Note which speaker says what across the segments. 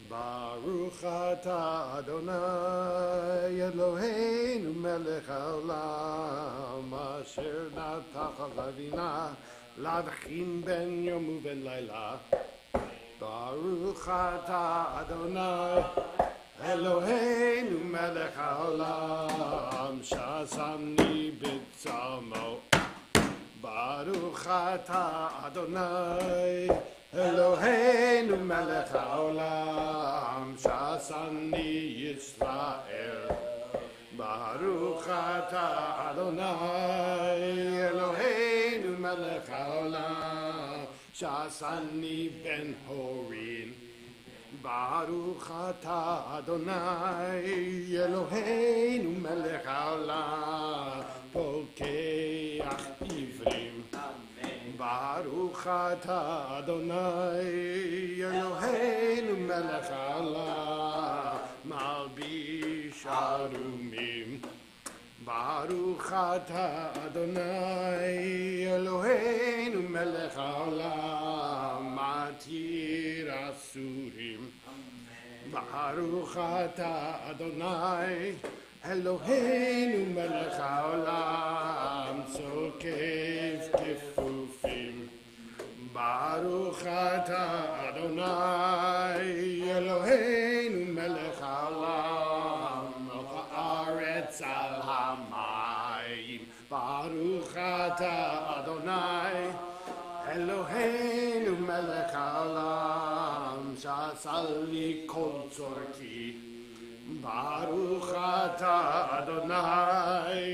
Speaker 1: Baruch atah Adonai Eloheinu melech haolam asher natach lavina lavchin ben yom uben laila. Baruch atah Adonai Eloheinu melech haolam shasani b'tzalmo. Baruch atah Adonai Eloheinu melech haolam shasani Yisrael. Baruch atah Adonai Eloheinu melech haolam shasani ben horin. Baruch atah Adonai Eloheinu melech haolam pokeach ivrim. Baruch atah Adonai Eloheinu melech haolam malbish arumim. Baruch atah Adonai Eloheinu melech haolam matir asurim. Baruch atah Adonai Eloheinu melech haolam tzokef kefufim. Baruch atah Adonai Eloheinu melech haolam haaretz al hamayim. Baruch atah Adonai Eloheinu melech haolam shasal li kol tzorki. Baruch atah Adonai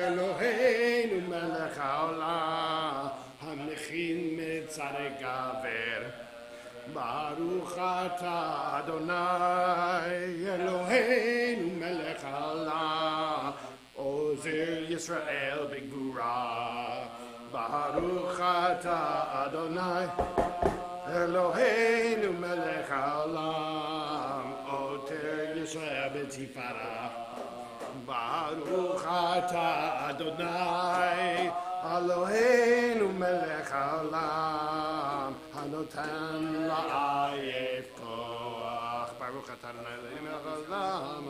Speaker 1: Eloheinu melech haolam hamechin metzarei gaver. Baruch atah Adonai Eloheinu melech haolam ozer Yisrael b'gvura. Baruch atah Adonai Eloheinu melech haolam oter Yisrael b'tifara. Baruch atah Adonai Eloheinu melech haolam hanotan la'ayef koach. Baruch atah Adonai Eloheinu melech haolam.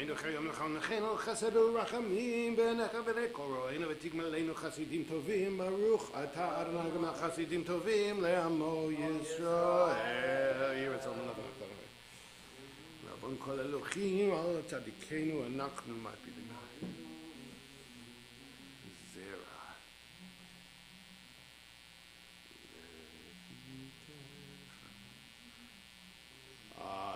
Speaker 1: Einu chayom lechon nechenu chesed urachamim b'necha v'nekoro. Einu v'tigma leinu chasidim tovim. Baruch atah Adonai g'mal chasidim tovim le'amo Yisrael. Yiratzon l'navach Adonai. Rabon kol Elohim al tzadikeinu anachnu ma'pidim. Zera.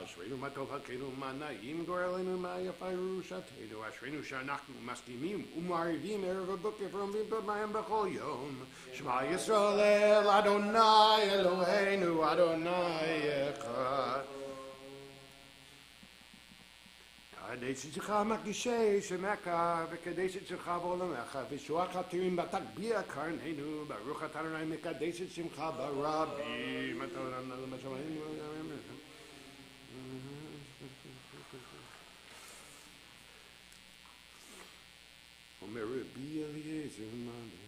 Speaker 1: Ashreinu ma tov hakenu ma na'im gorelenu ma yafayu shatenu. Ashreinu she'anachnu maskimim u'marivim erev haboker v'omrim b'mayim b'chol yom. Shema Yisrael Adonai Eloheinu Adonai echad. Kadesh Yitzchak makdishei shemeka v'kadesh Yitzchak b'olamecha v'shuach hatirim b'takbia karnenu. Baruch atah Adonai mekadesh shimcha b'rabim. Omer Rabbi Eliezer Manda.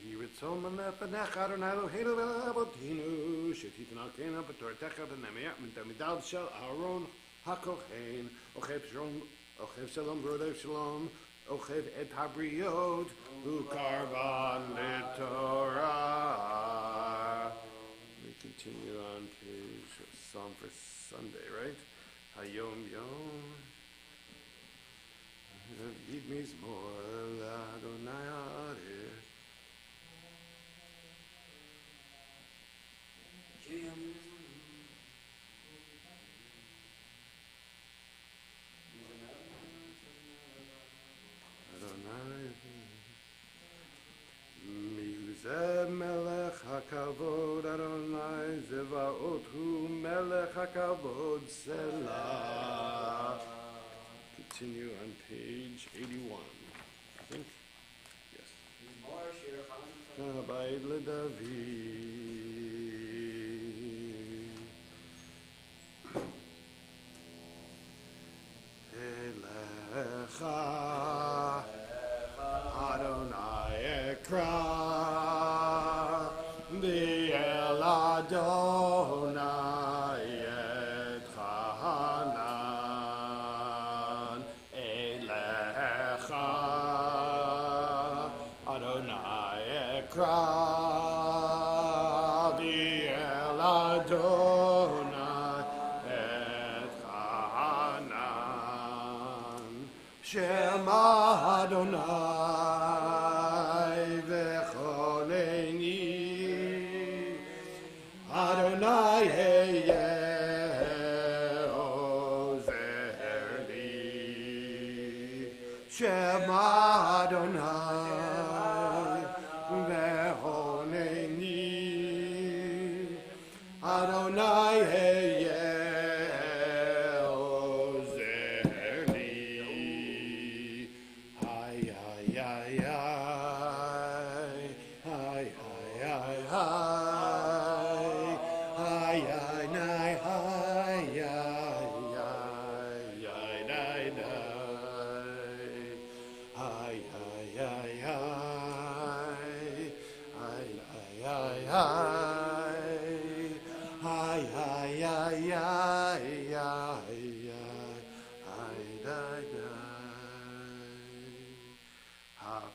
Speaker 1: Yiratzon l'nefanecha Adonai Eloheinu v'le'avotinu shetiten alkeinu b'tortecha v'nemidal shel Aaron hakohen ochev shalom v'rodev shalom ochev et habriot u'karban l'torah. We continue on page Psalm for Sunday, right? Hayom Yom Yid mizmor l'Adonai ha'aretz. Adonai Shemelech hakavod Adonai Zevaothu Melech hakavod Selah. Continue on page 81. I think. Yes. Abide LeDavid. Elecha Adonai Ekra V'el Adonai Etchanan Elecha Adonai Ekra V'el Adonai Etchanan Shema Adonai v'choneni Adonai heyeh ozer li Shema Adonai v'choneni Adonai heyeh ozer li Ay, ay, ay, ay, ay, ay, ay, ay, ay, nay, ay, ay, nay, ay, ay, ay,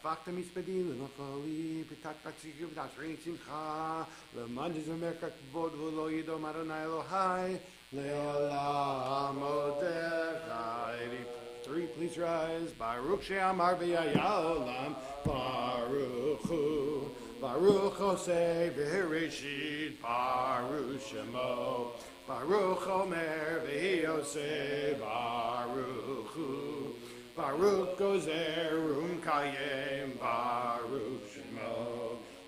Speaker 1: Vakta mispedi lenacholi pitak taksiv dasrin simcha lemandiz v'merkat vod v'lo yidom Adonai Elohai leolam odechai. 3, please rise. Baruch she'amar v'yayaolam Baruch hu Baruch Osei v'hereshit Baruch Shemo Baruch Omer v'hi Osei Baruch hu Baruch Gozer Kayem Baruch Shemo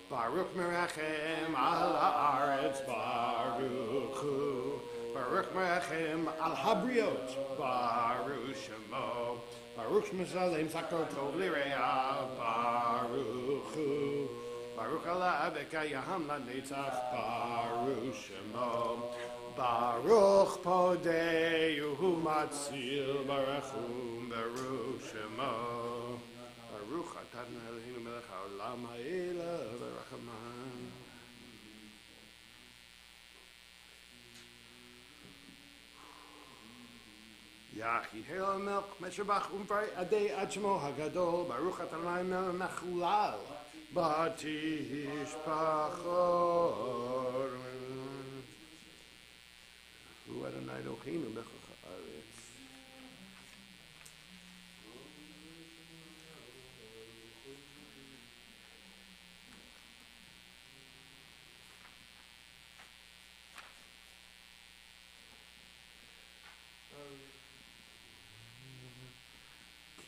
Speaker 1: Baruch Merachem Al Haaretz Baruch hu Baruch Merachem Al Habriot Baruch Shemo Baruch Mesalem Sakor Tov Lireah Baruch hu Baruch Allah Bekayaham LaNetzach Baruch Shemo Baruch Podeyu Matzil Barachum Baruch Shemo Baruch Atah Eloheinu Melech Haolam Ha'ela V'Rachaman. Yachid Hel Melch Meshabach Umfrei Adei Ad Shemo Hagadol Baruch Atah Eloheinu Mechulal Batish Pachor Hu Adonai Eloheinu Melech Haaretz.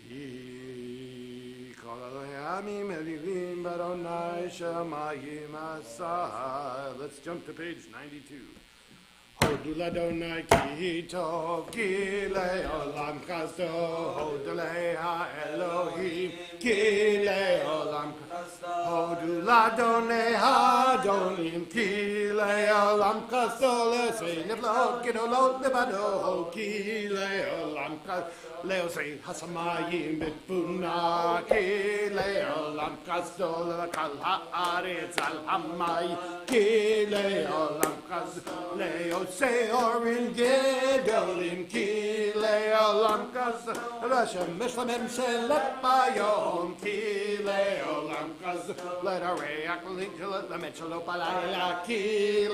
Speaker 1: Ki kol Elohim elivim Adonai shamayim asai. Let's jump to page 92. Hodu l'Adonai ki tov ki le'olam chasdo Hodu le'Elohim ki le'olam Hodu l'Adonai Adonim ki le'olam chasdo Le'osei neflot gedolot lebado ki le'olam chasdo Le'osei hasamayim betbuna ki le'olam chasdo Le'kal ha'aretz al hamayim ki le'olam chasdo Le'osei orin gedolim ki le'olam chasdo Hashem mishlamim selep bayom ki le'olam chasdo Le'areach l'ingel le'metshalo balayla ki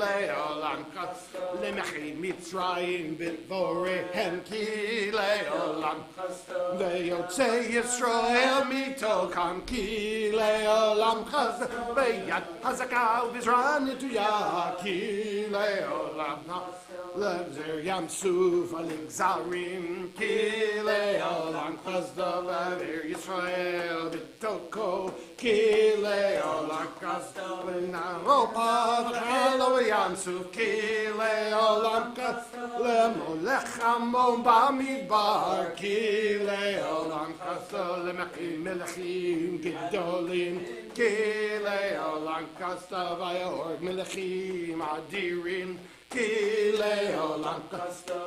Speaker 1: le'olam chasdo Le'mechei Mitzrayim b'vorehem ki le'olam chasdo Ve'yotzei Yisrael mitokam ki le'olam chasdo Ve'yad hazaka u'vizran netuya ki le'olam Le'zer Yam Suf aligzarim ki le'olam chasdo Ve'er Yisrael b'toko ki le'olam kasto v'naropa v'chalo v'yamsuf ki le'olam kasto le'molech amon b'midbar ki le'olam kasto le'mechim melechim gedolim ki le'olam kasto v'yorg melechim adirim כי לעולם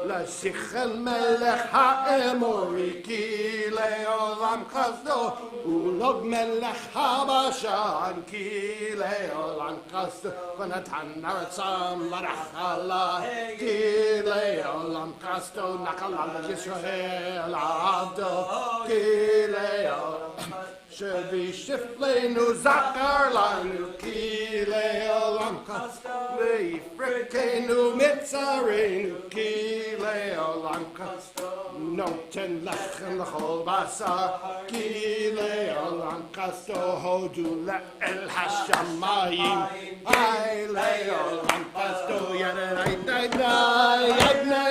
Speaker 1: לשיחל מלך האמורי כי לעולם כסדו ולוג מלך הבשן כי לעולם כסדו ונתן ארצם לנחלה כי לעולם כסדו נחלה לישראל עבדו כי לעולם שבישפלנו זכר לנו כי לעולם כסדו ויפרקנו מצרינו כי לעולם כסדו נותן לחם לכל בשר כי לעולם כסדו הודו לאל השמיים היי לעולם כסדו ידע ידע ידע ידע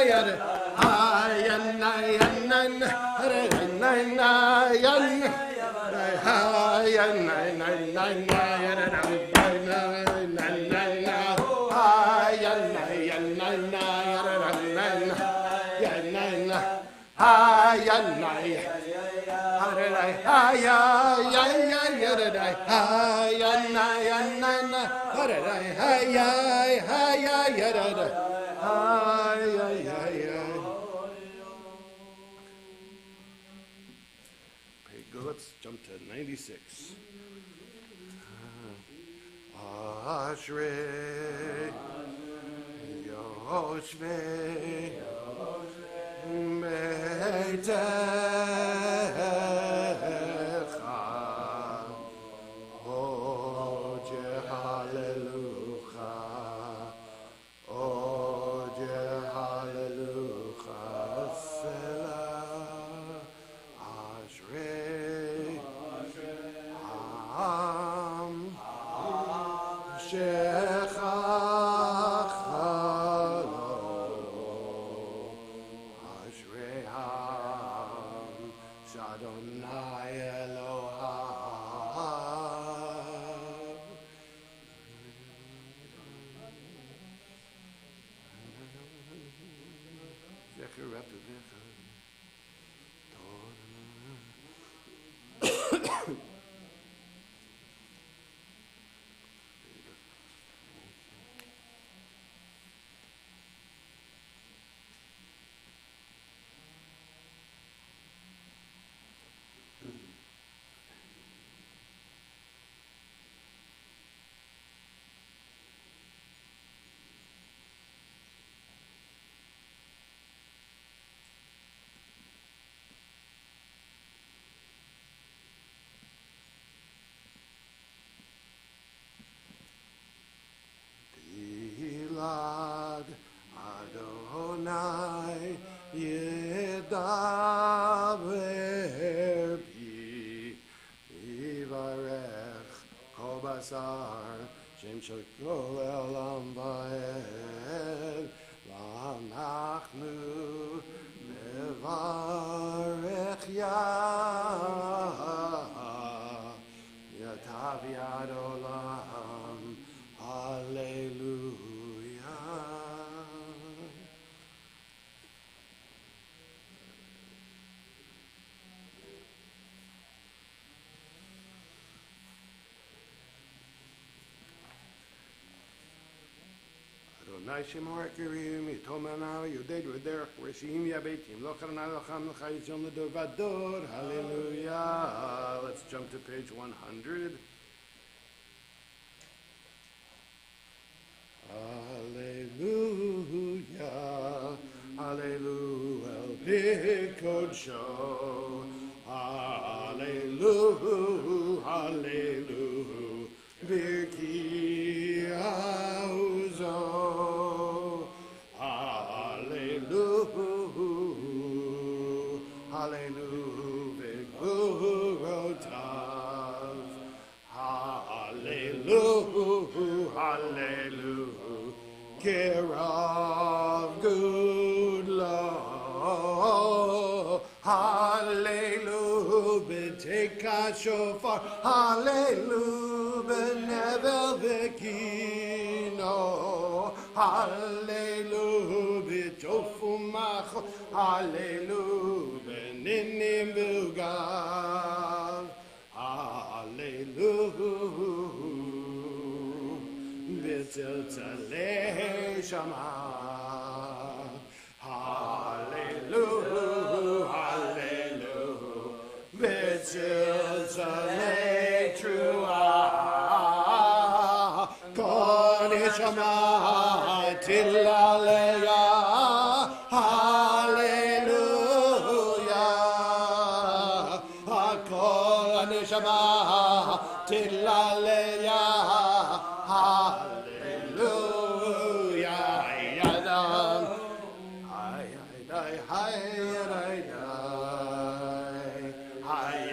Speaker 1: ידע ידע ידע Let's jump to 96. Ashrei Yoshvei Beitecha Oje Hallelujah Oje Hallelujah Selah Ashrei Adonai Yedaber Pi Yivarech Kol Basar Shem Shel Kol Elam Va'ed V'anachnu Nevarech Yatav Yad Olam Hallelujah. Shemar Kirim, Yitomana, Yuded Rederach, Reshim Yabetim, Locharna Lacham Lachayim Ledovador, hallelujah. Let's jump to page 100. Hallelujah, hallelujah, El Bikodsho, hallelujah, hallelujah, Birki Auzo. Hallelujah, Gorotav. Hallelujah, hallelujah, Kerav good love. Hallelujah, B'teka shofar. Hallelujah, Kino, Hallelujah, B'Tofumach, Hallelujah, B'Ninim B'Ugav, Hallelujah, B'Tziltzalei Shama, Hallelujah, Hallelujah, B'Tziltzalei Truah, Kol Neshama Tilaleya, Hallelujah, Kol Neshama Tilaleya, Hallelujah, Yadam, Hay, Hay, Hay, Hay, Hay, Hay,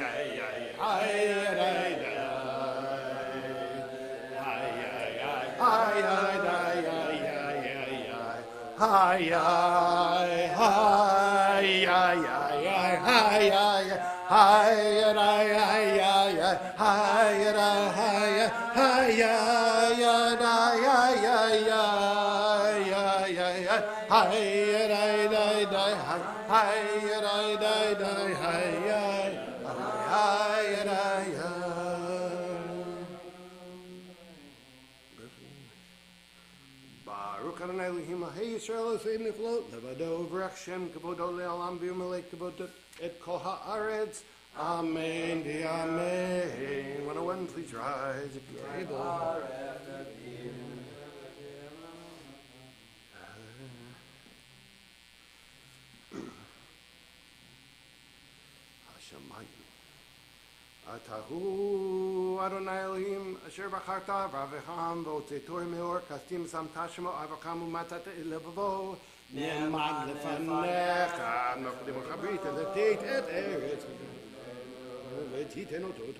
Speaker 1: Baruch Adonai Elohim Hey Yisrael Esaid Niflot Levado V'Rach Shem Kavodo Le'Olam V'Yomelech Kavod Et Kol Haaretz Amen Amen. 101, please rise if you are able. Hashemayim Atahu Adonai Elohim Asher Bacharta V'Avecham V'Otzetor Meor Kastim Sam Tashmo Avacham U'Matzat Elevavo Ne'emad Lefanecha Nokdim U'Chabrit Eleteit Et Eretz V'Titen Otot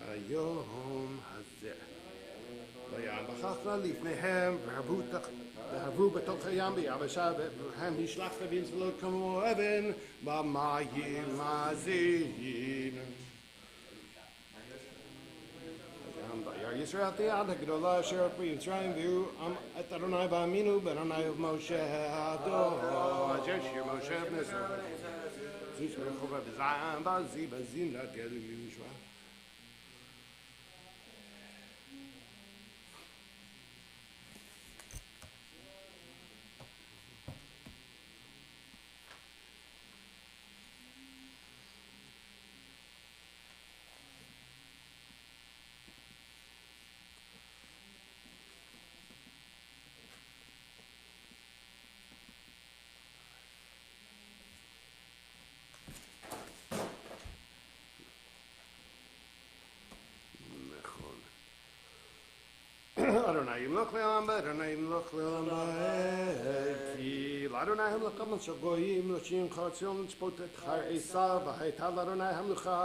Speaker 1: Kahayom Hazeh V'Yam B'Chachna Lifnehem V'Havu B'Tok Hayam B'Yabasha V'Hem Yishlach Levin Zlot Kamo Even B'Mayim Azim Yisrael Tiad Hagdola Asher B'Yitzrayim V'Hu Et Adonai B'Aminu B'Adonai of Moshe Hado Asher Shir Moshe B'Nesor Zishmer Chova B'Zayim B'Zi B'Zim Lat Gedu Yishua Adonai Yimloch Le'olam Ba'ed, Adonai Yimloch Le'olam Ba'ed, Ki L'Adonai Hamlech Kaman Shagoyim, L'Shim Chatzyon, L'Shpot Et Char Esav, V'Haytav L'Adonai Hamlecha,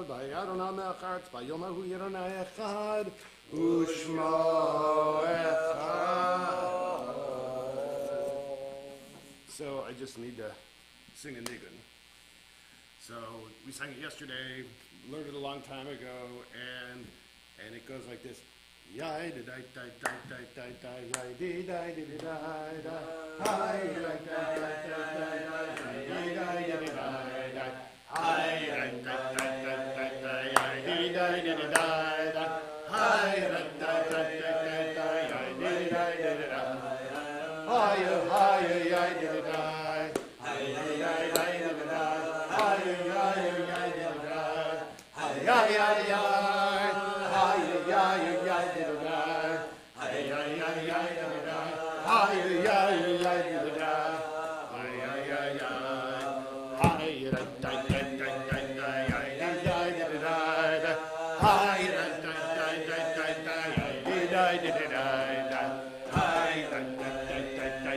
Speaker 1: V'Yadonai Me'achatz, V'Yom Ahu Yadonai Echad, U'Shmo Echad. So I just need to sing a nigun. So we sang it yesterday, learned it a long time ago, and it goes like this. Yai da da da da da da yai di da di da da hi da da da da da yai di da di da da hi da da da da da yai di da di da da hi da da da da da yai di da di da hi hi yai di da hi yai yai di da hi yai yai di da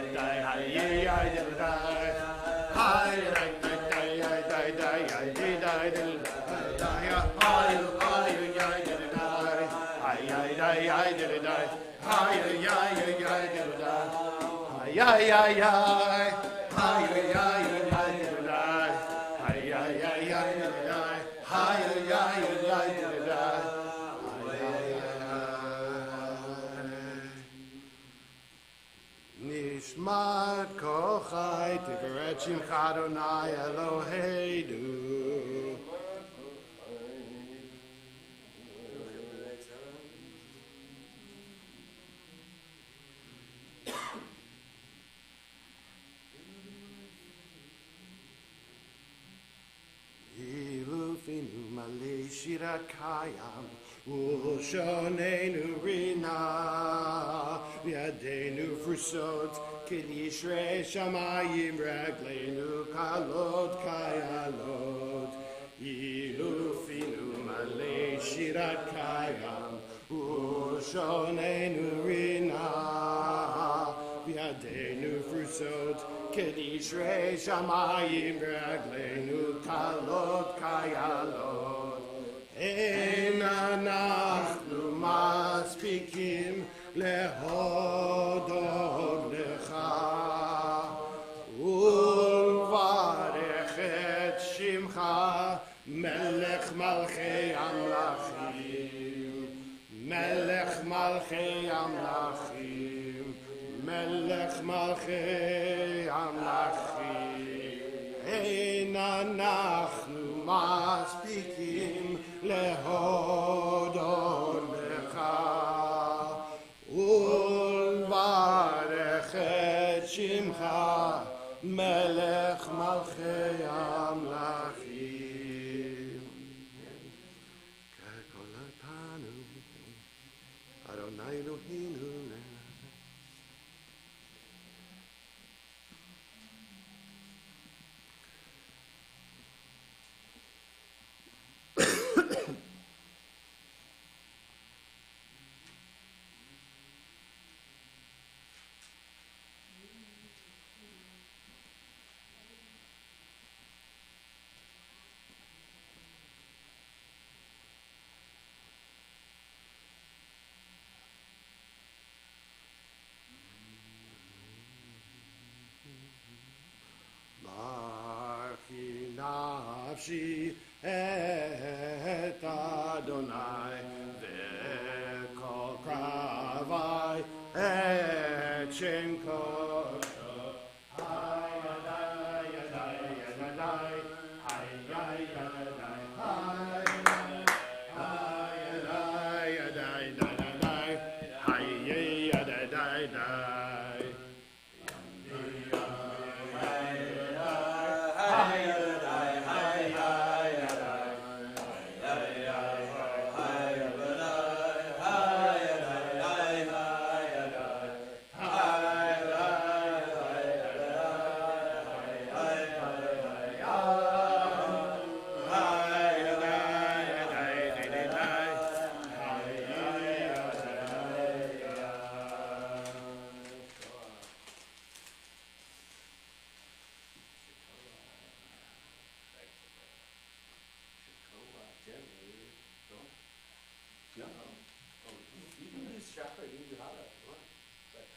Speaker 1: hi yai yai Tiferet kol chai, Tiferet shimcha Adonai Eloheinu. Ilufinu malei shirat kayam, Ushonenu rina, V'yadenu frusot, Kid yishrei shamayim ragleinu kalot kayalot. Ilufinu malei shirat kayam, Ushonenu rina, V'yadenu frusot, Kid yishrei shamayim ragleinu kalot kayalot. Ein אנחנו מספיקים להודות לך ולברך את שמך מלך מלכי המלכים מלך מלכי המלכים מלך מלכי המלכים אין אנחנו מספיקים להודות לך ולברך את שמך מלך מלכי המלכים כקולתנו אדוני אלוהינו נפשי את אדוני וכל קרבי את שם קודשו היי ידיי ידיי היי ידיי ידיי היי ידיי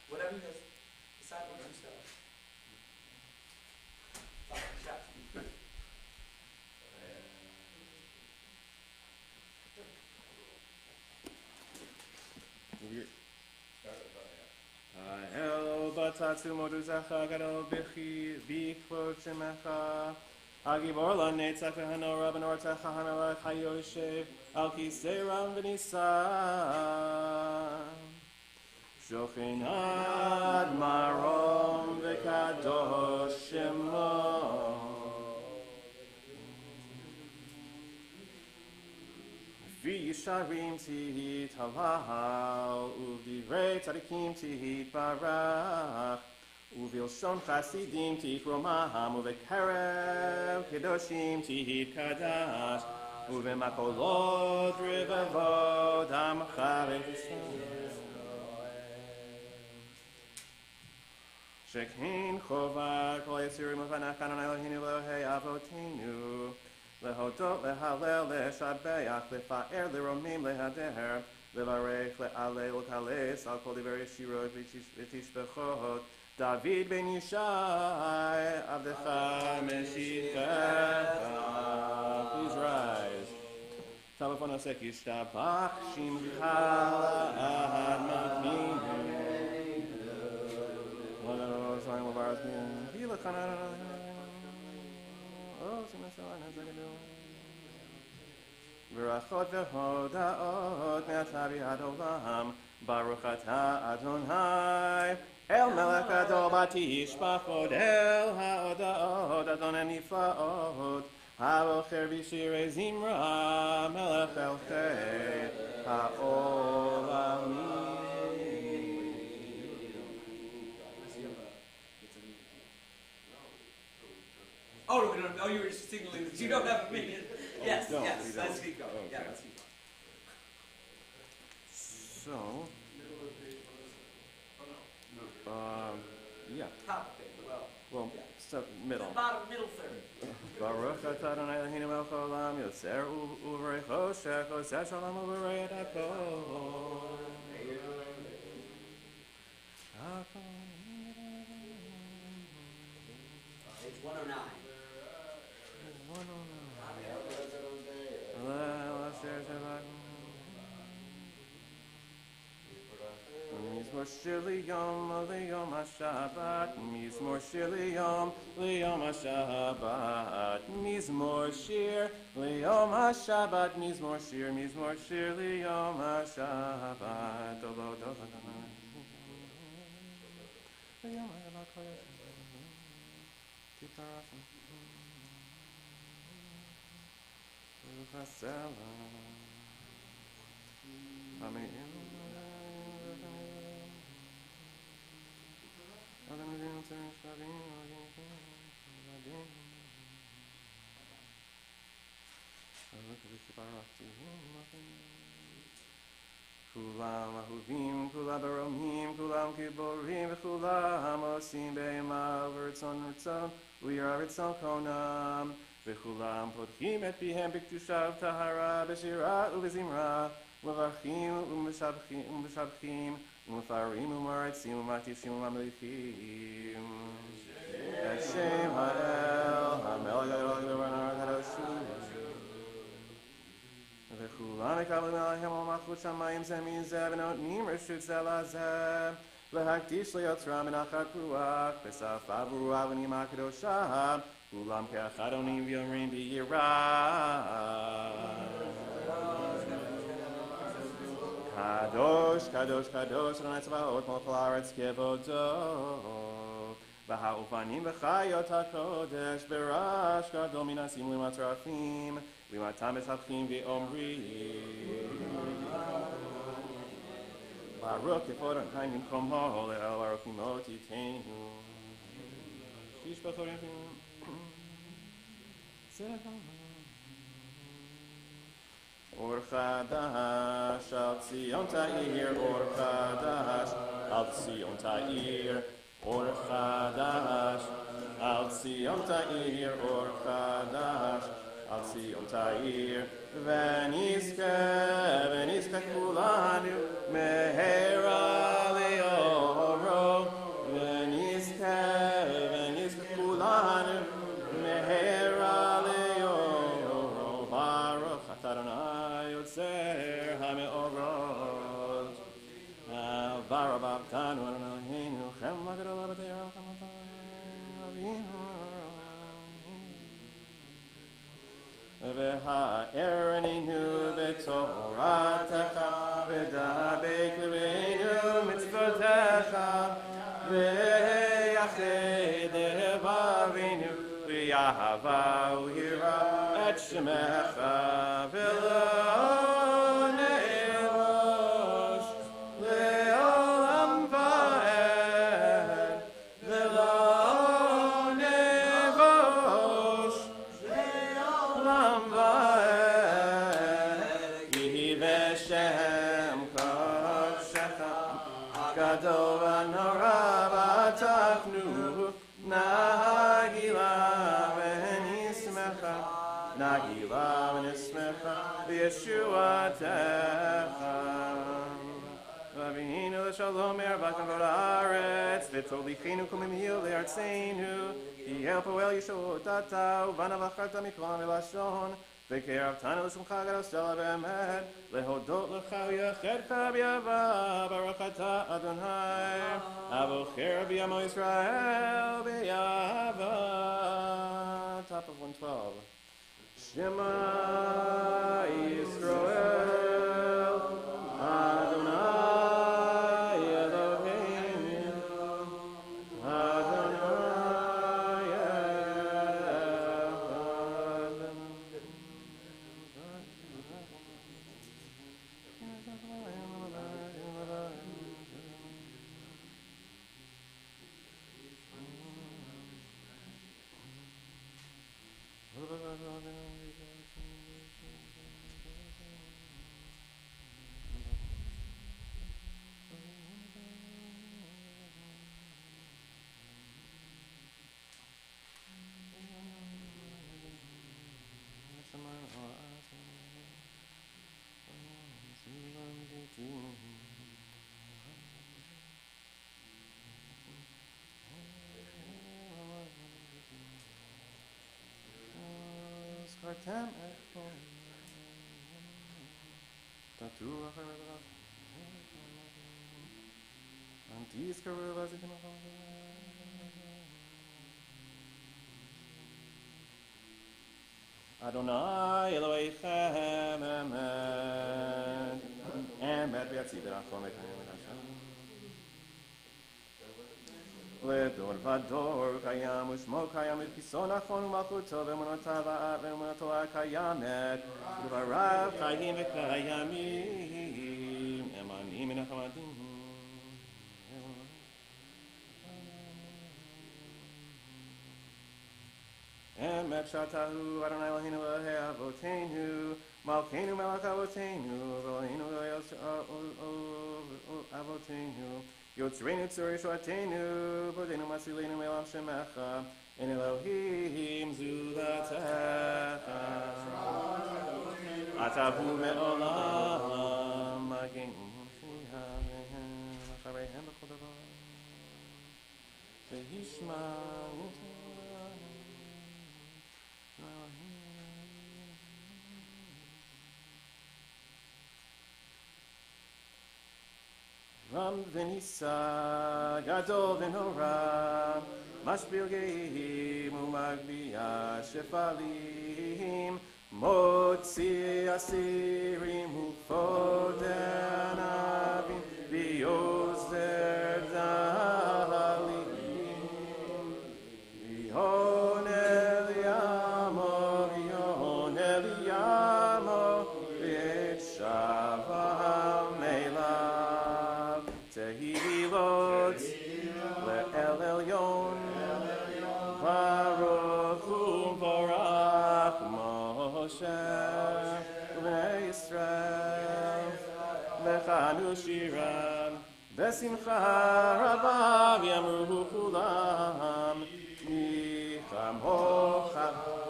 Speaker 2: Whatever you guys decide on yourself.
Speaker 3: El batatsu moduzacha gadol bichi bikvot shemecha Agibor la netzach v'hanora b'nortecha hamelech hayoshev al kisei ram v'nisan Shochin ad marom v'kadosh shemo V'yisharim tihit halal u'divrei tzadikim tihit barach Uvilshon chasidim tihit romam uvekerev kedoshim tihit kadash uvemakolot revavod amcha v'yisrael Shekin chovar kol yisirim uvanach Adonai Eloheinu Elohei avotenu Lehodot lehalel leshabeach lefa'er leromim lehader levarech le'alel kales al kol divrei shirot v'tishbechot David ben Yishai avdecha meshichecha Please rise. Tabafon osek yishtabach shimcha ad makminu Yerushalayim Levaras Gila Kanan. Oh, Simasalan Hazagadu. Berachot v'hodaot me'atavi Adolam. Baruch atah Adonai. El melech gadol batishpachot el ha'odaot Adonai niflaot. Ha'ocher v'shirei zimra melech elchei ha'olamim.
Speaker 2: Oh, no, you were signaling that you don't have a minute. Yes,
Speaker 3: No,
Speaker 2: yes,
Speaker 3: we
Speaker 2: let's
Speaker 3: don't.
Speaker 2: keep going.
Speaker 3: Okay.
Speaker 2: Yeah, let's keep going.
Speaker 3: So, yeah.
Speaker 2: Top of it,
Speaker 3: Well, so middle.
Speaker 2: bottom, middle third.
Speaker 3: Baruch atah Adonai Eloheinu melech haolam yotzer u'vorei choshech oseh shalom u'vorei et hakol.
Speaker 2: It's 109.
Speaker 3: Mizmor shir liyom ha-shabbat. Mizmor shir liyom ha-shabbat. Mizmor shir liyom ha-shabbat. Mizmor shir liyom ha-shabbat. Dolo, dolo, dolo. Liyom ha-shabbat kodesh. Titarachim. How many? Kulam ahuvim, kulam baromim, kulam kiborim, v'kulam osim be'ema v'ritzon ritzon, u'yira ritzon konam, v'kulam podchim et pihem b'kedusha v'tahara, b'shira u'b'zimra, u'mevachim u'meshabchim, u'mefarim u'maritzim u'matishim u'mamlichim. Hashem ha'el, ha'melech ha'el ha'el ha'el וכולם יקבלו מעליהם ומלכות שמיים זה מזה ונותנים רשות זה לזה להקדיש ליוצרה מנחת רוח בשפה ברורה ונימה קדושה כולם כאחד עונים ואומרים ביראה קדוש קדוש קדוש אדוני צבאות מלך הארץ כבודו והאופנים וחיות הקודש ברעש גדול מנסים למטרפים למתם משבחים ואומרים ברוך כבוד אדוני ממקומו לאל ברוך ממות ייתנו איש בחורים אור חדש על ציון תאיר אור חדש על ציון תאיר אור חדש על ציון תאיר אור חדש על ציון תאיר ונזכה כולנו מהרה לאורו ונזכה כולנו מהרה לאורו ברוך אתה אדוני יוצר המאורות ברוך אותנו אלוהינו חמלה גדולה בתורה וחמלה אבינו והארננו בתורתך ודבק לבנו מצוותיך ויחד לבבינו ויאהבה ויראה את שמך ולא נאבוש לעולם ועד ולא נאבוש לעולם ועד יהי בשם קודשך הגדול והנורא ותחנו נגילה ונשמחה בישועתך ואבינו לשלום מערבת כבוד הארץ ותוליכנו קוממיות לארצנו כי אל פועל ישועות אתה ובנה בחרת מכל עם ולשון וקרב תנו לשמך גדול באמת, להודות לך ויחדך ביבה, ברוך אתה אדוני, הבוחר בימו ישראל ביבה. Top of 112. Shema Yisrael, Adonai Eloheinu, Adonai Echad. Kartem echon, tatu acharela, antis karela zikinah. Adonai Elohechem emet, emet v'yatzi b'rachom v'kayim v'kashem. לדור ודור קיים ושמו קיים וכיסו נכון ומלכותו ואמונתו ואמונתו הקיימת ודבריו חיים וקיימים אמנים ונחמדים אמת שאתה הוא אדוני אלוהינו אלוהי אבותינו מלכנו מלך אבותינו ואלוהינו אלוהי אבותינו יוצרנו צור ישועתנו, פודנו מצילנו מעולם שמך, אין אלוהים זולתך. אתה הוא מעולם, מגנו מושיעיהם, אחריהם בכל דבר, וישמע רם ונישא, גדול ונורא, משפיל גאים ומגביה שפלים, מוציא אסירים ופודם ענבים, ויעוזר דלים, ויהון אל ימו, ויהון אל ימו, ואת שבם אליו. תהילות לאל עליון, ברוך ומבורך משה ובני ישראל, לחנו שירה בשמחה רבה ויאמרו כולם, מי כמוך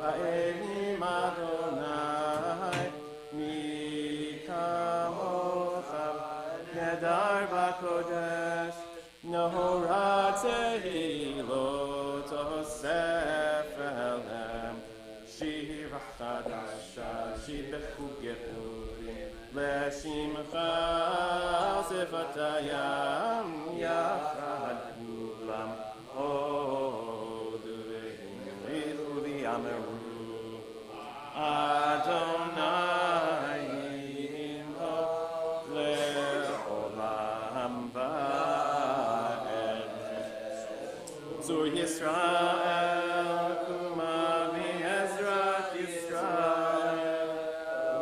Speaker 3: האלים אדוני, מי כמוך נהדר בקודש, נורא תהילות אוסף אליהם, שיר חדשה שיבחו גאונים, לשמך שפתיים יחד כולם, הודו והמריחו ויאמרו, אדוני ימלוך לעולם ועד. צור ישראל קומה בעזרת ישראל,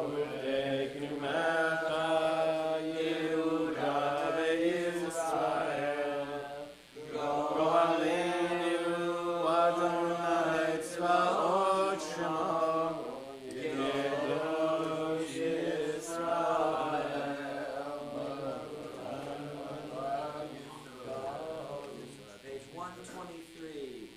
Speaker 3: ובני קדומך יהודה וישראל, גואלנו אדוני צבאות שמו, קדוש ישראל.
Speaker 2: Page 123.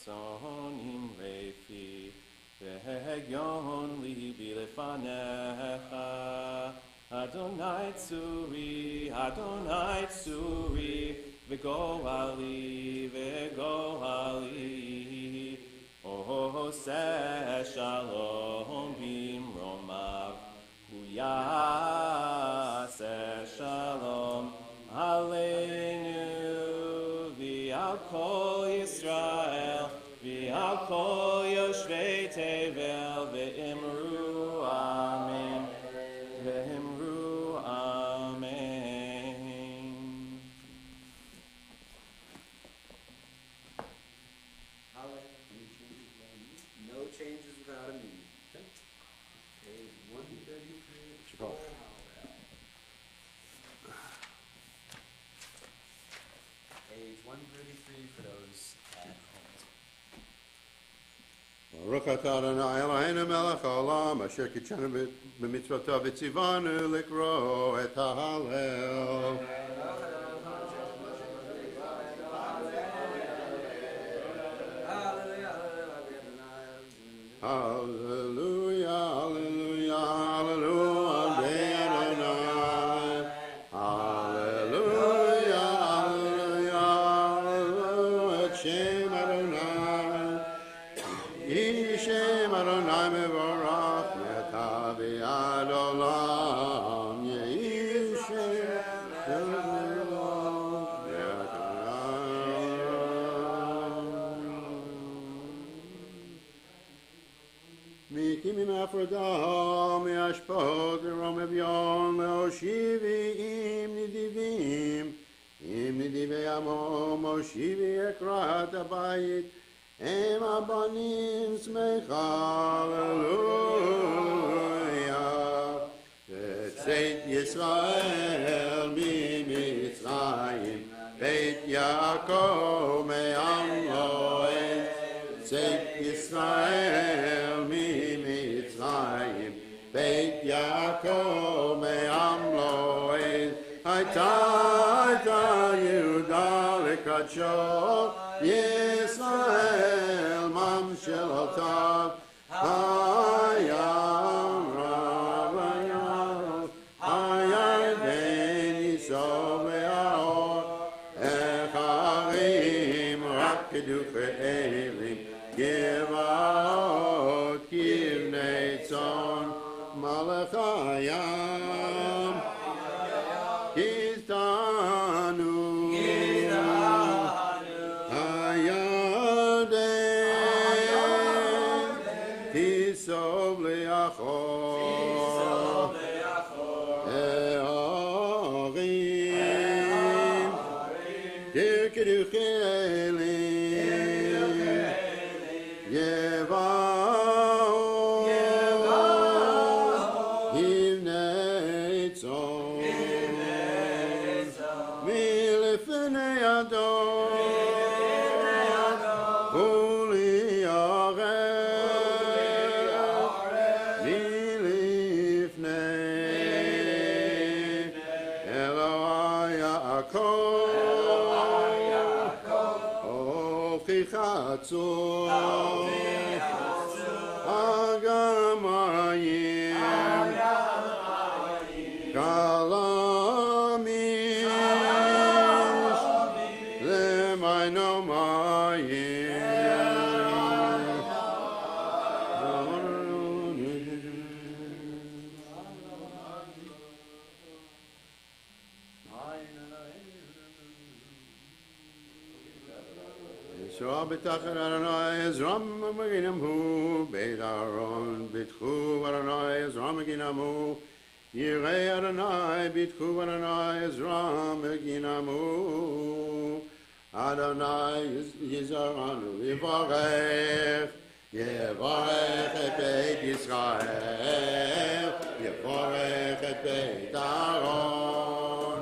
Speaker 3: צאנים רפי, והגיון ליבי לפניך. אדוני צורי, אדוני צורי, וגואלי, וגואלי. עושה שלום במרומיו, הוא יעשה שלום עלינו ועל כל ישראל ועל כל יושבי תבל, ואמרו אמן, ואמרו אמן.
Speaker 2: No changes without a meaning. Page 133. Page 133 for those at home.
Speaker 1: ברוך אתה אדוני אלוהינו מלך העולם אשר קידשנו במצוותיו וציוונו לקרוא את ההלל. Hallelujah, hallelujah, hallelujah, Adonai. Hallelujah, hallelujah, hallelujah, Shem Adonai. Shem Adonai mevorach, yetavi ad olam, Yehi Shem Adonai. Mikimi mafrodah, me'ashpod, romevion, le'oshivi, im nidivei amo, moshivi ekrat abayit, em abanim smecha, hallelujah. Tzeit Yisrael mi-Mitzrayim, Beit Yaakov me'am lo'ed. Tzeit Yisrael mi-Mitzrayim, Beit Yaakov me'am lo'ed. Hayta Yehuda lekadsho, Yisrael mamshelotav. Hayam Rabbayam, Hayarden Yisov le'aor. Echarim rakedu fe'elim, Geva'ot kivnei tzon. Malachayam Kitanu Hayarden Tisov le'achor. E'arim Dirkedu che'elim Yeva'ot Hivnei tzon Milifnei Adon Huli Aref Milifnei Eloi Yaakov Ochichatzor Agamayim Kalamish Yeshua b'tachan Adonai Ezram Maginamu Beit Aaron B'tchu Adonai Ezram Maginamu Yirei Adonai B'tchu Adonai Ezram Maginamu Adonai Yizaranu Yivarech Yivarech et Beit Yisrael Yivarech et Beit Aaron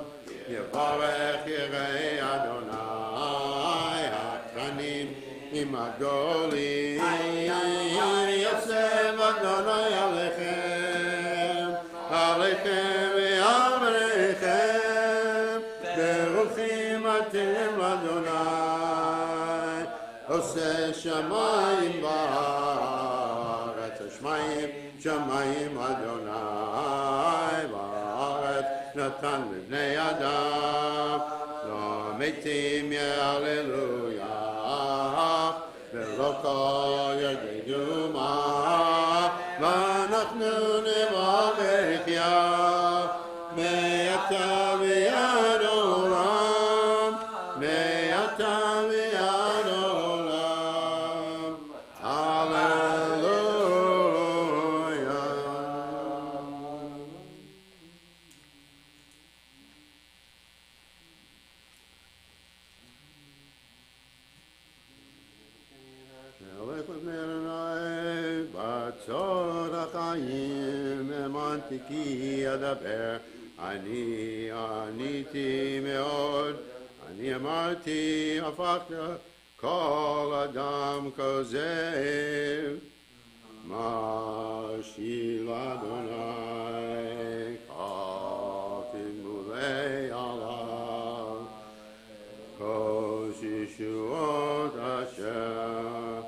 Speaker 1: Yivarech Yirei Adonai Hakranim Im Agolim Yosef Adonai Alechem Alechem Ve'Amrechem Beruchim Atem Adonai עושה שמיים וארץ, השמיים שמיים אדוני בארץ נתן לבני אדם, לא מתים יהללויה ולא כל יגידו מה, ואנחנו נברך יה מעתה ועד עולם, מעתה ועד עולם, הללויה. הולך לפני אדוני בצור החיים, האמנתי כי אדבר, אני עניתי מאוד, אני אמרתי הפכת כל אדם כוזב, משיל אדוני כל תגמולי עליו, כל ישועות אשר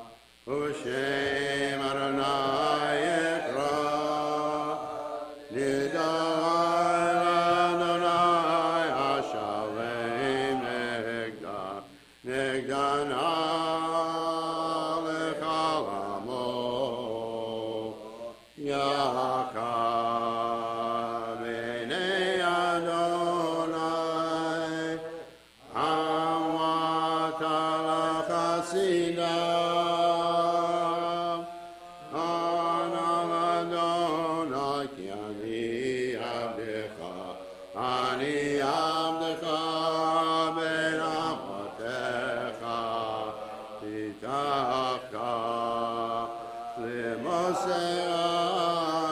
Speaker 1: ובשם אדוני אקרא, נדאג לאדוני השלם נגדה נהלך על עמו, יקר בעיני אדוני, אמרת לחסידיו, אני עבדך בין אמותיך, פיתחת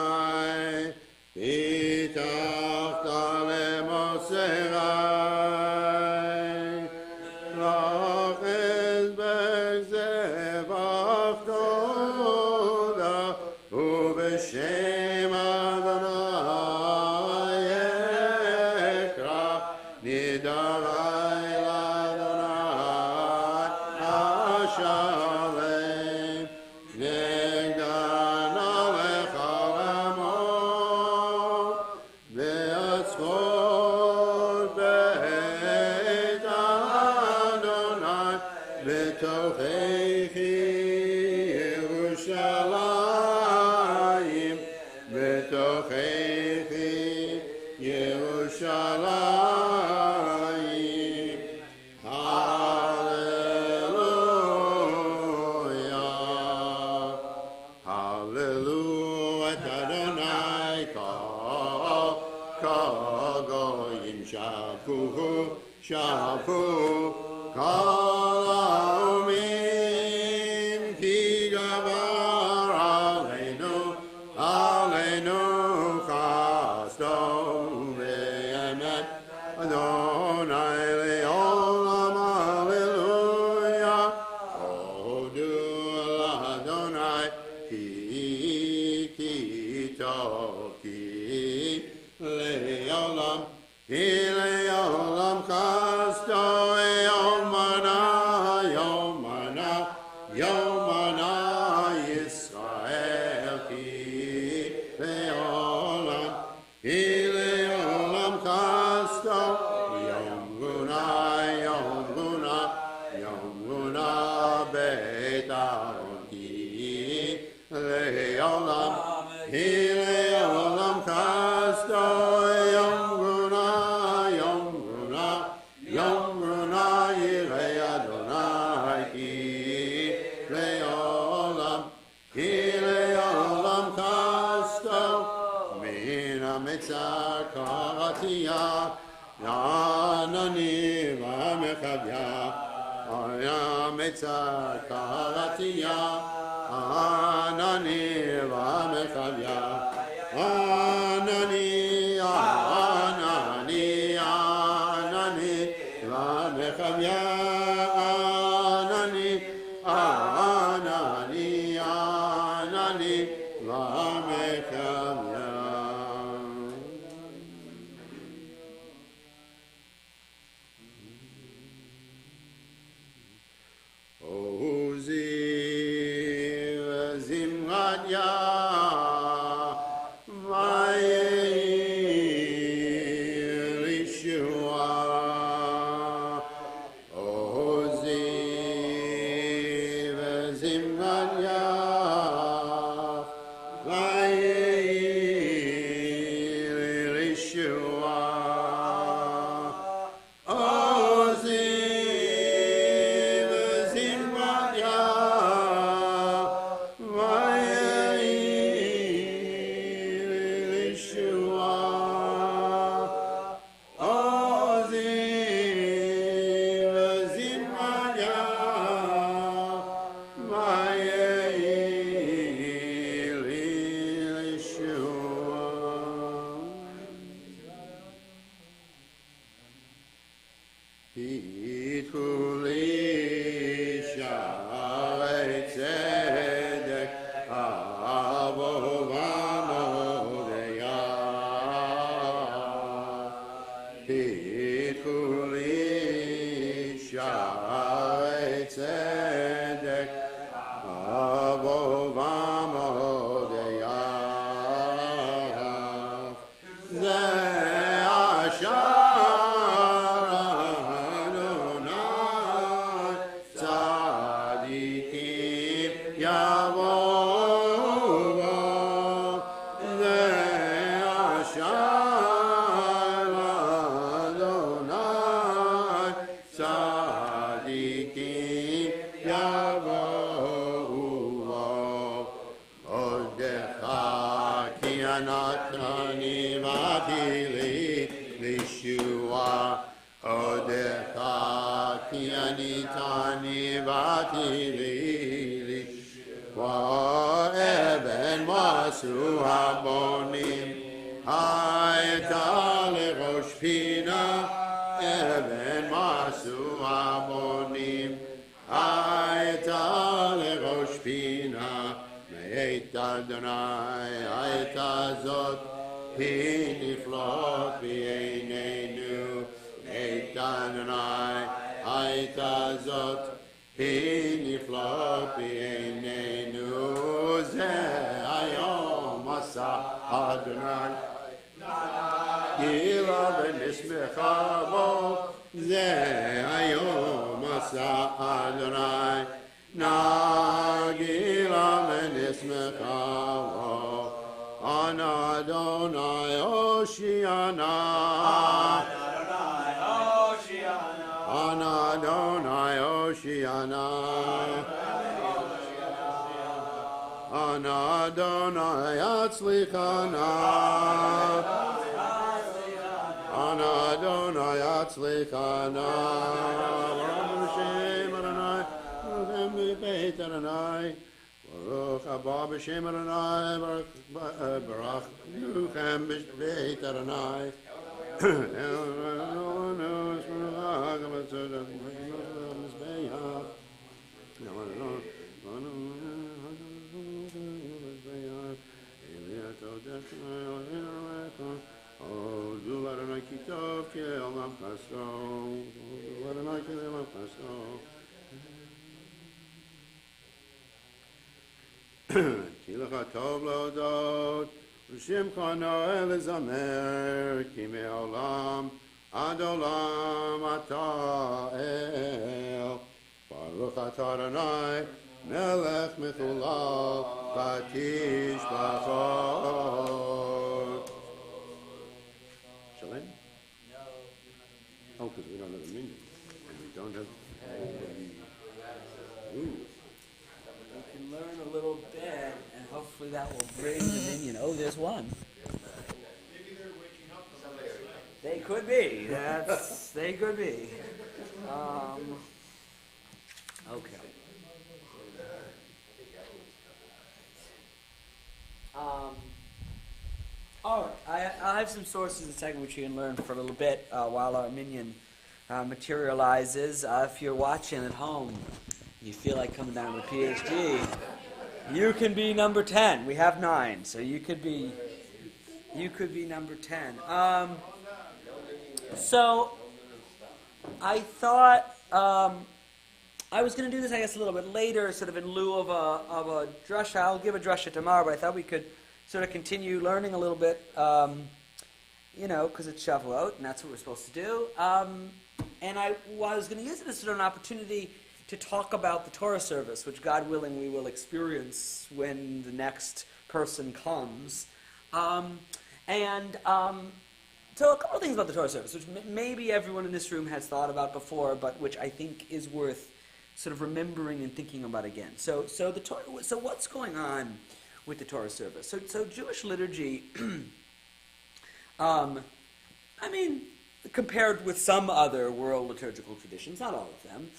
Speaker 1: למוסרי, פיתחת למוסרי, לחץ בזבח תודה, ובשם אדוני אקרא, נדרי לאדוני השלם, נגדה נלך על עמו, והצפות בית אדוני, בתוככי ירושלים, בתוככי ירושלים, הללויה, הללו את אדוני כל גויים שבו, שבו כל האומים, כי גבר עלינו, עלינו חסדו באמת, אדוני לעולם הללויה, הודו לאדוני כי טוב, כי לעולם, כי לעולם חסדו, יומנה, יומנה, יומנה ישראל, כי לעולם, כי לעולם חסדו, יום גונה, יום גונה, יום גונה בית אהרון, כי לעולם, כי לעולם חסדו, יום גונה, יום גונה, יום גונה יראה אדוני, כי לעולם, כי לעולם חסדו, מן המצר קראתיה, ענני ומחביה, מן המצר קראתיה, ענני ומחביה, ענני, ענני, ענני ומחביה, ענני, ענני, ענני ומחביה. Oh, Hitchuli Sha'arei Tzedek Avo V'Amodeyah. Hitchuli Sha'arei Tzedek Avo V'Amodeyah. Masu Abonim Hayta Lerosh Pina Even Masu Abonim Hayta Lerosh Pina Me'et Adonai Hayta Zot Hiniflot B'einenu Me'et Adonai Hayta Zot Hiniflot B'einenu Adonai Gila v'nismecha bo Ze hayom asa Adonai Na gila v'nismecha bo Ana Adonai Oshiana Ana Adonai Oshiana Ana Adonai Atzlichana Ana Adonai Atzlichana Baruch Hashem Adonai Baruch B'Beit Adonai Baruch Haba B'Shem Adonai Baruch Nuchem B'Beit Adonai Oh, do Adonai ki tov ki olam chaso. Do Adonai ki olam chaso. Ki lecha tov laodot, v'shimcha noel lezamer, ki me'olam ad olam ata el. Baruch atah Adonai, melech mechulal, patish b'chol. Shalem? No. Oh, because we don't have a minion. And we don't have... Ooh.
Speaker 2: We can learn a little bit, and hopefully that will bring the minion. Oh, there's one.
Speaker 1: Maybe they're waking up.
Speaker 2: They could be. They could be. Okay. All right. I have some sources in a second which you can learn for a little bit while our minion materializes. If you're watching at home, you feel like coming down to the PhD, you can be number 10. We have 9, so you could be number 10. So I thought I was going to do this, I guess, a little bit later, sort of in lieu of a drasha. I'll give a drasha tomorrow, but I thought we could sort of continue learning a little bit, because it's Shavuot, and that's what we're supposed to do. And I was going to use it as sort of an opportunity to talk about the Torah service, which, God willing, we will experience when the next person comes. So a couple of things about the Torah service, which maybe everyone in this room has thought about before, but which I think is worth sort of remembering and thinking about again. So the Torah. So what's going on with the Torah service? So Jewish liturgy, compared with some other world liturgical traditions, not all of them,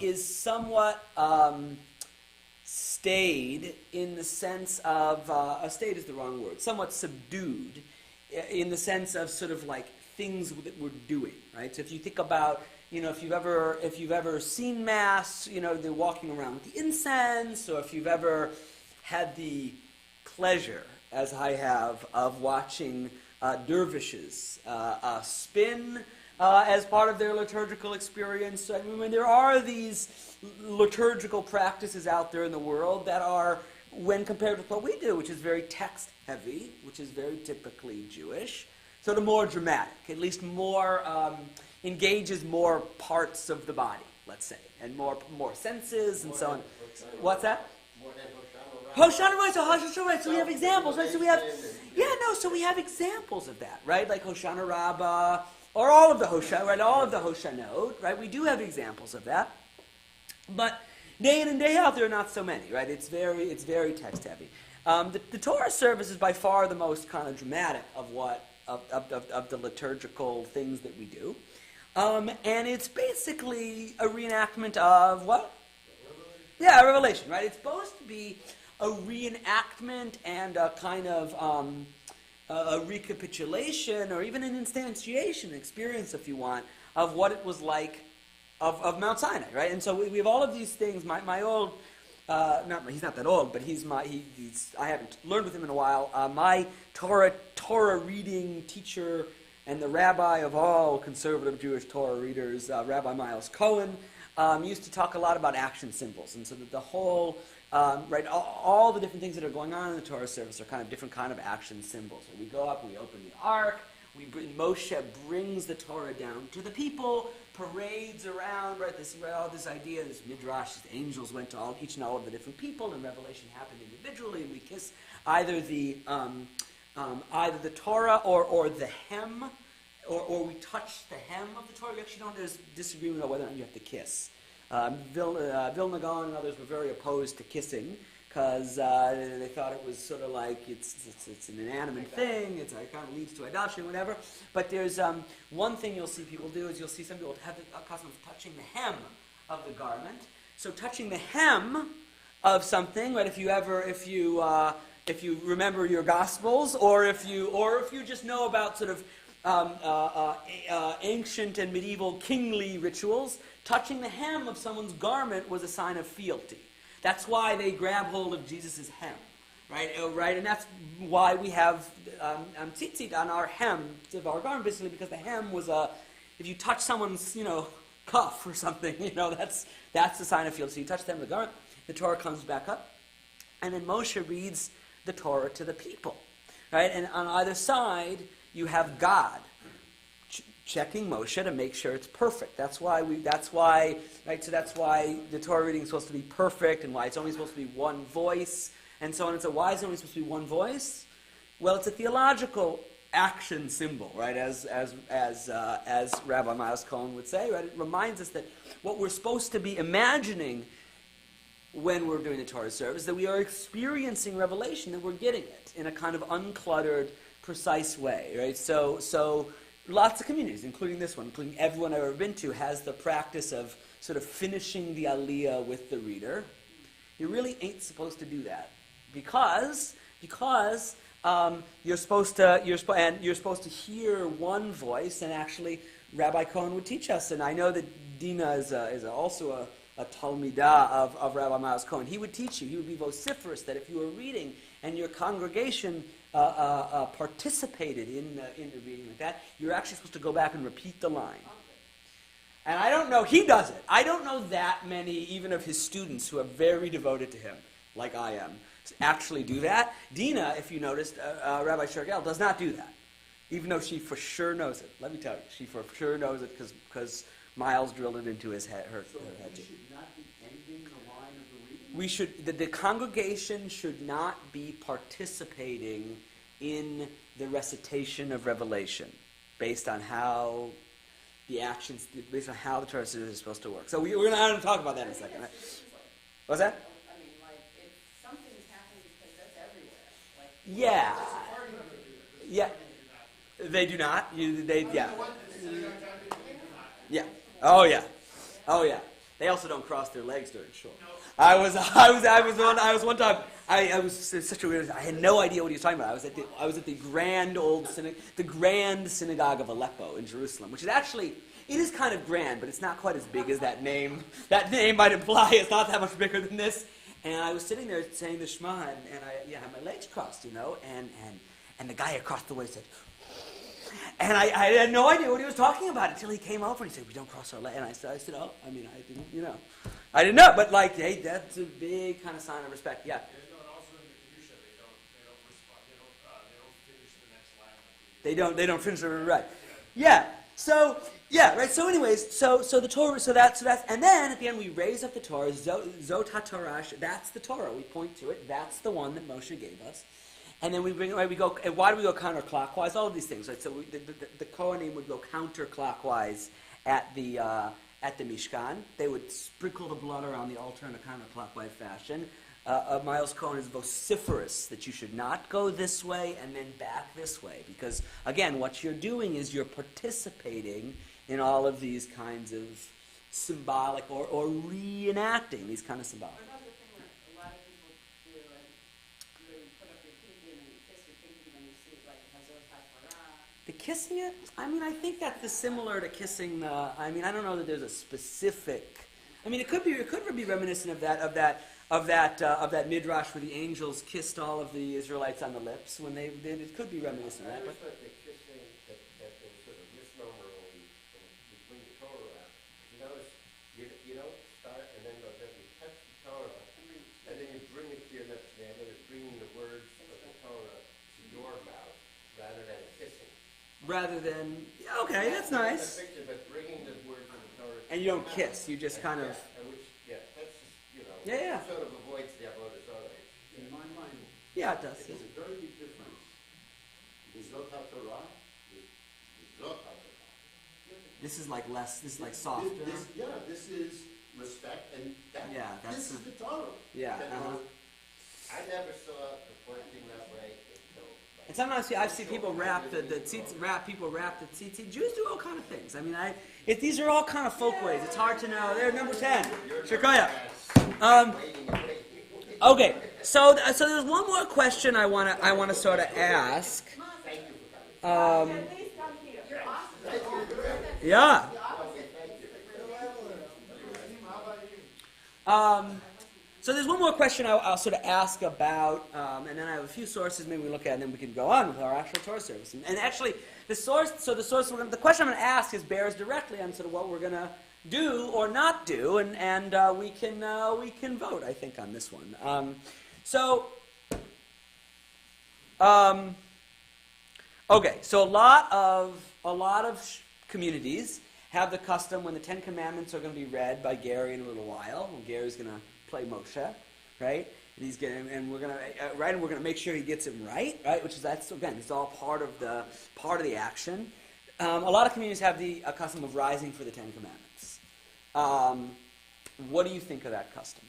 Speaker 2: is somewhat staid in the sense of, staid is the wrong word, somewhat subdued in the sense of sort of like things that we're doing, right? So if you think about, if you've ever seen Mass, they're walking around with the incense, or if you've ever had the pleasure, as I have, of watching dervishes spin as part of their liturgical experience. I mean, there are these liturgical practices out there in the world that are, when compared with what we do, which is very text-heavy, which is very typically Jewish, sort of more dramatic, at least more, engages more parts of the body, let's say, and more senses and so on. What's that? Hoshana, right? So we have examples, right? So we have examples of that, right? Like Hoshana Rabbah, or all of the Hoshana, right? All of the Hoshanot, right? We do have examples of that, but day in and day out, there are not so many, right? It's very text heavy. The Torah service is by far the most kind of dramatic of the liturgical things that we do, and it's basically a reenactment of what? Yeah, a revelation, right? It's supposed to be a reenactment and a kind of a recapitulation, or even an instantiation experience, if you want, of what it was like of Mount Sinai, right? And so we have all of these things. My old, he's not that old, but I haven't learned with him in a while. My Torah reading teacher and the rabbi of all conservative Jewish Torah readers, Rabbi Miles Cohen, used to talk a lot about action symbols, and so that the whole all the different things that are going on in the Torah service are kind of different kind of action symbols. So we go up, we open the ark, Moshe brings the Torah down to the people, parades around, right? All this idea, this midrash, the angels went to each and all of the different people, and revelation happened individually, and we kiss either the Torah or the hem, or we touch the hem of the Torah. We actually don't. There's disagreement about whether or not you have to kiss. Vilna Gaon and others were very opposed to kissing because they thought it was sort of like it's an inanimate thing. It kind of leads to idolatry, whatever. But there's one thing you'll see people do is you'll see some people have the custom of touching the hem of the garment. So touching the hem of something, right? If you remember your Gospels, or if you just know about sort of ancient and medieval kingly rituals, touching the hem of someone's garment was a sign of fealty. That's why they grab hold of Jesus' hem, right? And that's why we have tzitzit on our hem of our garment, basically because the hem was if you touch someone's, cuff or something, that's the sign of fealty. So you touch them, the garment, the Torah comes back up, and then Moshe reads the Torah to the people, right? And on either side, you have God checking Moshe to make sure it's perfect. That's why So that's why the Torah reading is supposed to be perfect, and why it's only supposed to be one voice, and so on. And so, why is it only supposed to be one voice? Well, it's a theological action symbol, right? As Rabbi Miles Cohen would say, right? It reminds us that what we're supposed to be imagining when we're doing the Torah service, that we are experiencing revelation, that we're getting it in a kind of uncluttered, precise way, right? So lots of communities, including this one, including everyone I've ever been to, has the practice of sort of finishing the aliyah with the reader. You really ain't supposed to do that because you're supposed to hear one voice, and actually Rabbi Cohen would teach us, and I know that Dina is also a Talmidah of Rabbi Miles Cohen. He would teach you. He would be vociferous that if you were reading and your congregation participated in the reading like that, you're actually supposed to go back and repeat the line. And I don't know, he does it. I don't know that many, even of his students who are very devoted to him, like I am, actually do that. Dina, if you noticed, Rabbi Shergel, does not do that, even though she for sure knows it. Let me tell you, she for sure knows it because Miles drilled it into his head. Her head too.
Speaker 4: Should not be ending the line of the reading?
Speaker 2: We should. The congregation should not be participating in the recitation of Revelation, based on how the actions, based on how the Torah is supposed to work. So we're going to talk about that in a second. Right? What's that?
Speaker 5: I mean, like, if something's happening because that's everywhere. Like,
Speaker 2: Yeah. Yeah. They do not. Yeah. Yeah. Oh yeah. Oh yeah. They also don't cross their legs during shul. I was one time. I was such a weird. I had no idea what he was talking about. I was at the grand synagogue of Aleppo in Jerusalem, which is actually, it is kind of grand, but it's not quite as big as that name. That name might imply it's not that much bigger than this. And I was sitting there saying the Shema, and I had my legs crossed, and the guy across the way said. And I had no idea what he was talking about until he came over and he said, "We don't cross our legs." And I said, "Oh, I didn't, I didn't know." But hey, that's a big kind of sign of respect. Yeah.
Speaker 6: And also in the Kedusha, they don't respond. They don't finish the next line.
Speaker 2: They don't finish it right. Yeah. So right. So anyways, so the Torah. So that's and then at the end we raise up the Torah. Zot HaTorah. That's the Torah. We point to it. That's the one that Moshe gave us. And then we go. And why do we go counterclockwise? All of these things, right? So the Kohanim would go counterclockwise at the Mishkan. They would sprinkle the blood around the altar in a counterclockwise fashion. Miles Cohen is vociferous that you should not go this way and then back this way, because again, what you're doing is you're participating in all of these kinds of symbolic or reenacting these kind of symbolic.
Speaker 5: What about the thing that a lot of people do, and where you put up your pinky and then you kiss your pinky when you see it, like Hazot HaTorah?
Speaker 2: The kissing it? I think that's similar to kissing the. I don't know that there's a specific. It could be reminiscent of that midrash where the angels kissed all of the Israelites on the lips when they did. It could be reminiscent of that.
Speaker 4: I
Speaker 2: But
Speaker 4: always thought the kissing that there was sort of misnomer when you bring the Torah out. You notice you don't start and then go. Then you touch the Torah and then you bring it to your lips. And it's bringing the words of the Torah to your mouth rather than kissing.
Speaker 2: rather than okay, that's nice.
Speaker 4: But bringing the words of the Torah.
Speaker 2: And you don't kiss. You just kind of.
Speaker 4: That's
Speaker 2: Yeah.
Speaker 4: sort of avoids the avodah zarah.
Speaker 7: In my mind,
Speaker 2: Yeah, it does.
Speaker 7: there's a very big difference. The Zot HaTorah, the Zot HaTorah.
Speaker 2: This is like less. This is like softer.
Speaker 7: This is respect, and this is the Torah.
Speaker 2: Yeah.
Speaker 4: I never saw the pointing that way until.
Speaker 2: And sometimes I see people wrap the tzitz, people wrap the tzitz. Jews do all kind of things. These are all kind of folk ways. It's hard to know. There, number 10. Shirkoya. Okay, so there's one more question I wanna sort of ask. Yeah. So there's one more question I'll sort of ask about, and then I have a few sources maybe we look at, and then we can go on with our actual Torah service. And actually, the question I'm going to ask bears directly on sort of what we're going to do or not do, and we can vote, I think, on this one. Okay, so a lot of communities have the custom when the Ten Commandments are going to be read by Gary in a little while. Well, Gary's going to play Moshe, right? And we're gonna make sure he gets him right? Which is it's all part of the action. A lot of communities have the custom of rising for the Ten Commandments. What do you think of that custom?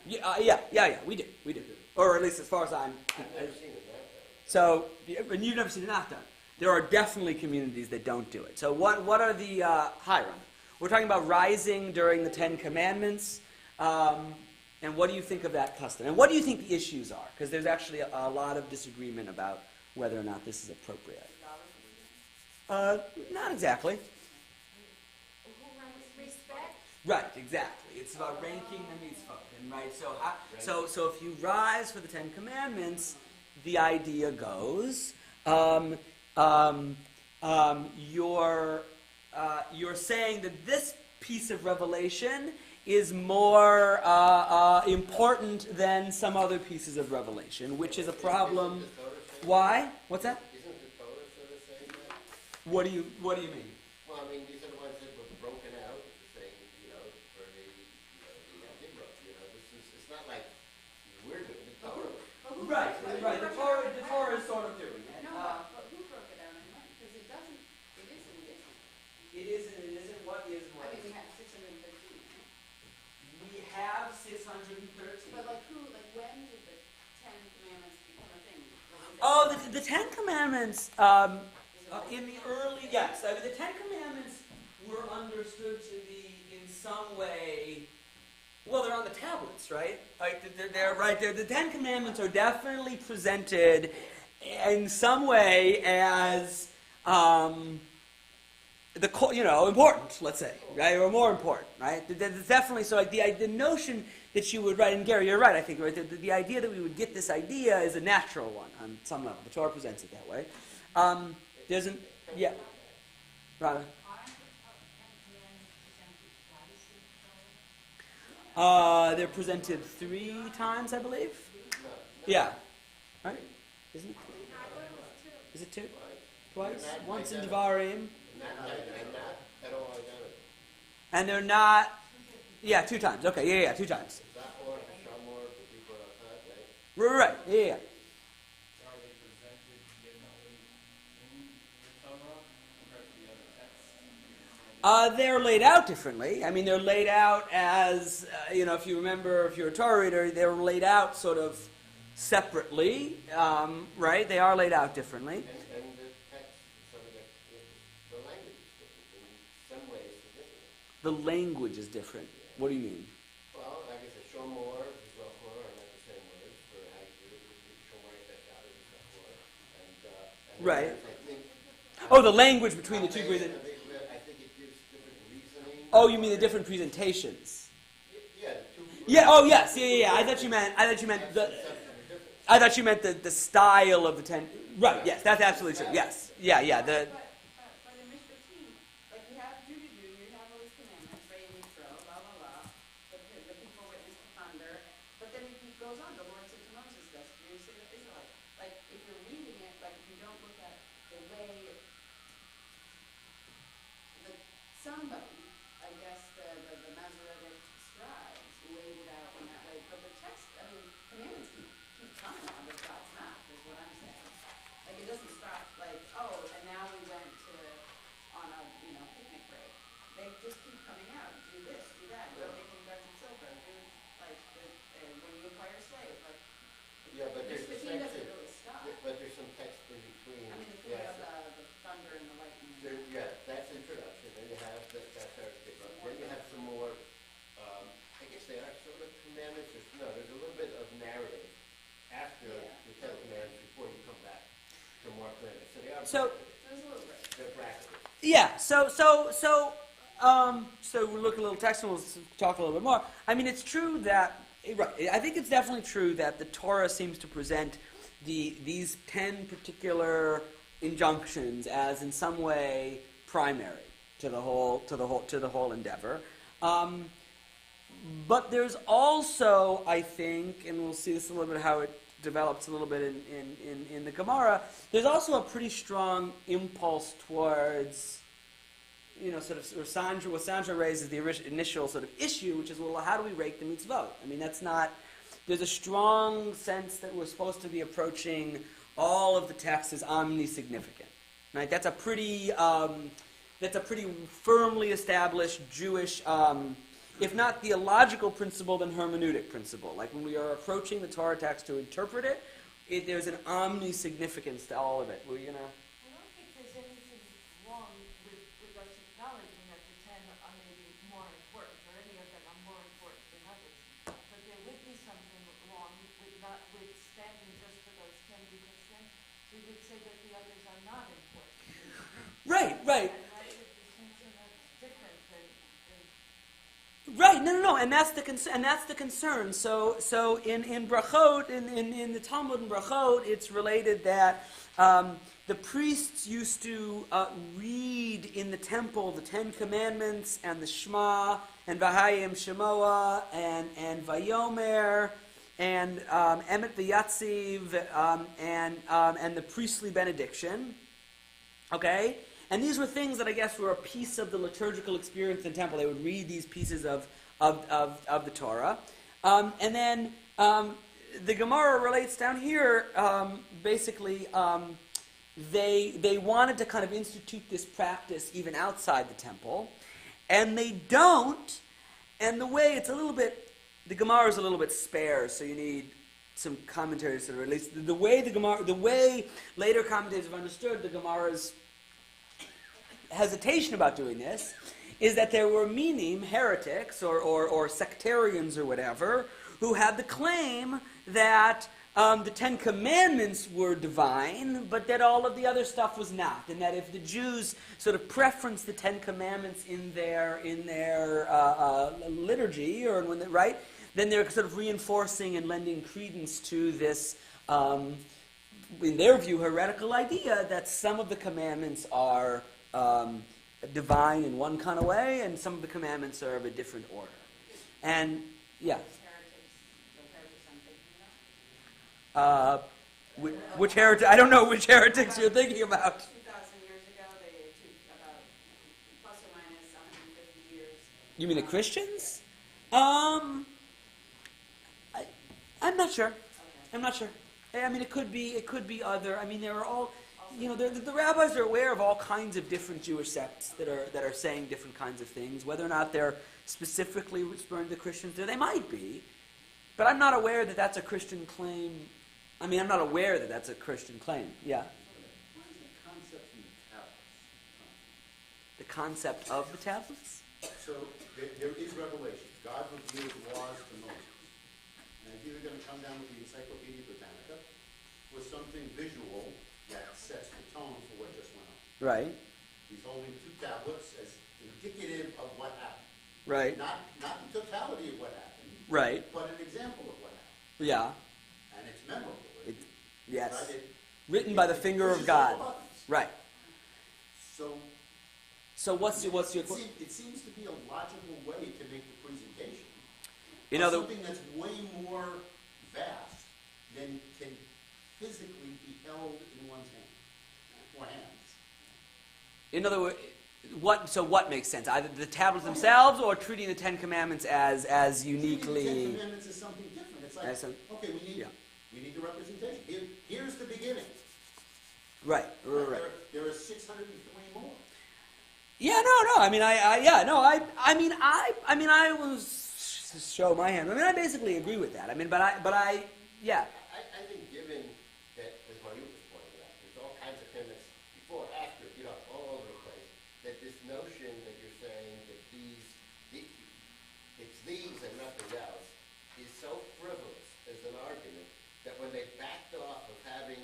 Speaker 2: Yeah, we do, or at least as far as I'm. So, and you've never seen it not done. There are definitely communities that don't do it. So, what are the Hiram? We're talking about rising during the Ten Commandments. And what do you think of that custom? And what do you think the issues are? Because there's actually a lot of disagreement about whether or not this is appropriate. Not exactly.
Speaker 5: Respect?
Speaker 2: Right, exactly. It's about ranking the mitzvot. And right, so if you rise for the Ten Commandments, the idea goes, you're saying that this piece of revelation is more important than some other pieces of revelation, which is a problem. Why? What's that?
Speaker 4: Isn't the Torah sort of saying that?
Speaker 2: What do you mean?
Speaker 4: Well, these are the ones that were broken out, saying, for the Hebrew. It's not like we're doing the Torah.
Speaker 2: Right. The Torah is sort of doing it.
Speaker 5: No, but who broke it out and when? Because it doesn't, it is and it isn't.
Speaker 2: It isn't. What is what?
Speaker 5: We have 613, right?
Speaker 2: We have 613.
Speaker 5: But when did the Ten Commandments become a thing?
Speaker 2: Oh, the Ten Commandments, in the early, yes. The Ten Commandments were understood to be, in some way, well, they're on the tablets, right? Like they're right there. The Ten Commandments are definitely presented in some way as important, let's say, right, or more important, right? There's definitely so like the notion that you would write, and Gary, you're right, I think, right? The idea that we would get this idea is a natural one on some level. The Torah presents it that way. Yeah, Rana. They're presented 3 times, I believe. Yeah, right? Isn't it? Is it 2? Twice? Once in Devarim. And they're not. Yeah, 2 times. Okay, yeah, 2 times. Right. Yeah. They're laid out differently. I mean, they're laid out as, if you remember, if you're a Torah reader, they're laid out sort of separately, right? They are laid out differently.
Speaker 4: And the text, the language is different. In some ways, it's different.
Speaker 2: The language is different. What do you mean?
Speaker 4: Well, I guess a shomor, zochor are not the same words for how you shomor, and
Speaker 2: Right.
Speaker 4: I think,
Speaker 2: The language between the two.
Speaker 4: I think it gives different reasoning.
Speaker 2: Oh, you mean the different presentations?
Speaker 4: Yeah.
Speaker 2: Yeah. Oh, yes. Yeah. I thought you meant the style of the 10. Right. Yes. That's absolutely true. Yes. Yeah.
Speaker 5: But in Mishpatim, like you have do, you have all these commandments, right, in Yisrael, blah, blah, blah, the people witness to thunder, but then it goes on, the Lord said to Moses this, you say to Israelites, like, if you're reading it, like, if you don't look at the way that somebody, I guess, the Masoretic scribes laid it out in that way, but the text, I mean, commandments keep coming out of God's mouth, is what I'm saying. Like, it doesn't stop, like, and now we went on a, picnic break. They just keep coming out, do this, do that, go making bread and silver, do, like, when you acquire a slave, like,
Speaker 4: Yeah, but there's
Speaker 5: the team doesn't really stop.
Speaker 4: But there's some text in between.
Speaker 5: I mean, the thing of the thunder and the lightning.
Speaker 4: That's introduction. Then you have that's our kickoff. Then you have some more. I guess they are sort of commandments. There's a little bit of narrative after the 10 commandments before you come back to more commandments. So they are.
Speaker 2: So.
Speaker 5: There's a little break.
Speaker 4: They're practical.
Speaker 2: Yeah. So we'll look at a little text and we'll talk a little bit more. I mean, it's true that. Right. I think it's definitely true that the Torah seems to present these 10 particular injunctions as in some way primary to the whole endeavor. But there's also, I think, and we'll see this a little bit how it develops a little bit in the Gemara. There's also a pretty strong impulse towards. Sort of what Sandra raises the initial sort of issue, which is, well, how do we rate the mitzvot? I mean, there's a strong sense that we're supposed to be approaching all of the text as omnisignificant, right? That's a pretty firmly established Jewish, if not theological principle, then hermeneutic principle. Like when we are approaching the Torah text to interpret it, there's an omnisignificance to all of it. Were you gonna?
Speaker 8: I don't think there's anything wrong with us acknowledging that the 10 are maybe more important, or any of them are more important than others. But there would be something wrong with standing just for those 10, because then we would say that the others are not important.
Speaker 2: Right.
Speaker 8: And that's a distinction that's different than
Speaker 2: Right, no, and that's the concern. So in Brachot, in the Talmud in Brachot, it's related that the priests used to read in the temple the 10 Commandments and the Shema and Vahayim Shemoah and Vayomer and Emet V'Yatziv and the priestly benediction. Okay. And these were things that I guess were a piece of the liturgical experience in the temple. They would read these pieces of the Torah. And then the Gemara relates down here, basically, they wanted to kind of institute this practice even outside the temple. And they don't. And the way it's a little bit, the Gemara is a little bit sparse, so you need some commentaries to release. The way later commentators have understood the Gemara's hesitation about doing this is that there were minim, heretics, or sectarians or whatever, who had the claim that the Ten Commandments were divine, but that all of the other stuff was not, and that if the Jews sort of preference the Ten Commandments in their liturgy, or when they, right, then they're sort of reinforcing and lending credence to this, in their view, heretical idea that some of the commandments are divine in one kind of way, and some of the commandments are of a different order. And yeah. Which heretic? I don't know which heretics you're thinking about.
Speaker 5: 2,000 years ago, about plus or minus 150 years.
Speaker 2: You mean the Christians? I'm not sure. I'm not sure. I mean, it could be other. I mean, there are all. The rabbis are aware of all kinds of different Jewish sects that are saying different kinds of things. Whether or not they're specifically referring to Christians, they might be, but I'm not aware that that's a Christian claim. I mean, I'm not aware that that's a Christian claim. Yeah.
Speaker 7: What is the concept in the tablets?
Speaker 2: The concept of the tablets?
Speaker 7: So there is revelation. God reveals laws to Moses. And it's either going to come down with the Encyclopedia Britannica or something visual that sets the tone for what just went on.
Speaker 2: Right.
Speaker 7: He's holding two tablets as indicative of what happened.
Speaker 2: Right.
Speaker 7: Not the totality of what happened.
Speaker 2: Right.
Speaker 7: But an example of what happened.
Speaker 2: Yeah.
Speaker 7: And it's memorable.
Speaker 2: Yes.
Speaker 7: Right?
Speaker 2: Written by the finger of God. Right. So what's your
Speaker 7: It seems to be a logical way to make the presentation.
Speaker 2: Something
Speaker 7: that's way more vast than can physically be held in one's hand or hands.
Speaker 2: In other words, what makes sense? Either the tablets themselves or treating the Ten Commandments as uniquely.
Speaker 7: The Ten Commandments is something different. It's like, okay, we need the representation. Here's the beginning.
Speaker 2: Right.
Speaker 7: There are 603 more.
Speaker 2: Yeah, no. I mean, I was to show my hand. I mean, I basically agree with that. I mean, but I, yeah.
Speaker 4: I think given that, as Mario was pointing out, there's all kinds of tenets before, after, all over the place, that this notion that you're saying that it's these and nothing else is so frivolous as an argument that when they backed off of having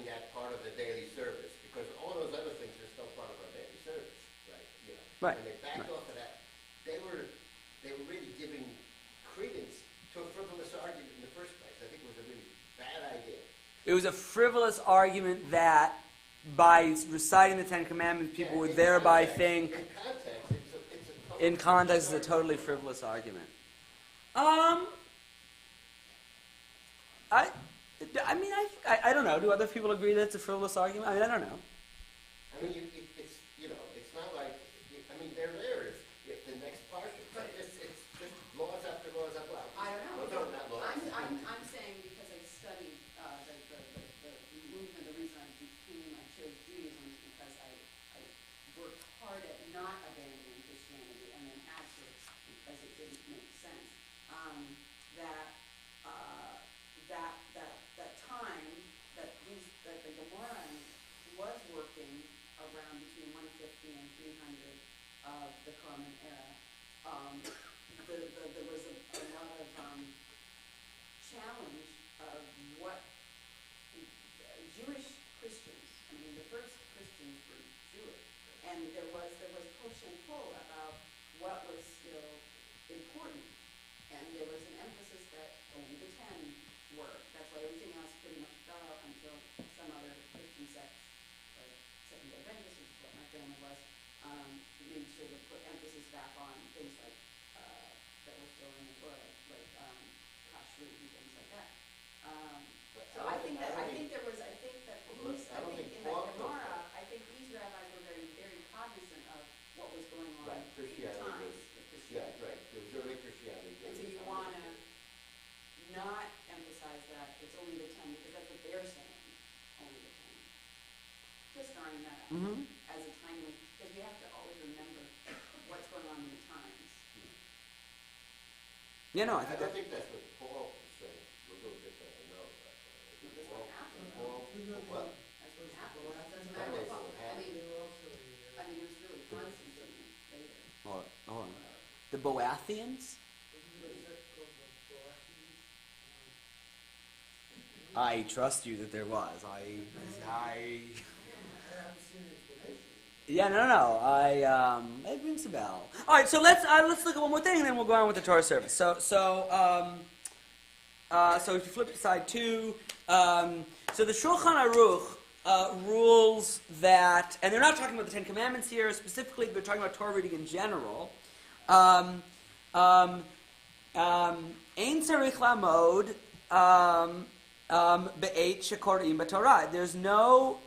Speaker 4: that part of the daily service, because all those other things are still part of our daily service, right?
Speaker 2: Right.
Speaker 4: When they backed off of that, they were really giving credence to a frivolous argument in the first place. I think it was a really bad idea.
Speaker 2: It was a frivolous argument that by reciting the Ten Commandments, people would thereby think.
Speaker 4: In context,
Speaker 2: it's a totally frivolous argument. I don't know. Do other people agree that it's a frivolous argument? I mean, I don't know.
Speaker 4: I mean, it's not like, they're there if the next part, it's just laws after laws after laws.
Speaker 5: I don't know.
Speaker 4: Well, no, not laws.
Speaker 5: I'm saying because I studied the movement, the reason I chose Judaism is because I worked hard at not abandoning Christianity and then had to because it didn't make sense. That time that the Gemara was working around between 150 and 300 of the Common Era. There was a lot of challenge of what Jewish Christians. I mean, the first Christians were Jewish, and there was push and pull about what was still important, and there was an emphasis that only the 10 were. That's why everything else pretty much fell out until some other Christian sects, like Seventh-day Adventists, which is what my family was, really sort of put emphasis back on things like that were still in the Torah, like kashrut and things like that. So I think that these, in the Gemara, I think these rabbis were very, very cognizant of what was going on
Speaker 4: Right,
Speaker 5: in the
Speaker 4: Christianity
Speaker 5: times.
Speaker 4: was, yeah, right, there was early Christianity.
Speaker 5: And so you want to not emphasize that it's only the 10 because that's what they're saying, only the 10. Just throwing that out as a timely, because we have to always remember what's going on in the times.
Speaker 2: Yeah, no, I
Speaker 4: I
Speaker 2: think that.
Speaker 4: think that's what Paul was saying. We're a little bit better know about that.
Speaker 5: That's what happened.
Speaker 4: Paul, what?
Speaker 5: That's what happened. It doesn't
Speaker 4: That
Speaker 5: matter
Speaker 4: is
Speaker 5: what,
Speaker 4: what happened.
Speaker 5: it was really constant
Speaker 2: Boathians? I trust you that there was. Yeah, no. It rings a bell. All right, so let's look at one more thing, and then we'll go on with the Torah service. So if you flip to side 2, so the Shulchan Aruch rules that, and they're not talking about the Ten Commandments here specifically, they're talking about Torah reading in general. Ein tzarich lamod be'et shekorim b'Torah. There's no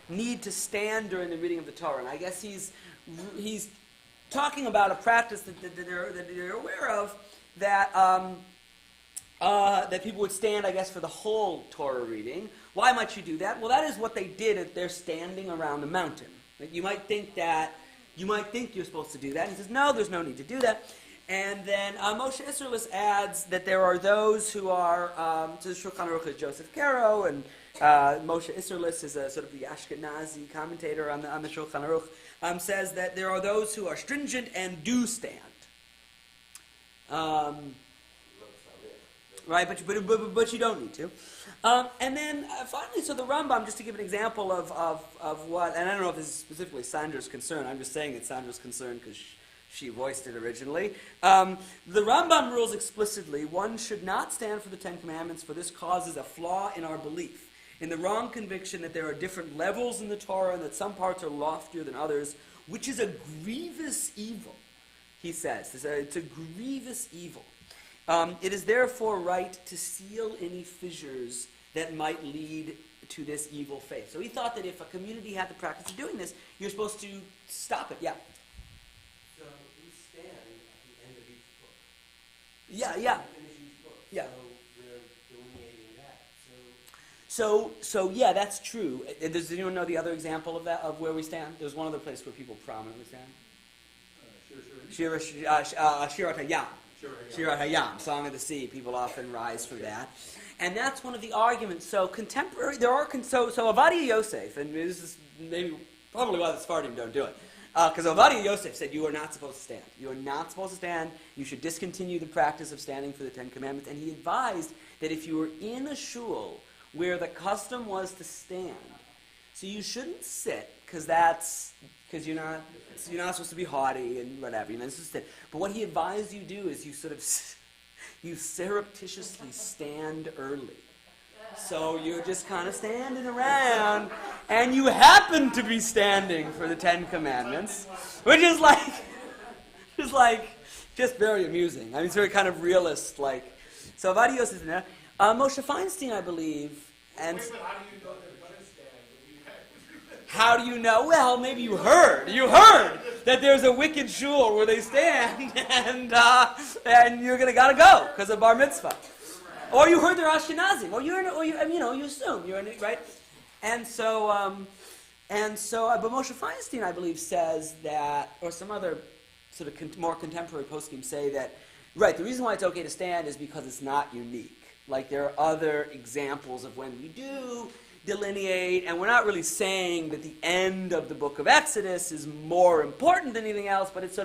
Speaker 2: need to stand during the reading of the Torah, and I guess he's talking about a practice that they're aware of, that people would stand, I guess, for the whole Torah reading. Why might you do that? Well, that is what they did if they're standing around a mountain. Like, you might think you're supposed to do that. And he says, no, there's no need to do that. And then Moshe Isserlis adds that there are those who are, to the Shulchan Aruch is Joseph Caro, and Moshe Isserlis is a sort of the Ashkenazi commentator on the Shulchan Aruch, says that there are those who are stringent and do stand. Right, but you don't need to. And then finally, so the Rambam, just to give an example of what, and I don't know if this is specifically Sandra's concern, I'm just saying it's Sandra's concern because she voiced it originally. The Rambam rules explicitly, one should not stand for the Ten Commandments, for this causes a flaw in our belief, in the wrong conviction that there are different levels in the Torah and that some parts are loftier than others, which is a grievous evil, he says. It's a grievous evil. It is therefore right to seal any fissures that might lead to this evil faith. So he thought that if a community had the practice of doing this, you're supposed to stop it. Yeah.
Speaker 4: So we stand at the end of each book.
Speaker 2: Yeah.
Speaker 4: We finish each book.
Speaker 2: Yeah.
Speaker 4: So we're delineating that.
Speaker 2: So yeah, that's true. Does anyone know the other example of that, of where we stand? There's one other place where people prominently stand. Shirat Hayam. Shirat Hayam, Song of the Sea. People often rise for that, and that's one of the arguments. So contemporary, so Ovadia Yosef, and this is probably why the Sephardim don't do it, because Ovadia Yosef said you are not supposed to stand. You are not supposed to stand. You should discontinue the practice of standing for the Ten Commandments, and he advised that if you were in a shul where the custom was to stand, so you shouldn't sit because you're not supposed to be haughty and whatever. You're not supposed to sit. But what he advised you do is you surreptitiously stand early. So you're just kind of standing around, and you happen to be standing for the Ten Commandments, which is just very amusing. I mean, it's very kind of realist. So Ovadia Yosef is in there. Moshe Feinstein, I believe, and.
Speaker 6: Wait, but how do you know they're going to stand?
Speaker 2: How do you know? Well, maybe you heard. You heard that there's a wicked shul where they stand, and you're gotta go because of bar mitzvah, or you heard they're Ashkenazim, or you assume you're in it, right? And so, but Moshe Feinstein, I believe, says that, or some other sort of more contemporary poskim say that, right? The reason why it's okay to stand is because it's not unique. Like there are other examples of when we do delineate, and we're not really saying that the end of the book of Exodus is more important than anything else, but it's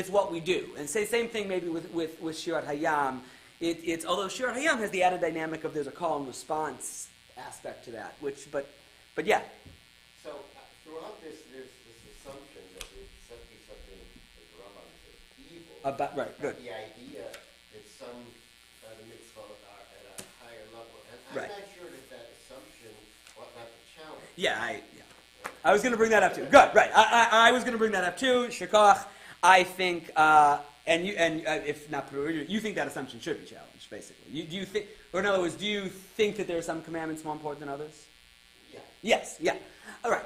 Speaker 2: what we do. And say same thing maybe with Shirat Hayam. It's although Shirat Hayam has the added dynamic of there's a call and response aspect to that, but yeah.
Speaker 4: So throughout this, there's this assumption that there's something, as Rambam says, evil.
Speaker 2: About right, good.
Speaker 4: The idea that some the mitzvot are at a higher level, and I'm
Speaker 2: Right.
Speaker 4: not sure that assumption ought not to challenge.
Speaker 2: Yeah, I was going to bring that up too. Good, right. I was going to bring that up too. Shekach, I think, if not, you think that assumption should be challenged, basically. Do you think, or in other words, do you think that there are some commandments more important than others?
Speaker 4: Yeah.
Speaker 2: Yes, yeah. All right.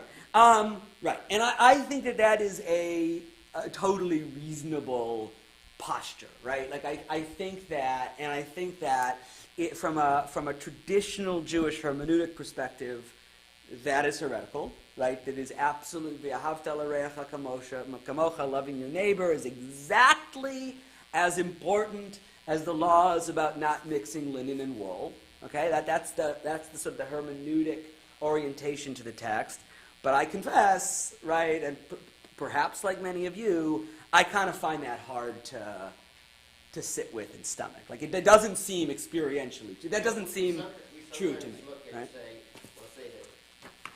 Speaker 2: Right. And I think that is a totally reasonable posture, right? Like I think that from a traditional Jewish hermeneutic perspective, that is heretical, right? That is absolutely ahavta l'reacha kamocha, loving your neighbor, is exactly as important as the laws about not mixing linen and wool. Okay, that's the sort of the hermeneutic orientation to the text. But I confess, right, and perhaps like many of you, I kind of find that hard to sit with and stomach. Like it doesn't seem experientially, that doesn't seem true to me.
Speaker 4: Look
Speaker 2: Right?
Speaker 4: and say that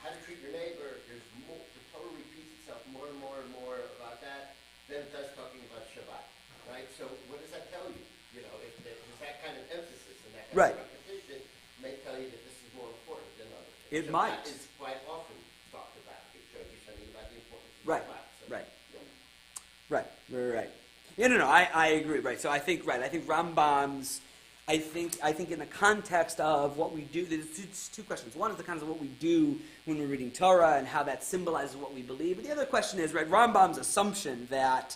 Speaker 4: how to treat your neighbor, there's more, the Torah repeats itself more and more and more about that than it does talking about Shabbat, right? So what does that tell you? You know, if there's that kind of emphasis and that kind
Speaker 2: Right.
Speaker 4: of repetition may tell you that this is more important than other things.
Speaker 2: It
Speaker 4: Shabbat
Speaker 2: might.
Speaker 4: is quite often talked about. It shows you something about the importance of
Speaker 2: Right.
Speaker 4: Shabbat. So,
Speaker 2: Right.
Speaker 4: yeah.
Speaker 2: Right. Yeah, no, I agree. Right. So I think Rambam's. I think in the context of what we do, there's two questions. One is the kinds of what we do when we're reading Torah and how that symbolizes what we believe. But the other question is, right, Rambam's assumption that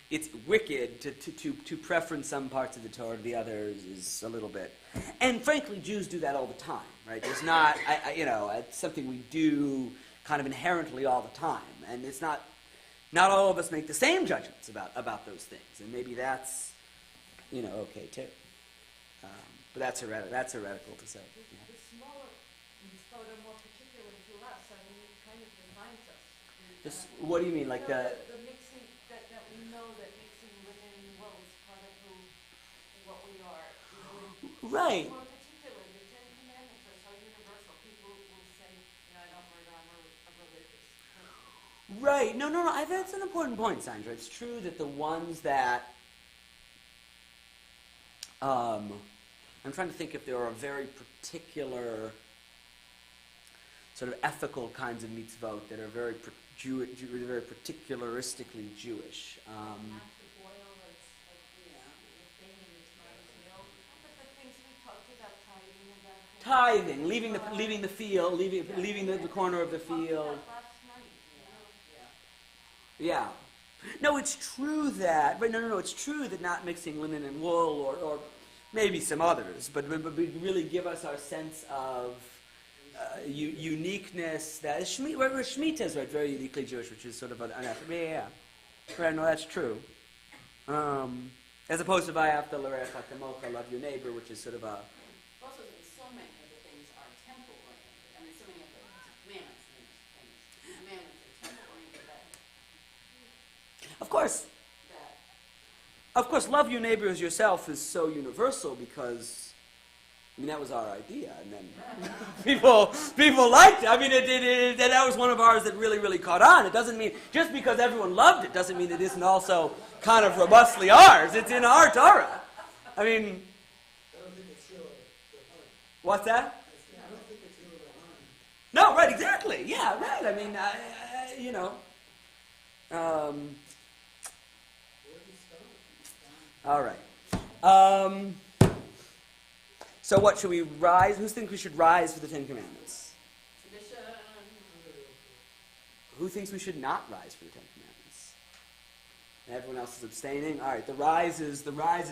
Speaker 2: it's wicked to preference some parts of the Torah to the others is a little bit. And frankly, Jews do that all the time, right? There's not, it's something we do kind of inherently all the time, and it's not all of us make the same judgments about those things, and maybe that's, okay too. But that's heretical to say. Yeah.
Speaker 8: The smaller Torah, more particular to us, I mean, it kind of defines us.
Speaker 2: What do you mean, like
Speaker 8: the mixing, that we know that mixing within wool is part of what we are.
Speaker 2: Right.
Speaker 8: More particular, the Ten Commandments are so universal. People will say, I don't murder, I'm a religious person.
Speaker 2: Right. No. That's an important point, Sandra. It's true that the ones that I'm trying to think if there are very particular sort of ethical kinds of mitzvot that are very very particularistically Jewish.
Speaker 8: Not to boil, it's like, the thing in its mother's milk. But the things we talked about, tithing, about
Speaker 2: Leaving the field, leaving the corner of the field.
Speaker 8: last night,
Speaker 2: Yeah. No, it's true that. But no. It's true that not mixing linen and wool, or maybe some others, but really give us our sense of uniqueness. That is Shemitah is right, very uniquely Jewish, which is sort of an yeah. Right, no, that's true. As opposed to Vayavta l'recha kamocha, love your neighbor, which is sort of a.
Speaker 5: Also, so many of the things are temple oriented. I mean, so many of the commandments are temple oriented
Speaker 2: Of course. Of course, love your neighbor as yourself is so universal because, that was our idea, and then people liked it. I mean, that was one of ours that really, really caught on. It doesn't mean, just because everyone loved it, doesn't mean it isn't also kind of robustly ours. It's in our Torah. I mean,
Speaker 6: I don't think it's real.
Speaker 2: what's that?
Speaker 6: I don't think it's real.
Speaker 2: No, right, exactly. Yeah, right. I mean, all right. So what, should we rise? Who thinks we should rise for the Ten Commandments?
Speaker 5: tradition.
Speaker 2: Who thinks we should not rise for the Ten Commandments? Everyone else is abstaining. All right, the rise is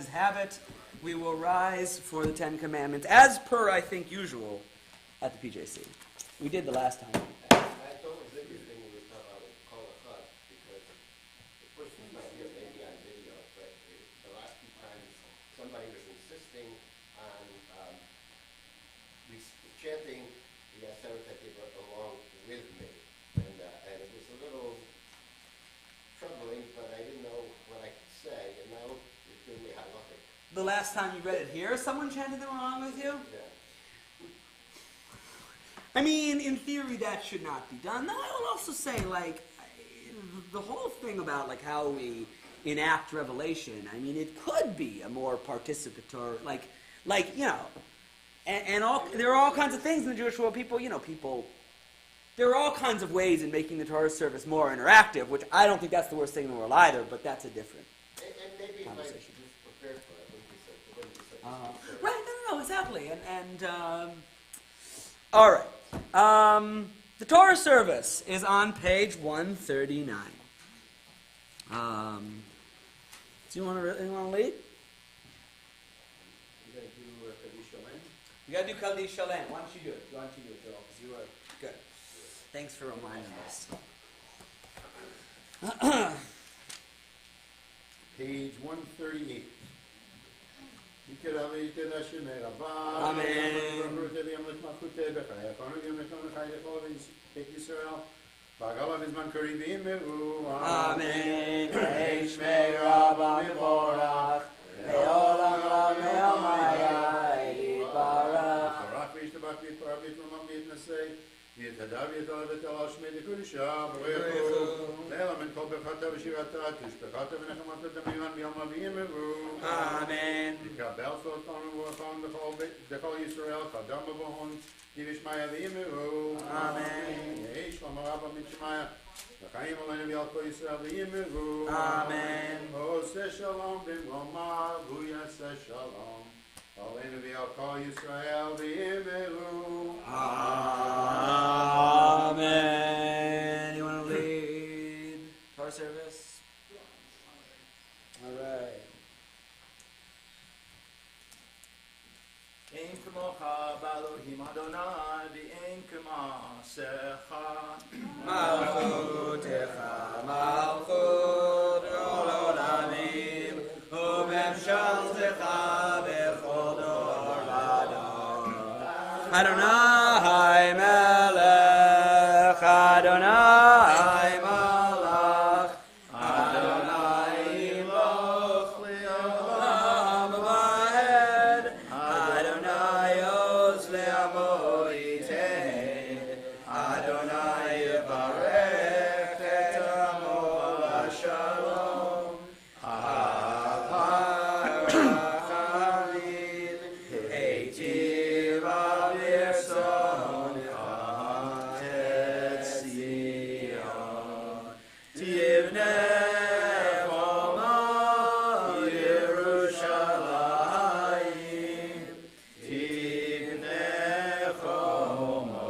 Speaker 2: habit. We will rise for the Ten Commandments, as per, I think, usual at the PJC. We did the last time.
Speaker 4: I don't think it's thing we talk about call a hut because the person's not here, maybe on video, but the last few times somebody was insisting on chanting the Aseret along with me, and it was a little troubling, but I didn't know what I could say, and now it's doing me halachic.
Speaker 2: The last time you read it here, someone chanted them along with you?
Speaker 4: Yeah.
Speaker 2: I mean, in theory, that should not be done. Now, I will also say, the whole thing about, how we enact revelation, I mean, it could be a more participatory, there are all kinds of things in the Jewish world. There are all kinds of ways in making the Torah service more interactive, which I don't think that's the worst thing in the world either, but that's a different
Speaker 4: And maybe if I was
Speaker 2: conversation.
Speaker 4: prepared for it, it wouldn't be such a
Speaker 2: Right, no, exactly. All right. The Torah service is on page 139. Do you want to lead?
Speaker 7: You gotta do Kaddish Shalem.
Speaker 2: You got to do Kaddish Shalem. Why don't you do it? Joel? Because you are good. Thanks for reminding us.
Speaker 7: Page 138. Amen. Bagala Bisman Karibim Meru.
Speaker 2: Amen. Shmei Rabba Mevorach. Leolam Lamel Maya Barach.
Speaker 7: Barak Vishtabak Vitpar Vitmam Vitnasei. Yetadav Yetadav Yetadav Shmei Dekurisha. Barechu. Leolam and Kol Bechata Vishirata. Tushbechata Venechamata Damivan Biom Avim Meru.
Speaker 2: Amen.
Speaker 7: Kabel Sultan Wachon Dechol Yisrael. Kadam Bavohon. Yivish Maya Vimeru.
Speaker 2: Amen.
Speaker 7: Yesh Lamarabba Mitchmaya. L'chaim Aleinu V'Yalko Yisrael Vimeru.
Speaker 2: Amen.
Speaker 7: Oseh Shalom B'Momar V'Yaseh Shalom. Aleinu V'Yalko Yisrael Vimeru.
Speaker 2: Amen. You want to lead our service? All right.
Speaker 3: Ein kamocha b'Elohim Adonai v'ein k'maasecha.
Speaker 2: Malchutecha, Malchut kol olamim, u'memshaltecha b'chol dor v'ador. Adonai melech, Adonai malach, Adonai iloch li'olam va'ed, Adonai oz le'amo yited, Adonai yivarech et amo v'shalom, ha'parachamim, heitiv avir soncha et Zion, tivneh choma Yerushalayim, tivneh choma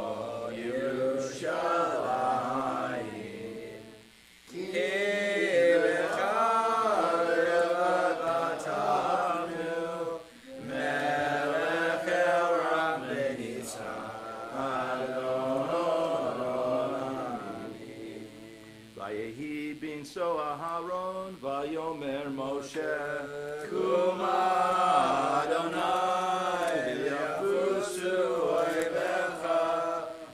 Speaker 2: Yerushalayim, ki lecha levatanu, melech el ram v'nitzan, Adonai.
Speaker 3: Vayehi bin so Aharon vayomer Moshe Kuma Adonai v'yafusu oivecha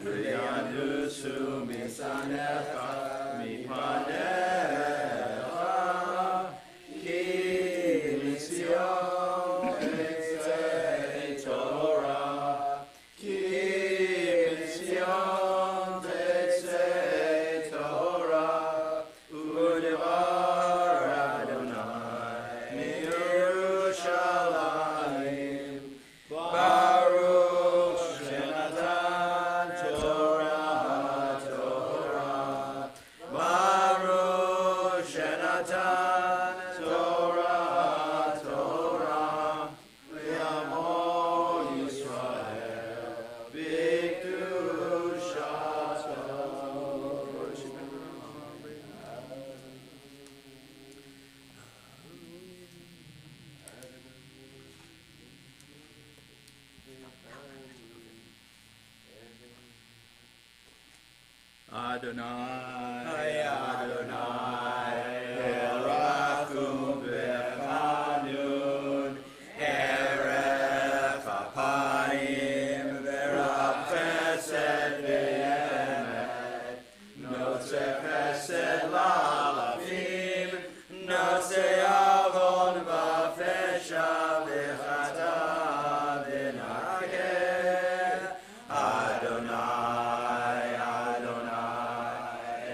Speaker 3: v'yanusu misanecha mipanecha ki mitzion tetzei Torah ki mitzion tetzei Torah u'devar Adonai miYerushalayim Baruch Shenatan Torah Torah Baruch Shenatan Torah Torah Li'amo Yisrael B'kedushato. Adonai, Adonai, Erachum v'chanun, Erech apayim v'rab chesed v'emet, Notzeh chesed la'alafim, Notzeh avon v'fesha v'chata v'nakeh. Adonai, Adonai,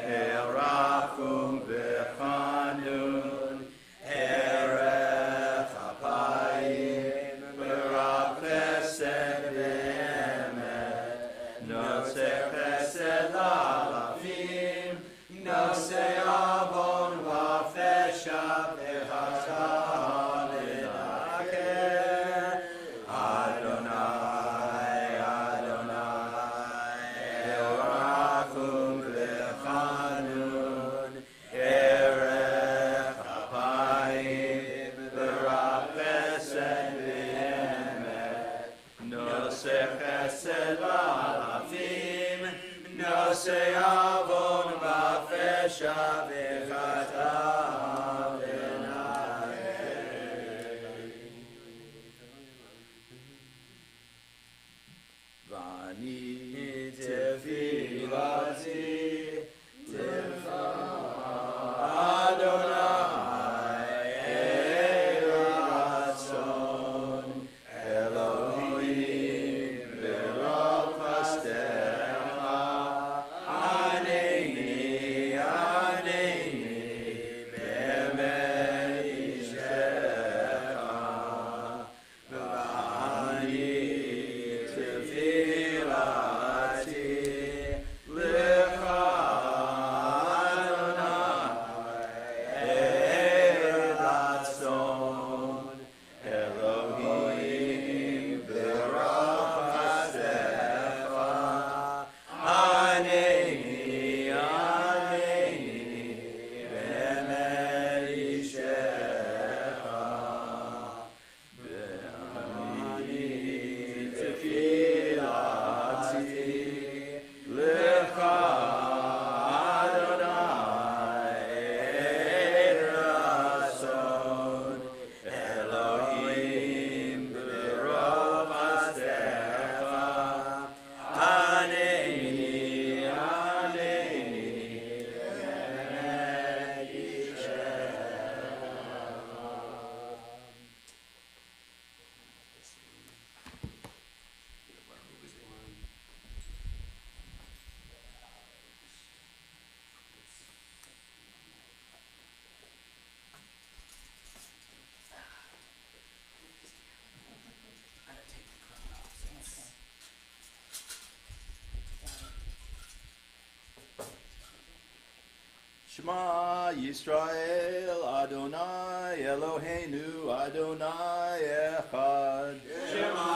Speaker 3: Shema Yisrael Adonai Eloheinu Adonai Echad. Shema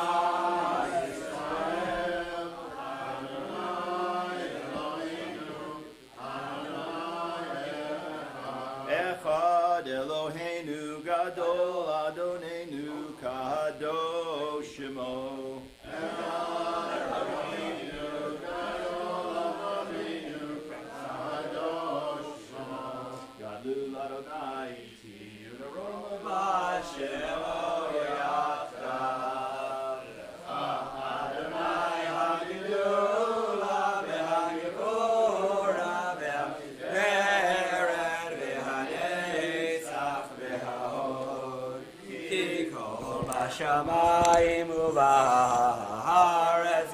Speaker 3: Yisrael Adonai Eloheinu Adonai Echad. Eloheinu Gadol Adonenu Kadosh Shemo.
Speaker 2: Shamayim u'ba'aretz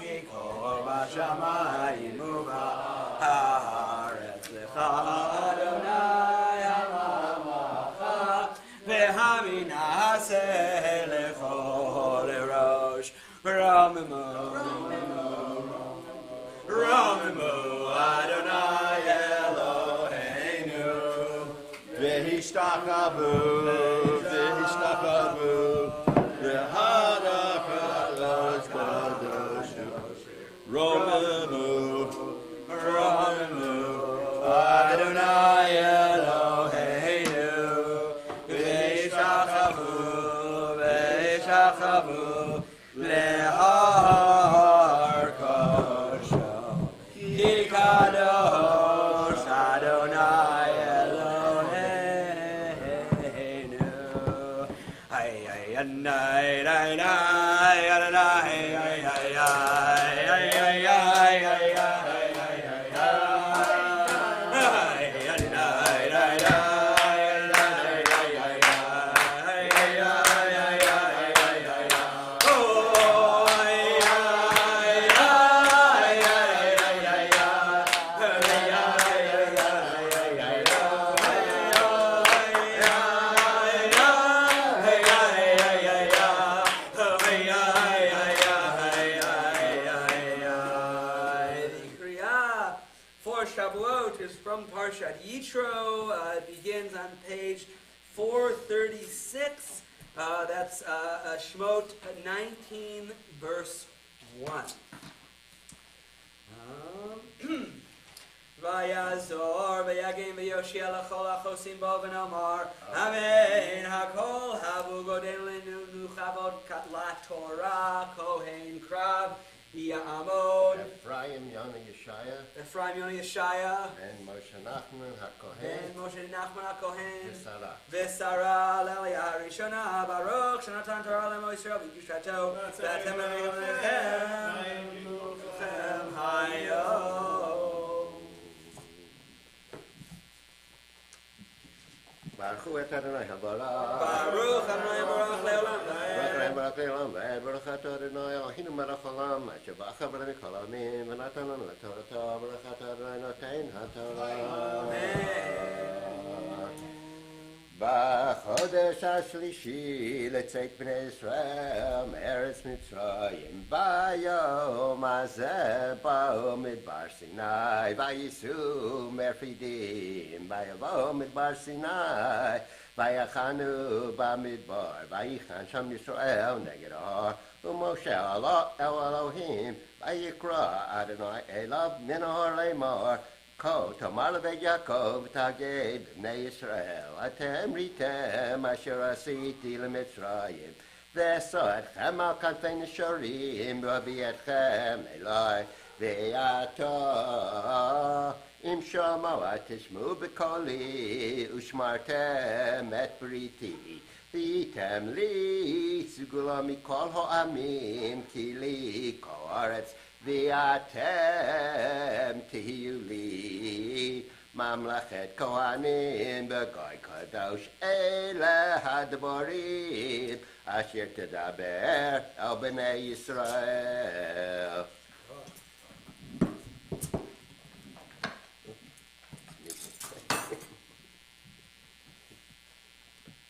Speaker 2: Yikol b'shamayim u'ba'aretz Lecha Adonai ha'malacha V'haminaseh lechol erosh Romimu Adonai Eloheinu V'hishtakavu Adonai Eloheinu V'yishachavu lehar kosho Ki kadosh Adonai Eloheinu Adonai Yitro. It begins on page 436. That's Shemot 19, verse 1. Vayazor v'yagim v'yoshia l'chol ha'chosim bo v'nomar Amen ha'kol havu goden l'nu chavod la-Torah kohen krav Ya'amod
Speaker 4: Ephraim Yoni Yeshaya
Speaker 2: and
Speaker 4: Moshe Nachman HaKohen
Speaker 2: Moshe Nachman HaKohen
Speaker 4: V'Sarah
Speaker 2: V'Sarah l'Eliyah Rishona Baruch Shenatan Torah l'Emo Yisrael V'Yushato V'Atem V'Yichem Hayom.
Speaker 4: Baruch et Adonai HaBarach
Speaker 2: Baruch Adonai Baruch Le'olam
Speaker 4: Baruch Le'olam V'ed Baruch et Adonai Eloheinu melech olam Asher b'acha b'nei kol ha'amim V'natan lanu et Torah Baruch et Adonai noten ha'Torah B'chodesh ha'shlishi L'tzeit b'nei Yisrael Me'eretz Mitzrayim B'yom hazeh Ba'u midbar Sinai V'yisu Merfidim B'yavo midbar Sinai V'yachanu b'midbar V'yichan Sham Yisrael neged har U'Moshe Allah El Elohim V'yikra Adonai Elav min har le'mar Ko tomar le'vei Yaakov Taged b'nei Yisrael Atem ritem asher asiti le'Mitzrayim V'esoetchem al kanfei neshorim V'avietchem elai V'yata Im shomo tishmu b'koli Ushmartem et briti V'yitem li Sugula mikol ha'amim Ki li kol haaretz V'atem tihiyu li Mamlachet kohanim B'goy kadosh Ele hadvarim Asher tedaber El b'nei Yisrael.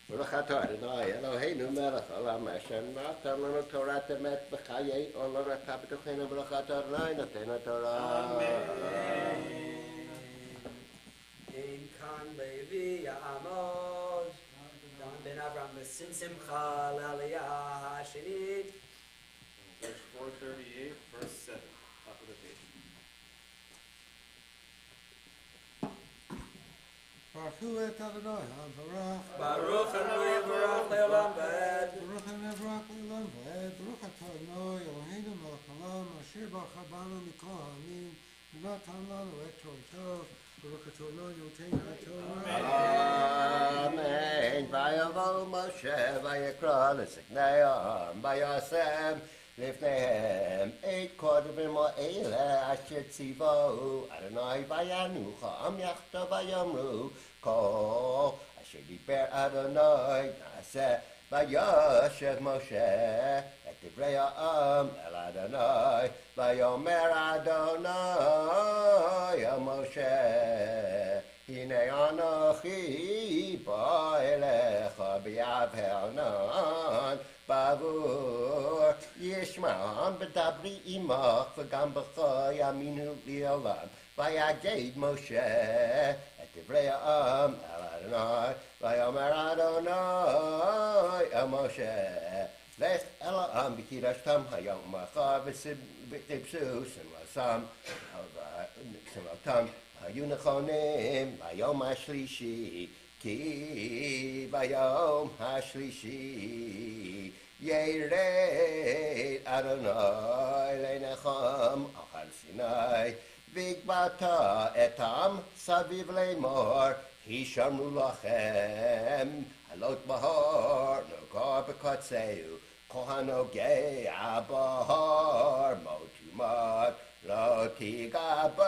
Speaker 4: Baruch atah Adonai Eloheinu melech olam asher natan lanu Torah emet b'chayei olam atah b'tocheinu baruch atah Adonai noten haTorah.
Speaker 2: In Sin Simcha L'Aliyah Hashanit.
Speaker 3: Verse 438, verse 7, top of the page.
Speaker 6: Baruch et Adonai HaBarach.
Speaker 2: Baruch Adonai Baruch Le'olam V'ed.
Speaker 6: Baruch Adonai Baruch Le'olam V'ed. Baruch atah Adonai Eloheinu melech haolam asher barcha banu mikol ha'amim v'natan lanu et Torah. Baruch atah Adonai Yoteinu HaTorah.
Speaker 4: Amen. Vayavo Moshe vayikra l'ziknei ha'am vayasem לפניהם את קודמים האלה אשר ציווהו אדוני ויאנוך עם יחדיו ויאמרו כה אשר דיבר אדוני נעשה וישב משה את דברי העם אל אדוני ויאמר אדוני אל משה הנה אנוכי בא אליך ביבהר נן בעבור ישמעון בדברי עמך וגם בך יאמינו לי עולם ויגד משה את דברי העם אל אדוני ויאמר אדוני אל משה לך אל העם וקידשתם היום מחר ותפסו סמלתם היו נכונים ביום השלישי כי ביום השלישי ירד אדוני לנחם על סיני והגבהת את העם סביב לאמור הישמרו לכם עלות בהר נוגע בקצהו כהן נוגע בהר מות יומת לא תיגע בו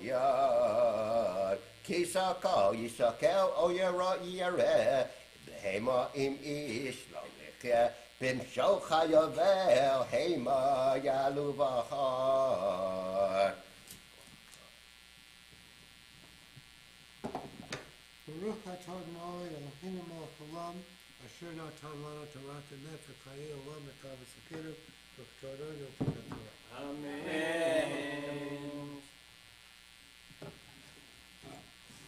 Speaker 4: יד כי סקל יסקל או ירא ירא בהמה עם איש לא נחיה במשוך היובל המה יעלו בהר
Speaker 6: Baruch atah Adonai Eloheinu melech haolam asher natan lanu torat emet v'chayei olam etah v'sakenu Baruch atah Adonai Yoteinu HaTorah.
Speaker 3: Amen.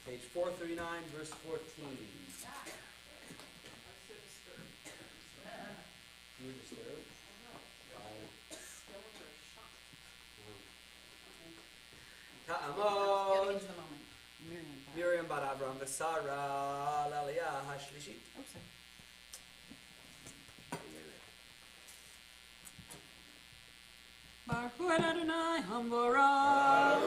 Speaker 2: Page 439, verse 14. You were disturbed? Ta'amod.
Speaker 5: Getting into the moment.
Speaker 2: Miriam bar Avram v'Sara l'Aliyah hashlishi.
Speaker 5: Oops. Baruch Adonai Hamvorah.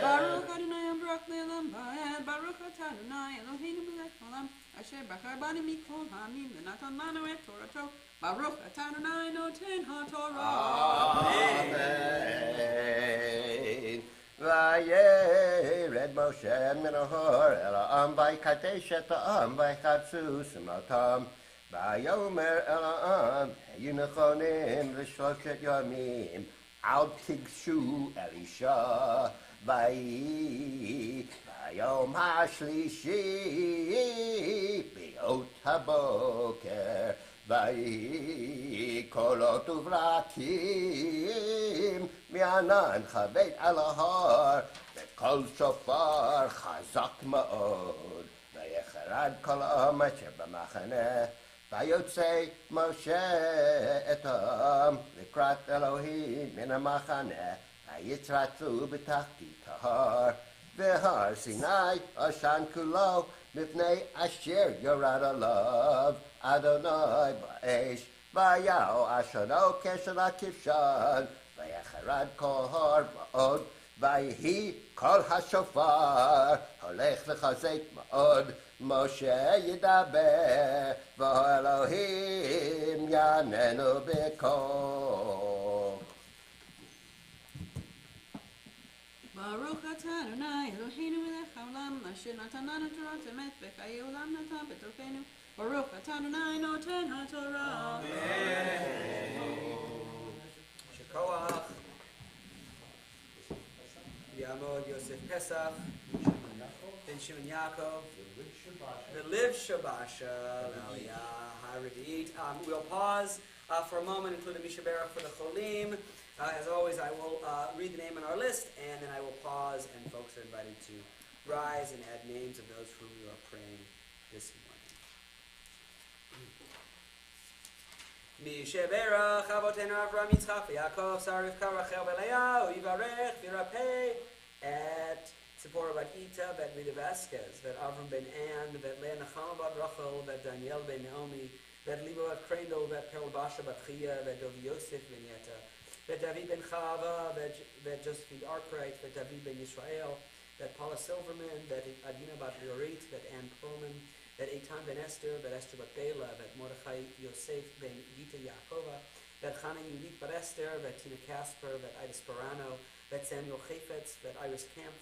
Speaker 5: Baruch Adonai Hamvorach Le'olam Va'ed. Baruch Adonai Eloheinu melech haolam asher bachar banu mikol ha'amim v'natan lanu et Torato. Baruch Adonai noten ha'Torah.
Speaker 4: Amen. וירד משה מן ההר אל העם ויקדש את העם ויחפשו שמלתם ויאמר אל העם היו נכונים לשלושת ימים אל תיגשו אל אישה ביום השלישי ביות הבוקר ויהי קולות וברקים מענן כבד על ההר וקול שופר חזק מאוד ויחרד כל העם אשר במחנה ויוצא משה את העם לקראת אלוהים מן המחנה ויצרצו בתחתית ההר והר סיני עשן כולו מפני אשר ירד עליו אדוני באש ויהו עשנו כשל הכבשן ויחרד כל הר מאוד ויהי קול השופר הולך לחזק מאוד משה ידבר ואלוהים יעננו בקול
Speaker 5: Baruch atah Adonai Eloheinu melech haolam asher natan lanu torat emet v'chayei olam natan betokenu. Baruch atah Adonai noten ha'Torah.
Speaker 2: Shekoach. Yamod Yosef Pesach. Ben Shimon Yaakov. V'liv Shabasha l'Aliyah ha'Revi'it. We'll pause for a moment, include a Mishaberach for the Cholim. As always, I will read the name on our list, and then I will pause, and folks are invited to rise and add names of those for whom we are praying this morning. Misheberach Avotenu Avraham Yitzchak v'Yaakov Sarah Rivka Rachel v'Leah Yivarech v'Yirapeh et Tzipora bat Ita vet Rita Vasquez vet Avram ben Ann vet Leah Nachama bat Rachel vet Daniel ben Naomi vet Libo bat Crandall vet Perel Basha bat Chia vet Dov Yosef ben Yeta vet David ben Chava vet Josephine Arkwright vet David ben Yisrael vet Paula Silverman vet Adina bat Liorit vet Ann Perlman vet Eitan ben Esther vet Esther bat Bela vet Mordechai Yosef ben Gita Yaakova vet Chana Yudit bat Esther vet Tina Casper vet Ida Sperano vet Samuel Chafetz vet Iris Kemp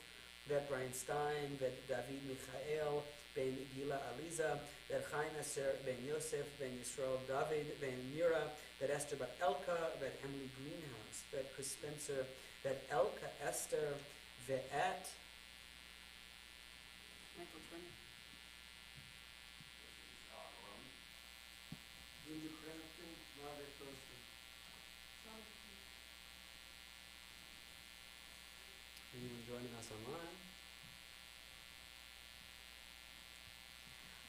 Speaker 2: vet Brian Stein vet David Michael ben Gila Aliza vet Chaim Esther ben Yosef ben Yisrael David ben Mira vet Esther bat Elka vet Emily Greenhouse vet Chris Spencer vet Elka Esther vet
Speaker 5: Michael Twin.
Speaker 6: Ginger Crampton, Margaret Thurston.
Speaker 2: anyone joining us online.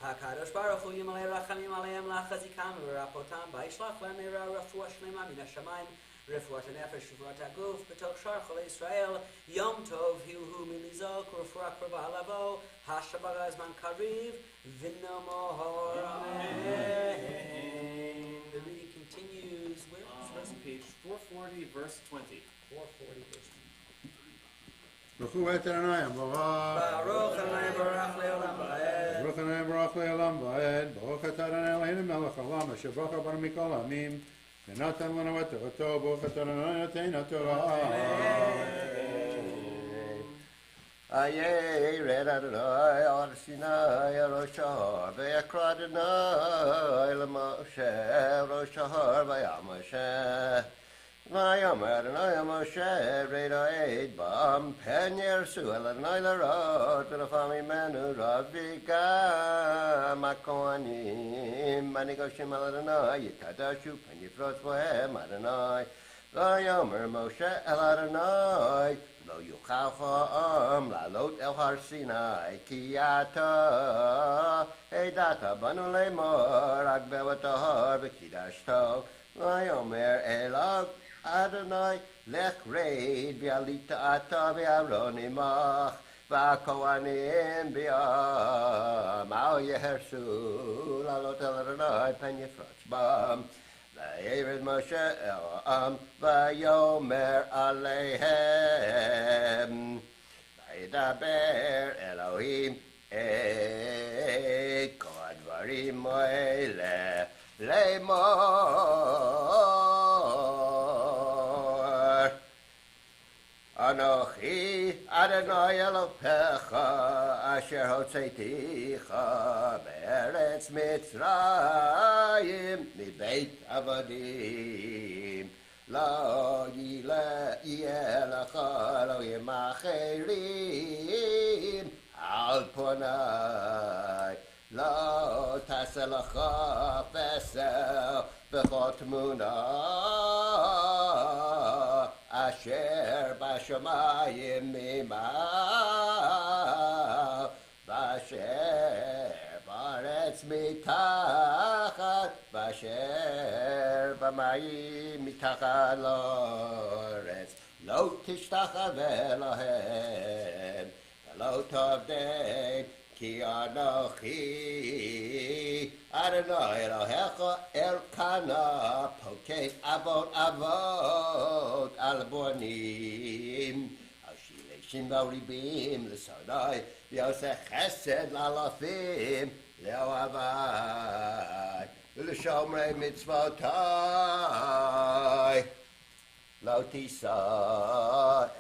Speaker 2: HaKadosh Baruch Hu Yimalei Rachamim Aleim Lachazikam V'Rapotam V'Yishlach Lem Meira Refuah Shlema Min HaShamayim Refuat HaNefesh Refuat HaGuf B'Tok Shar Cholei Yisrael Yom Tov Hiu Milizok Refuah Krova Alavo HaShabara Zman Kariv V'Nomohor Amen. The reading continues. Where is it?
Speaker 3: Page 440, verse 20.
Speaker 2: 440 verse 20.
Speaker 1: Baruch Adonai Baruch
Speaker 2: Baruch Adonai Barach Leolam Va'ed.
Speaker 1: Baruch Adonai Baruch Le'olam Va'ed. Baruch Adonai Eloheinu melech haolam asher bracha bar mikol hamim v'natan lanu et torato. Baruch Adonai notein haTorah.
Speaker 4: Aye, red Adonai, al Sinai, Rosh Hahar, v'yakra Adonai l'Moshe, Rosh Hahar, v'yam Moshe. V'yam Adonai Moshe, red ha'ed bam, pen yersu, el Adonai l'rod, v'nafam imenu ravika, makohanim, manigoshim el Adonai, yitadashu, pen yifrot bohem Adonai. V'yam Moshe el Adonai, Lo yuchacham lalot el har Sinai ki ata edata banu lemor agvel et har v'kidashto vayomer elav Adonai lech reid v'alita ata v'aron imach v'akohanim b'yam al yehersu lalot el Adonai pen yifrotz bam V'yered Moshe el ha'am v'yomer aleihem v'yidaber Elohim et kol hadvarim ha'ele lemor Anochi Adonai Elohecha asher hotzeiticha be'eretz Mitzrayim mibeit avadim lo yeh lecha Elohim acherim al ponai lo taseh lecha pesel b'chol tmunah asher b'shamayim mimah v'asher b'aretz mitachat v'asher b'mayim mitachat l'oretz lo tishtachaveh lahem v'lo tovdei ki anochi Adonai Elohecha Elkana Pokei Avot Avot Al-Bonim Ashileshim V'Oribim L'Sonai V'Yoseh Chesed L'Alafim Le'ohavai V'L'Shomrei Mitzvotai Lo Tisa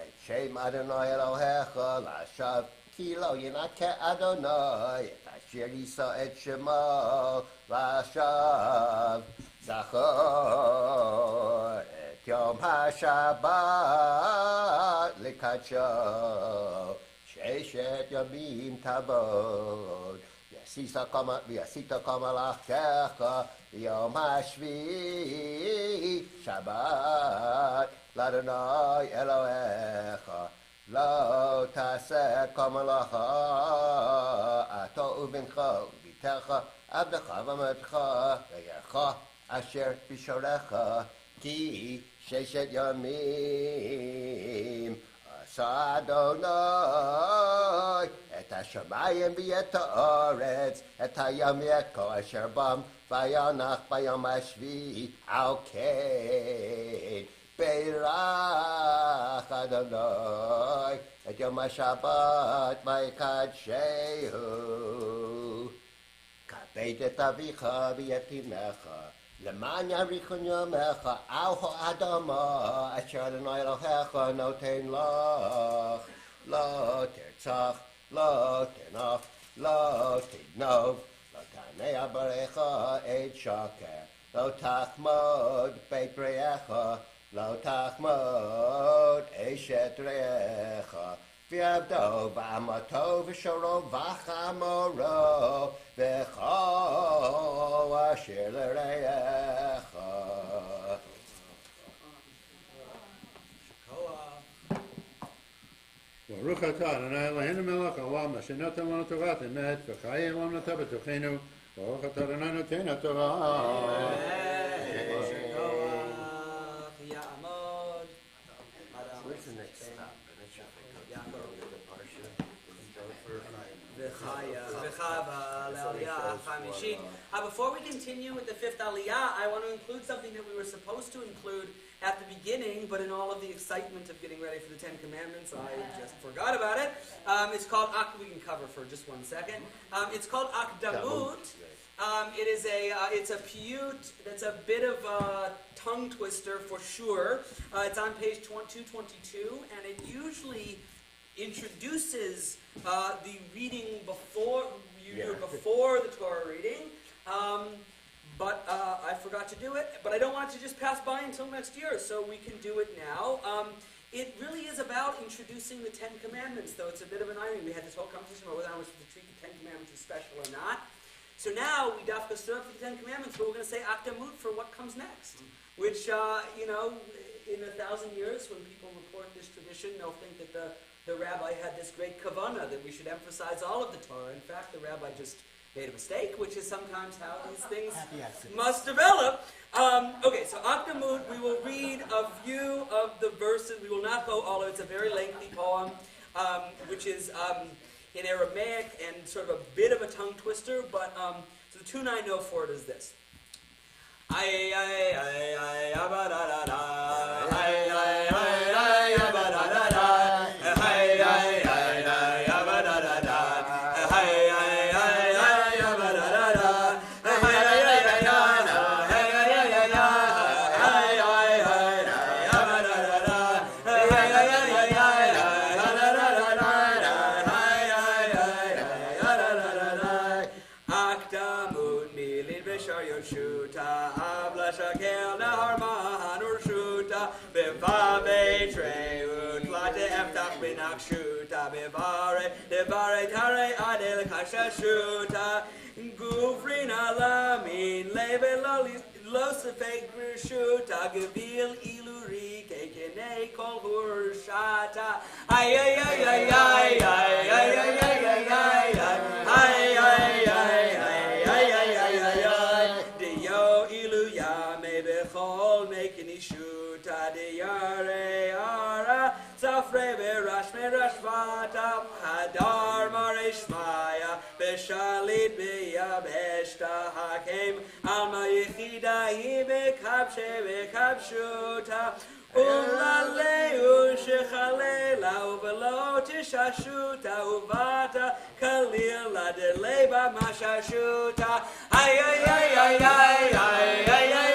Speaker 4: Et Shem Adonai Elohecha L'Ashav Ki Lo Yinake Adonai Asher Yisa Et Shemo Vashav Zachor Et Yom HaShabbat Likadsho Sheshet Yomim Tavod V'yasita kol malachecha Yom HaShvi Shabbat L'Adonai Elohecha Lo taseh kol malacha ato uvincho Techa Abdecha V'Amadcha V'Yecha Asher B'Shorecha Ki Sheshet Yamim Asa Adonai Et HaShamayim V'Et HaOretz Et HaYam Yeko Asher Bam Vayanach Bayom HaShvi Al Kein Beirach Adonai Et Yom HaShabbat V'Yikadshehu Kabed et Avicha V'Et Imecha Leman Yarichon Yomecha Al Ha'adama Asher Adonai Elohecha Noten Lach Lo Tertzach Lo Tenach Lo Tignov Lo Tanei Abarecha Eid Shaker Lo Tachmod Beit Re'echa Lo Tachmod Eshet Re'echa V'yavdo V'amato V'shoro V'chamoro V'chol Asher L'Re'echa
Speaker 1: Baruch atah Adonai Eloheinu melech haolam asher natan lanu torat emet v'chayim olam natan b'tochenu Baruch atah Adonai noten
Speaker 4: Where's the next stop? I'm not sure if I got the parsha.
Speaker 2: Before we continue with the fifth aliyah, I want to include something that we were supposed to include at the beginning, but in all of the excitement of getting ready for the Ten Commandments, I just forgot about it. It's called we can cover for just 1 second. It's called Akdamut. It's a piyut that's a bit of a tongue twister for sure. It's on page 222, and it usually introduces the reading before the Torah reading. But I forgot to do it. But I don't want it to just pass by until next year, so we can do it now. It really is about introducing the Ten Commandments, though it's a bit of an irony. We had this whole conversation about whether I was to treat the Ten Commandments as special or not. So now we dafka stood up for the Ten Commandments, but we're going to say Akdamut for what comes next. Which, in 1,000 years, when people report this tradition, they'll think that the rabbi had this great kavanah that we should emphasize all of the Torah. In fact, the rabbi just made a mistake, which is sometimes how these things must develop. Okay, so Akdamut, we will read a few of the verses. We will not go all of it. It's a very lengthy poem, which is in Aramaic and sort of a bit of a tongue twister, but so the tune I know for it is this. Devare tare adel kashashuta gufrin alamin leve lo sefek grishuta gevil iluri kekene kol hurshata ay ay ay ay ay ay ay ay ay ay ay ay de yo iluya me bechol mekini shuta de yare ara Safre verash merashvata hadar marishmaya beshalit beyabeshta hakem alma yichida hi bekabshe bekabshuta ulaleu shechalela uvelo tishashuta uvata kalila deleba mashashuta ay ay ay ay ay ay ay ay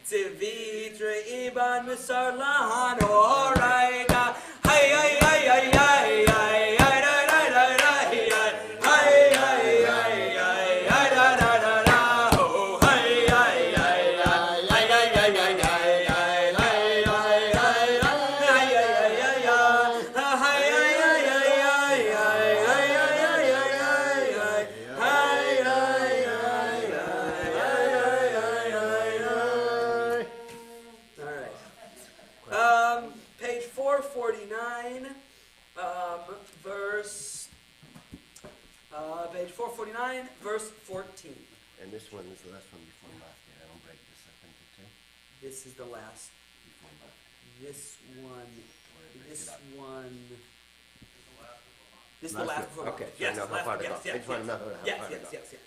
Speaker 2: Tzivitra iban misarlan orayga. Hey, hey, hey, hey, hey, hey, hey, hey, hey, hey, hey, page 449, page 449, verse 14.
Speaker 4: And this one is the last one before left. I don't break this up into two.
Speaker 2: This is the last.
Speaker 4: Before left.
Speaker 2: This one.
Speaker 4: break
Speaker 2: This
Speaker 4: it up.
Speaker 2: one. This is the last
Speaker 4: one.
Speaker 2: one.
Speaker 4: Okay, so I
Speaker 2: Yes,
Speaker 4: know how
Speaker 2: last
Speaker 4: far
Speaker 2: one.
Speaker 4: to go.
Speaker 2: Yes,
Speaker 4: I
Speaker 2: yes,
Speaker 4: just want to
Speaker 2: yes.
Speaker 4: know how
Speaker 2: Yes,
Speaker 4: far to
Speaker 2: yes,
Speaker 4: go.
Speaker 2: yes, yes.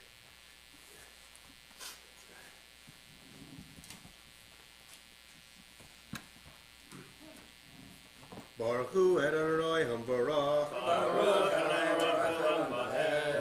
Speaker 1: Baruch Hu Adonai Hambarach.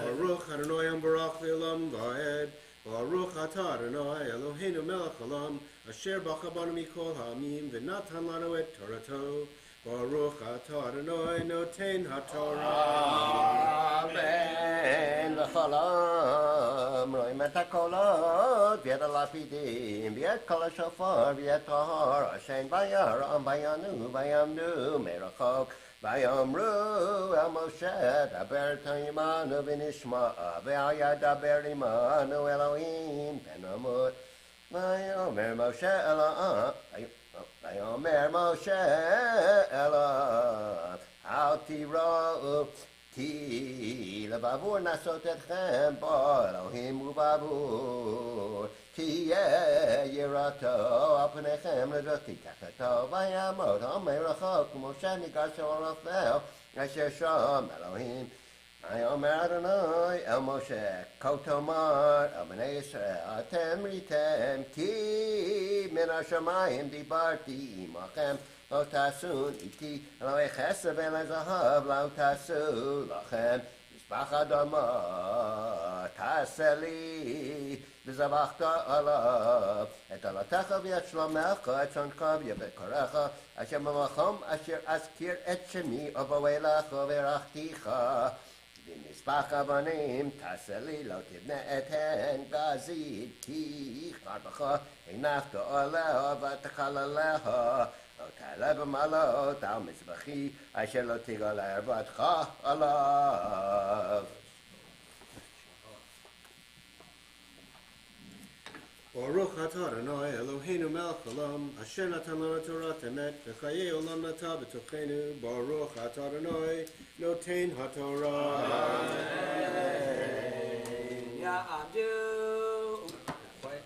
Speaker 1: Baruch Adonai Hambarach V'Olam Va'ed. Baruch Atah Adonai Eloheinu Melech Olam Asher Bacha Banu Mikol Ha'amim V'Natan Lanu Et Torato. Baruch Atah Adonai Noten HaTorah.
Speaker 4: Amen. V'cholam roim et hakolot v'yet halapidim v'yet kol hashofar v'yet tahor Hashem vayaram vayanu vayamnu merachok vayamru el Moshe daber ta'imanu v'nishma ve'al yadaber imanu Elohim v'namut vayomer Moshe vayomer Moshe Elah al tira'u Ki lebavur nasot etchem bo Elohim ubavur Ki yerato al panechem ledoti takato vayamot omer rachok Moshe nigash al rafel asher sham Elohim Vayomer Adonai el Moshe kotomar el bnei Yisrael atem ritem ki min hashamayim dibarti imachem Lo tasun iti Eloi chesed ve'eloi zahav Lo tasu lachem Yisbach adama taseli V'zavachta alav Et alatecha v'yet shlomecha Et shoncha v'yebekarecha Asher mamachom asher azkir et shemi Ovoelecha v'erachticha V'mizbach avanim taseli Lo tibne et hen gazid Ki charbacha Einachta oleha v'techalaleha Talab malot al mizbachi asher lo tigal ervatcha alav.
Speaker 1: Baruch Atah Adonai Eloheinu Melech Olam Asher Natan Lanu Torah Emet V'chayei Olam Nata B'tochenu Baruch Atah Adonai Noten HaTorah.
Speaker 2: Yeah, I'm due. Quiet.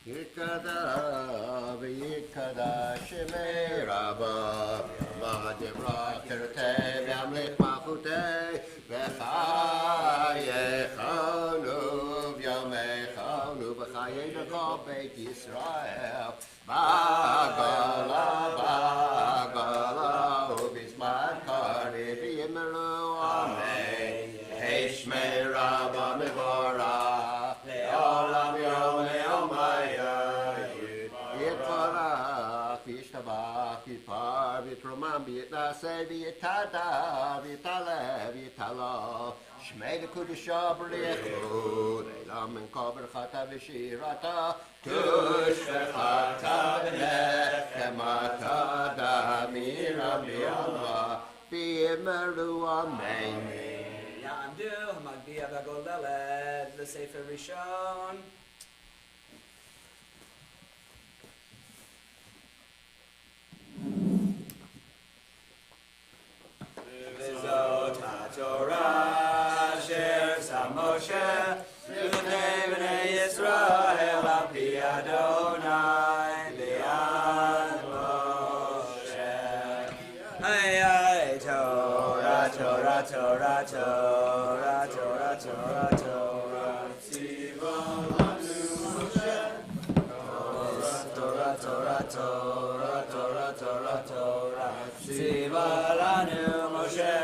Speaker 4: Yikada v'yikada shemei rabba v'adivra tertei v'amlich machutei v'chayechanu v'yamechanu v'chayei d'kol beit Yisrael v'agala u'bizman karni v'yimeru amen Heshmei rabba mevorah le'olam yom Yitpar, Yitromam, Yitnase, Yitada, Yitale, Yitala, Shmei the Kudusha, B'lechu, Elam and Kover Chata V'shirata, Tushvechata V'nechemata, Damira B'yama, B'yimeru Amen.
Speaker 2: Ya'amdu, Hamagbiya V'Golelet, the Sefer Rishon. V'zot HaTorah asher sam Moshe L'fnei b'nei Yisrael al pi Adonai v'yad Moshe. Hey, hey, Torah, Torah, Torah, Torah, Torah, Torah, Torah, Tzivon lanu Moshe. Torah, Torah, Torah, Torah, Torah, Torah, Torah. Tziva lanu Moshe.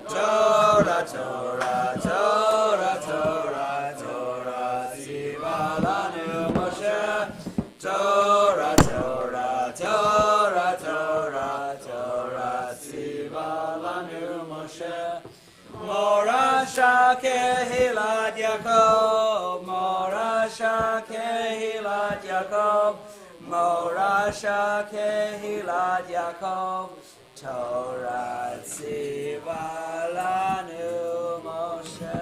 Speaker 2: Torah, Torah, Torah, Torah, Torah, Tziva lanu Moshe. Torah, Torah, Torah, Torah, Torah, Tziva lanu Moshe. Morasha kehilat Yaakov, Morasha kehilat Yaakov, Morasha kehilat Yaakov, Torah tziva lanu Moshe.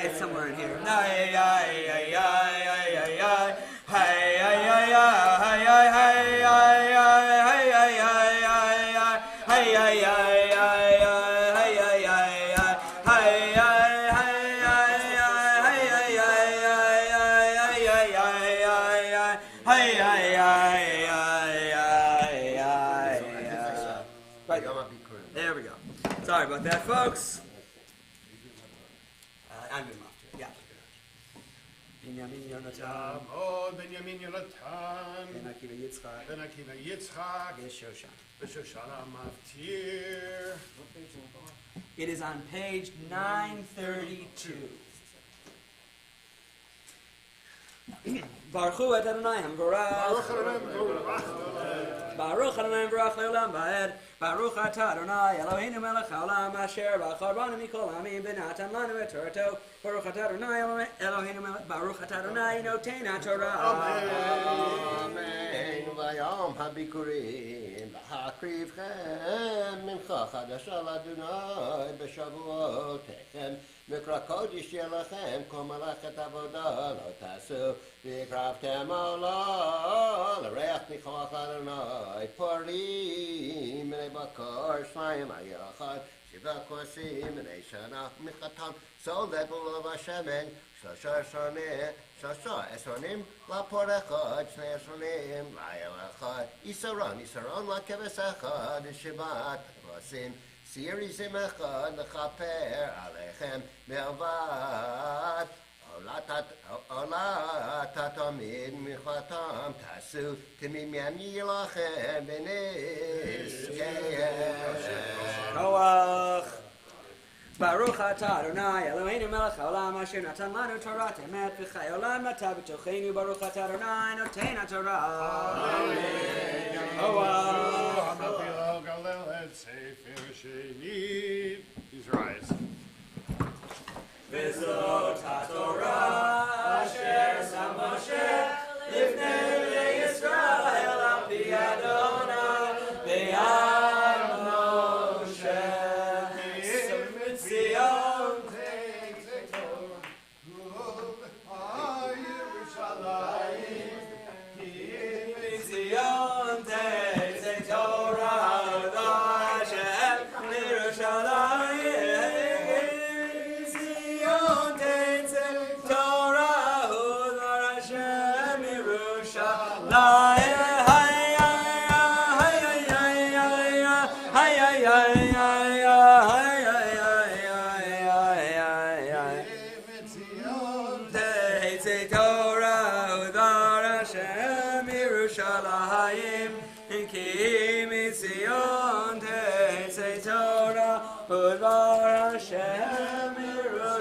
Speaker 2: It's somewhere in here. There we go. Sorry about that, folks. I'm good enough to it. Yeah. Binyamin Yonatan.
Speaker 1: Oh, Benjamin Yonatan.
Speaker 2: Ben Akiva Yitzchak.
Speaker 1: Ben Akiva Yitzchak.
Speaker 2: Shoshan.
Speaker 1: Shoshana Maftir.
Speaker 2: It is on page 932. Baruch et Adonai Hamvorach. Baruch Adonai Hamvorach Leolam Va'ed. Baruch atah Adonai Eloheinu melech haolam asher b'achar banu mikol ha'amim v'natan lanu et Torato. Baruch atah Adonai Eloheinu melech. Baruch atah Adonai noten haTorah.
Speaker 4: Amen. Vayom habikurim v'hakrivchem mincha chadasha l'Adonai b'shavuotechem mikra kodesh yelachem kol malachet avodah lo tasu v'ikravtem olah l'reach nichoach Adonai porim minei bakar shmayim ayachad shiva kosim minei shana michatam so level of Hashemen Shasha esonim la porechad shnei esonim la elachad isaron la keves echad shivat kosim sirizim echad lechaper alechem me'avad Ola tatamid michatam tasu timimyan yilachem v'nizkehem
Speaker 2: Noach. Baruch atah Adonai Eloheinu melech haolam asher natan lanu Torah emet v'chai olam nata b'tocheinu. Baruch atah Adonai noten haTorah. Amen. Noach.
Speaker 1: Please rise.
Speaker 2: V'zot haTorah asher sam Moshe lifnei bnei Yisrael al pi Adonai b'yad Moshe. Zion
Speaker 1: Take Torah,
Speaker 2: Say Torah Udvar Hashem Yerushalayim Ki Mitzion Say Torah Udvar Hashem Yerushalayim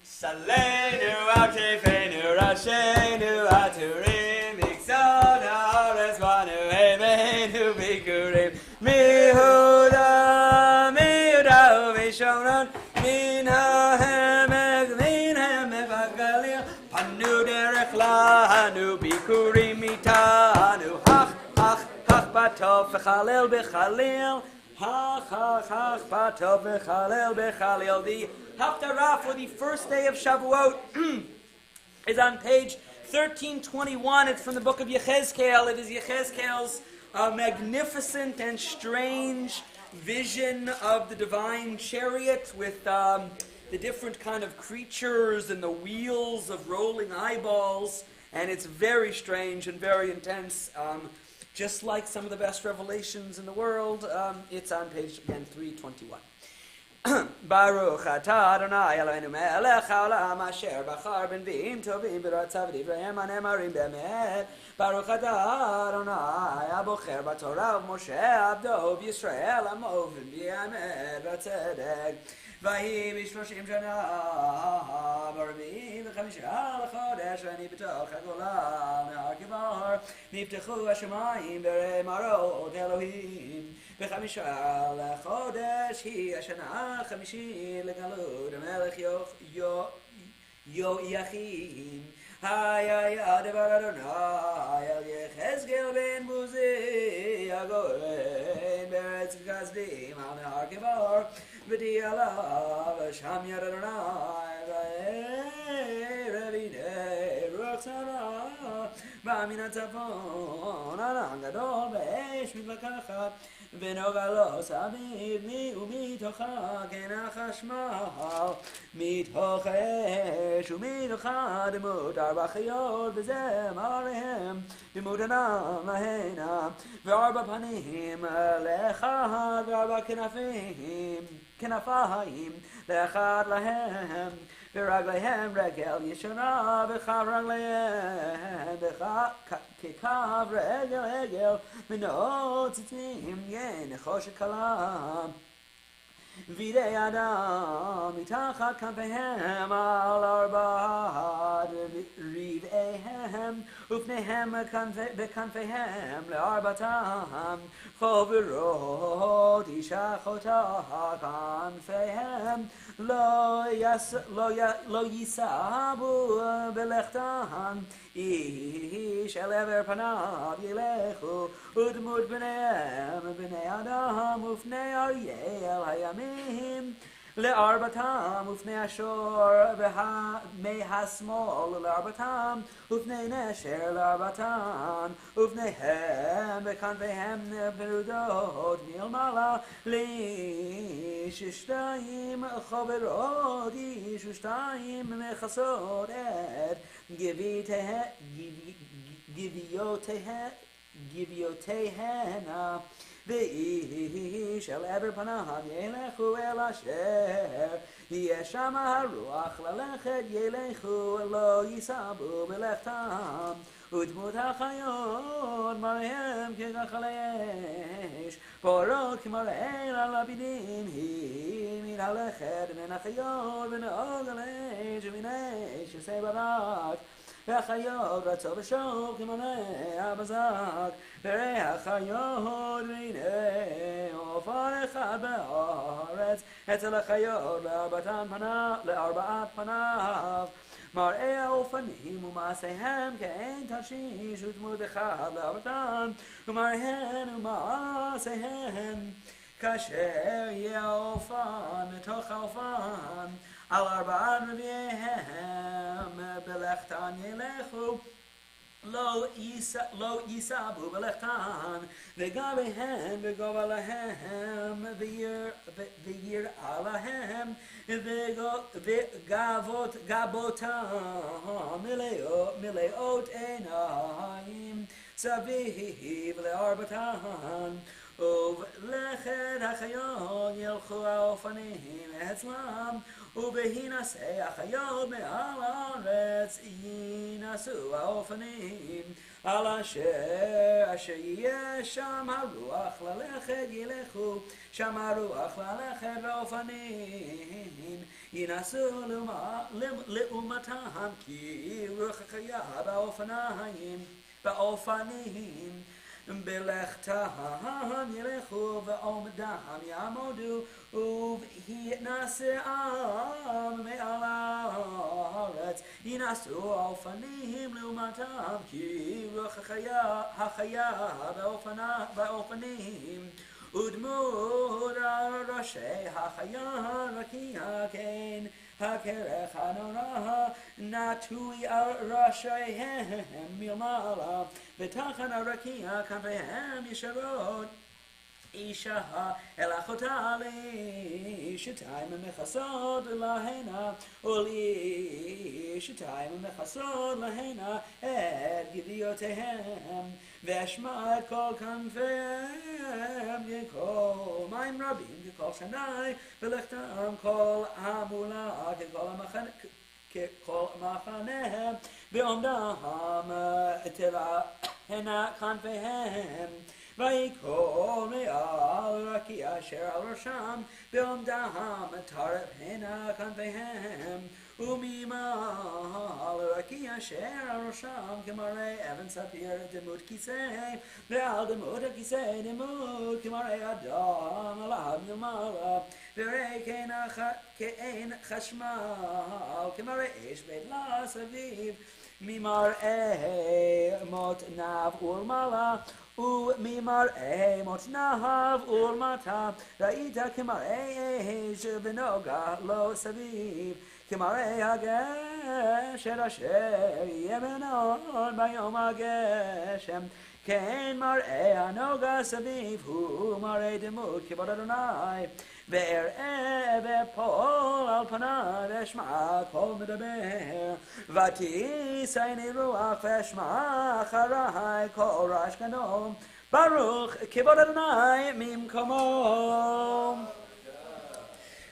Speaker 2: Salenu Akefenu Rashenu Aturim Iksad Haaretz Vanu Emenu Bikurim Mihuda Vishonot Min HaHemek V'Galil Panu Derech Lanu Bikurim Mitanu Hach Batov V'Chalel B'Chalil Hach Batov V'Chalel B'Chalil. The Haftarah for the first day of Shavuot is on page 1321. It's from the book of Yechezkel. It is Yechezkel's magnificent and strange vision of the divine chariot with the different kind of creatures and the wheels of rolling eyeballs. And it's very strange and very intense. Just like some of the best revelations in the world, it's on page, again, 321. Baruch atah Adonai Eloheinu melech haolam asher bachar b'nviim tovim b'ratzav v'divrayim hanemarim b'emet. Baruch atah Adonai abocher b'torah u'Moshe abdo b'Yisrael amovim b'emet v'tzedek. ויהי ב30 שנה ב45 לחודש אני בתוך הגולה נהר כבר נפתחו השמיים במראות אלוהים ב5 לחודש היא השנה החמישית לגלות המלך יהויכין היה דבר אדוני אל יחזקאל בן בוזי הגויין בארץ כסדים על נהר כבר ודי עליו שם יד אדוני והנה רוח צרה בא מן הצפון ענן גדול באש מתלקחת ונוגה לו סביב ומתוכה כן החשמל מתוך אש ומתוכה דמות 4 חיות וזמריהם דמות ענן להנה ו4 פנים לאחד ו4 כנפיים לאחד להם ורגליהם רגל ישנה וכף רגליהם ככף רגל ונוצצים נחושת קלה וידי אדם מתחת כנפיהם על 4 רבעיהם ופניהם בכנפיהם ל4 חברות ישחותה כנפיהם לא יישאבו בלכתן איש אל עבר פניו ילכו ודמות בניהם בני אדם ופני אריה אל הימים ל4 ופני השור מהשמאל ל4 ופני נשר ל4 ופניהם בכנפיהם ברודות מלמעלה לאיש 2 חברות איש 2 מכסות את גביותיהן ואיש אל עבר פניו ילכו אל אשר יהיה שם הרוח ללכת ילכו לא יישאבו בלכתם ודמות החיות מראיהם כגחלי אש פורות כמראה ללפידים היא מן הלכת מן החיות ונהוג על אש ומן אש יעשה ברק והחיות רצו ושוב כמראה הבזק וריח חיות והנה עופר אחד בארץ אצל החיות ל4 פניו מראה האופנים ומעשיהם כאין תשיש ודמות אחד ל4 ומראיהן ומעשיהם כאשר יהיה האופן מתוך האופן על 4 רבעיהם בלכתן ילכו לא יישאבו בלכתן וגביהן וגובה להם ויראה להם וגבותם מלאות עיניים סביב ל4 ובלכת החיות ילכו האופנים אצלם, ובהינשא החיות מעל הארץ יינשאו האופנים. על אשר יהיה שם הרוח ללכת ילכו, שם הרוח ללכת והאופנים ינסו לעומתם, כי רוח החיה באופנים בלכתם ילכו ועומדם יעמודו, ובהתנשאם מעל הארץ ינסו האופנים לעומתם, כי רוח החיה באופנים ודמות ראשי החיה רקיע כן הכרך הנורא נטוי על ראשיהם מלמעלה, ותחת הרקיע כנפיהם ישרות אישה אל אחותה לאשתיים מכסות להנה, ולאשתיים מכסות להנה את גדיותיהם, ואשמע את כל כנפיהם ככל מים רבים ככל שני, ולכתם כל המולה ככל מחנה, בעומדם תבענה כנפיהם, ויקרא מעל רקיע אשר על ראשם, בעומדם תרפנה כנפיהם, וממעל רקיע אשר על ראשם כמראה אבן ספיר דמות כיסא, ועל דמות הכיסא דמות כמראה אדם עליו מלמעלה, וראה כאין חשמל כמראה אש בדלה סביב, ממראה מות נב ולמעלה וממראה מות נהב ולמטה, ראית כמראה אש ונוגה לו סביב, כמראה הגשר אשר יהיה בנון ביום הגשם, כן מראה הנוגה סביב הוא מראה דמות כבוד אדוני, ואראה ואפול על פניו ואשמע קול מדבר, ותישאני רוח ואשמע אחרי קול רעש גדול, ברוך כבוד אדוני ממקומו.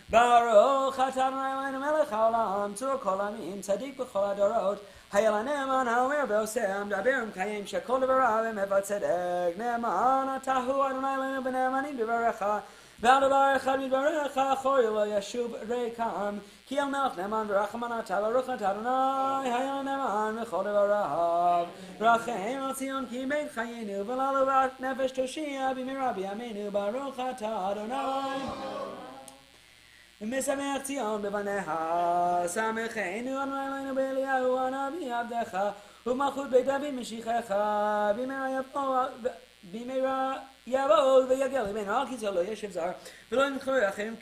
Speaker 2: ברוך אתה אדוני אלוהינו מלך העולם, צור כל עמים, צדיק בכל הדורות, היה לנאמן האומר ועושה, מדבר ומקיים שכל דבריו אמת וצדק, נאמן אתה הוא אדוני אלוהינו בנאמנים דבריך, ועל דבר אחד מדבריך אחורי לא ישוב ריקם, כי על מלך נאמן ורחמן אתה, ברוך אתה אדוני היה לנאמן בכל דבריו, רחם על ציון כי בית חיינו, ולעלובת נפש תושיע במהרה בימינו, ברוך אתה אדוני משמח ציון בבניה, שמחנו אדוני אלוהינו באליהו הנביא עבדך, ובמלכות בית דוד משיחך, במהרה יבוא ויגל ממנו על כיסאו לא ישב זר, ולא ימכרו אחרים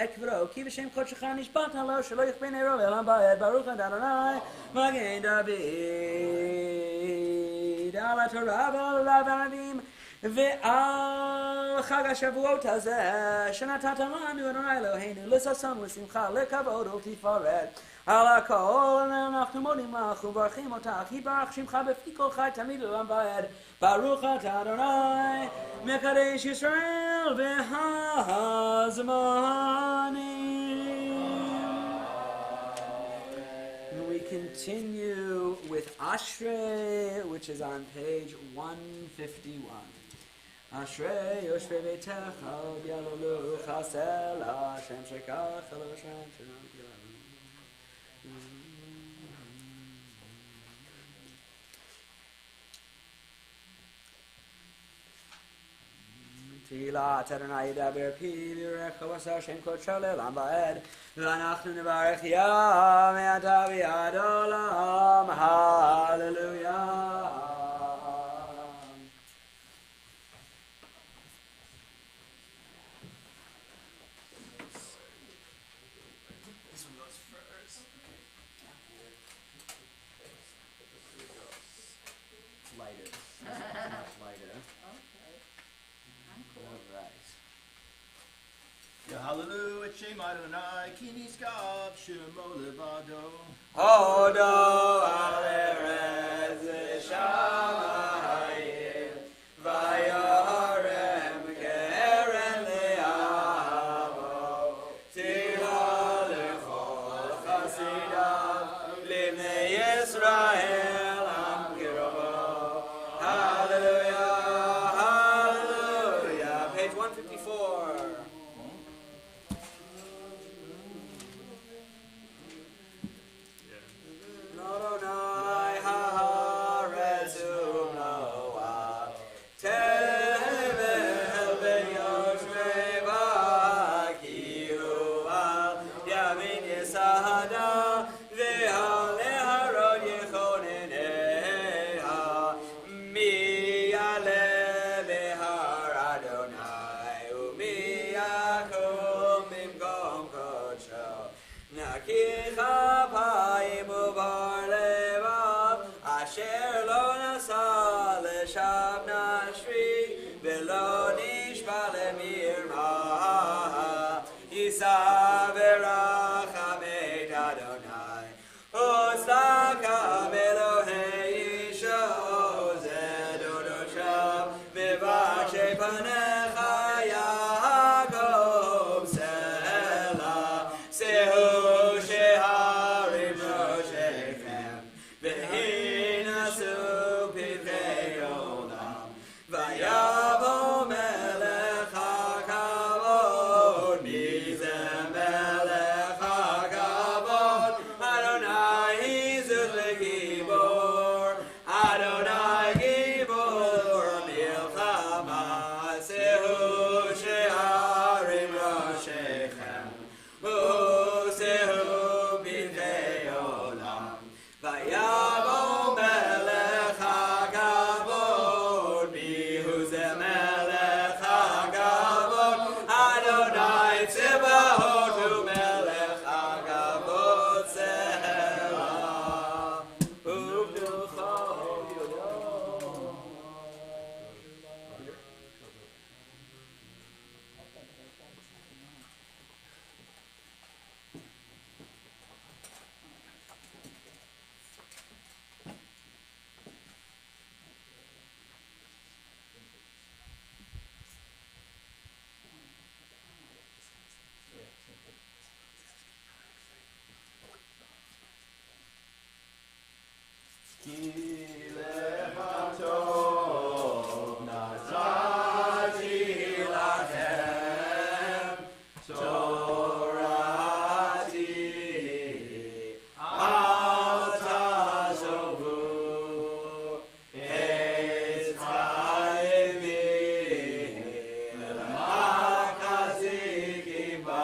Speaker 2: את כבודו, כי בשם קודשך נשבעת לו שלא יכפה נרו אל הבית, ברוך אתה אדוני מגן דוד, על התורה ועל הרבים ועל חג השבועות הזה שנתת לנו אדוני אלוהינו לששון ולשמחה לכבוד ולתפארת, על הכל אנחנו מודים לך וברכים אותך, יתברך שמך בפי כל חי תמיד לעולם ועד, ברוך אתה אדוני מקדש ישראל והזמנים. We continue with Ashrei, which is on page 151. Ashrei yoshvei beitecha v'yalolu chasel Hashem shekach el Hashem shalom. תהילת אדוני ידבר פי ויברך ובשר שם קודשו לעולם ועד, ואנחנו נברך יה מעתה ועד עולם, הללויה. This one goes first. It's lighter. It's much lighter.
Speaker 9: Hallelujah, et Shem Adonai, ki niskav shemo levado.
Speaker 2: Hodo al erez shamayim, vayorem Ki chapayim uvar levav asher lo nasa leshav nashri velo nishba lemirma Yisav erachamei Adonai Osaka Elohei Yisho Zedono Shav Vivashe Panecha Yaakov Sela Sehu Sheharim Roshechem V'hinasu Pivei Olam Vayavo Melech HaKavod Mizeh Melech HaKavod Adonai Zut Legibor Adonai Gibor Milchama Sehu Sheharim Roshechem Sehu Bivei Olam Vayavo Melech HaKavod Mihu Zeh Melech HaKavod Adonai Tzebaot Hu Melech HaKavod Selah Uvducha Ki levatov nazarti lachem Torati al tazovu et haevim makazikim ba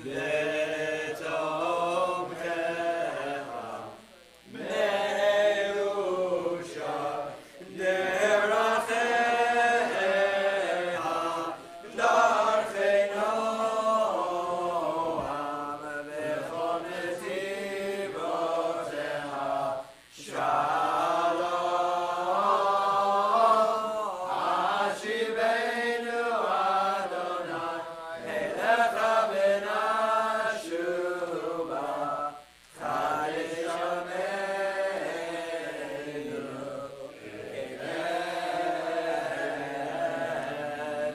Speaker 2: vetomkecha Merusha deracheha darchei Noam v'chol netivoteha shalom Hashivenu Adonai elecha v'nashuva Chadesh Yameinu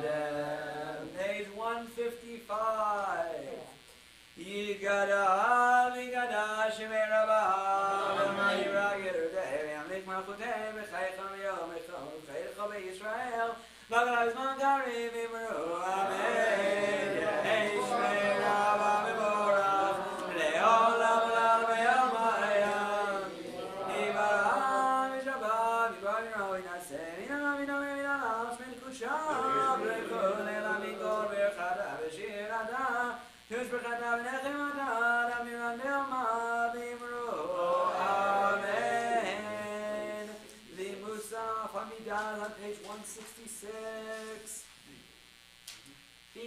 Speaker 2: Kedem. Page 155. Yigada, Yigada, Shemei Rabah, Mayra Yerdei, Amlik Malchutei, B'chaycha Miyom Echom, B'chaycha B'Yisrael, V'agad Zman Karim V'imru, Amen. Yehei Shemei Rabah Mevorach, Le'olam Olam Ve'yom Ha'ayam. Yivarach V'shabbat, Yivarach Yiroi Naseh, Minam Minam Minam, Shmei Kusham, V'kol Elam Mikol V'chada V'shir Ada, Tushbechada V'nechem Ada, Amiran Ne'oma V'imru, Amen. The Musaf Hamidal on page 166. B.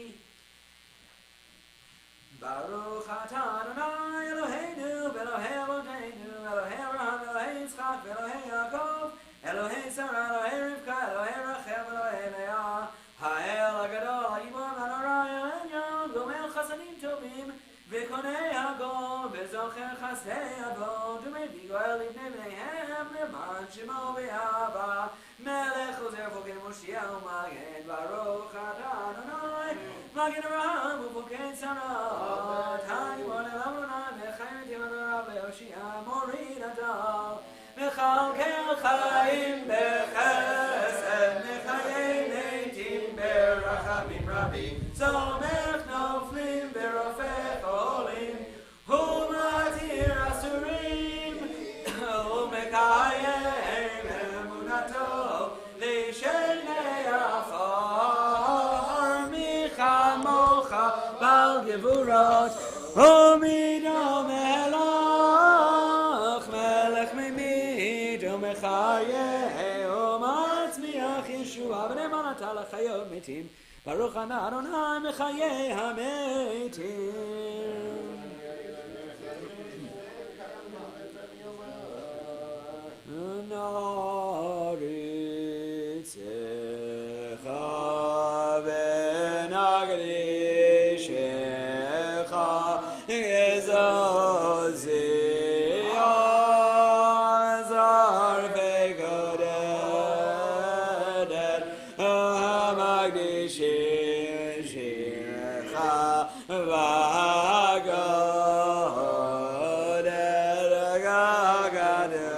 Speaker 2: Baruch atah Adonai Eloheinu, Elohei Avoteinu, Elohei Abraham, Elohei Yitzchak, Elohei Yaakov, Elohei Sarah, Elohei Rivka, Elohei Rachel, Elohei Leah, Ha'el HaGadol, HaGibor, HaNorah, Elyon, Gomel Chasadim Tovim, V'konei HaGol, V'zocher Chasdei Avot, U'mevii Goel Livnei Bneihem, Leman Shemo V'Yava, Melech Ozer Foken Moshiach U'Magen, Baruch atah Adonai, Magen Avraham U'Foken Sarah, Ta'imon El Amronah, V'chaim Timanor V'Yoshia, Morin Adal, V'chalkel Chaim B'Chesed, V'chayei Neitim B'Rachamim Rabim, Zomech Noflim B'Rofech Olim, U'Matir Asurim, U'Mekayem Emunato, L'Shenei Afar, Michamocha Bal Gevurot, U'Midom Melach, Melech Mimid, U'Mechayeh, U'Matzmiach Yeshua, V'Ne'eman Ata L'Chayot Mitim, Baruch Ana Adonai Mechayei HaMeitim. Naritzecha v'nagdishecha gezozia zarfei kodedet hamagdishecha v'agodet gagadu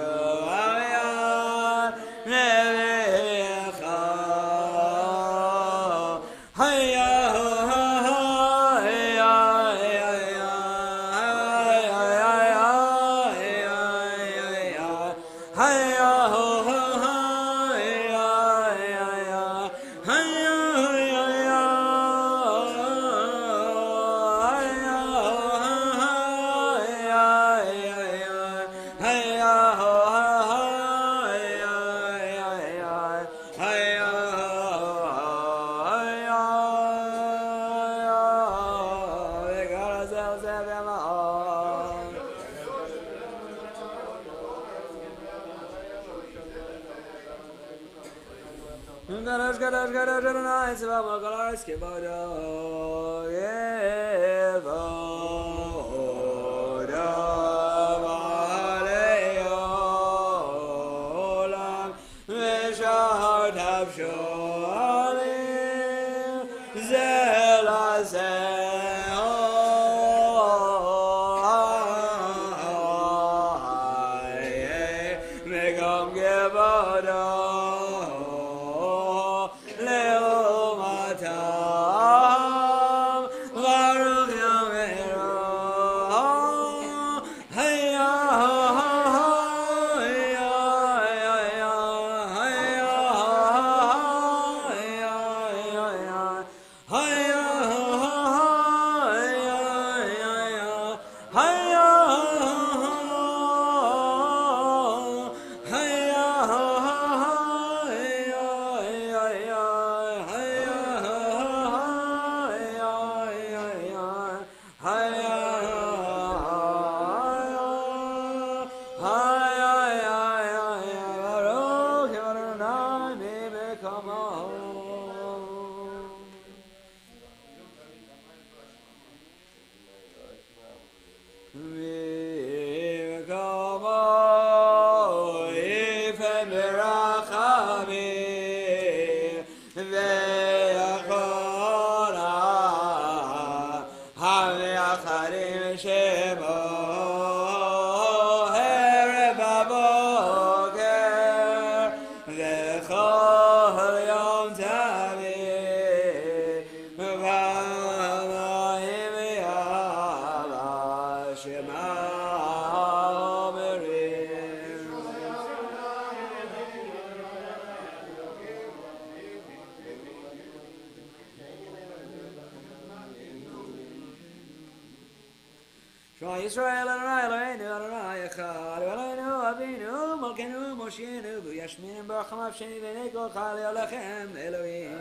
Speaker 2: Shema Yisrael Adonai Eloheinu Adonai Echad Eloheinu Avinu Malkeinu Moshienu V'yashminu B'rachamav Sheni V'nei Kol Chali Alechem Elohim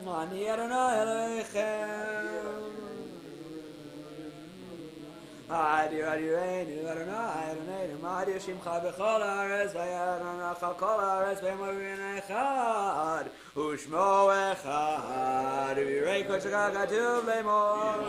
Speaker 2: Ani Adonai Elohechem Adi Eloheinu Adonai Eloheinu Ma'adi Shimcha B'chol Haaretz V'yadonach Al Kol Haaretz V'yamarin Echad U'shmo Echad V'yirei Kodesh Katuv Le'mor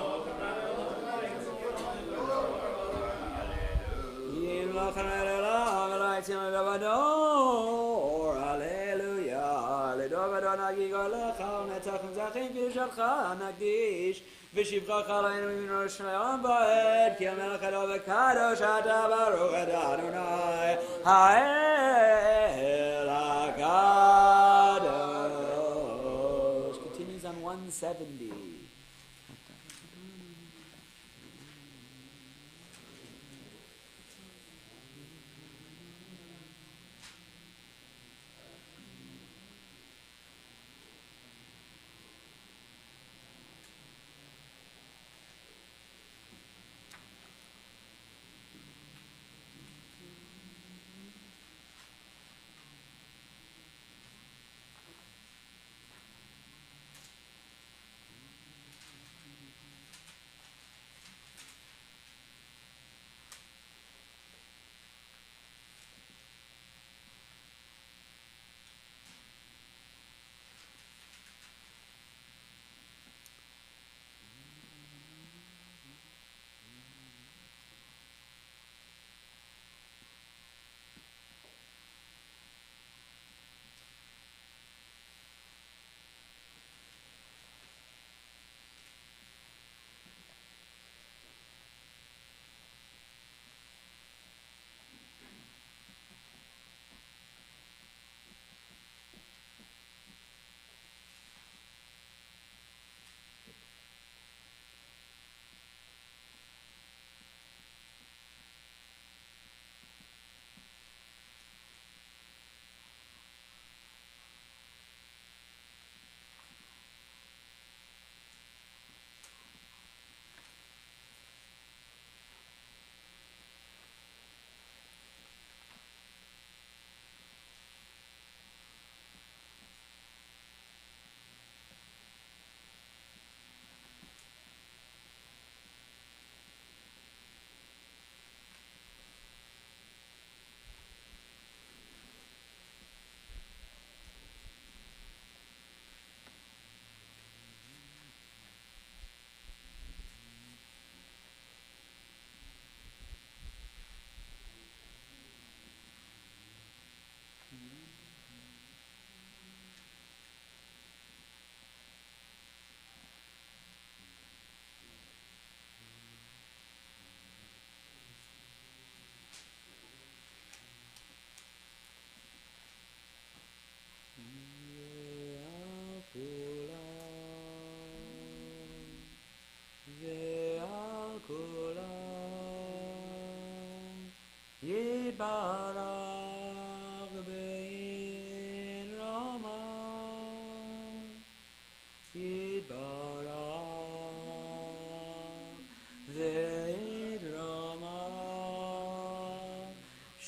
Speaker 2: Hallelujah. Ledor nagigo lecha netzach nezachim v'yishalcha nagdish v'shivcha chaleinu v'yinu shalom ba'ed ki amelech ado v'kadosh ata baruch et Adonai ha'el hakadosh. Continues on 170.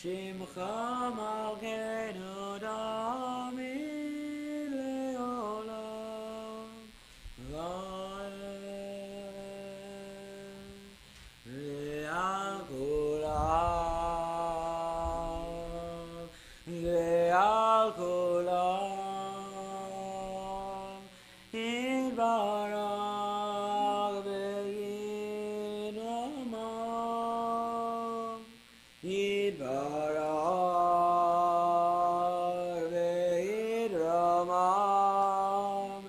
Speaker 2: Shimcha Malkeinu Dami Leolam Vaed Ve'al Kulam Ve'al Kulam Yitbarach Ve'yidramam Yitbarach Ve'yidramam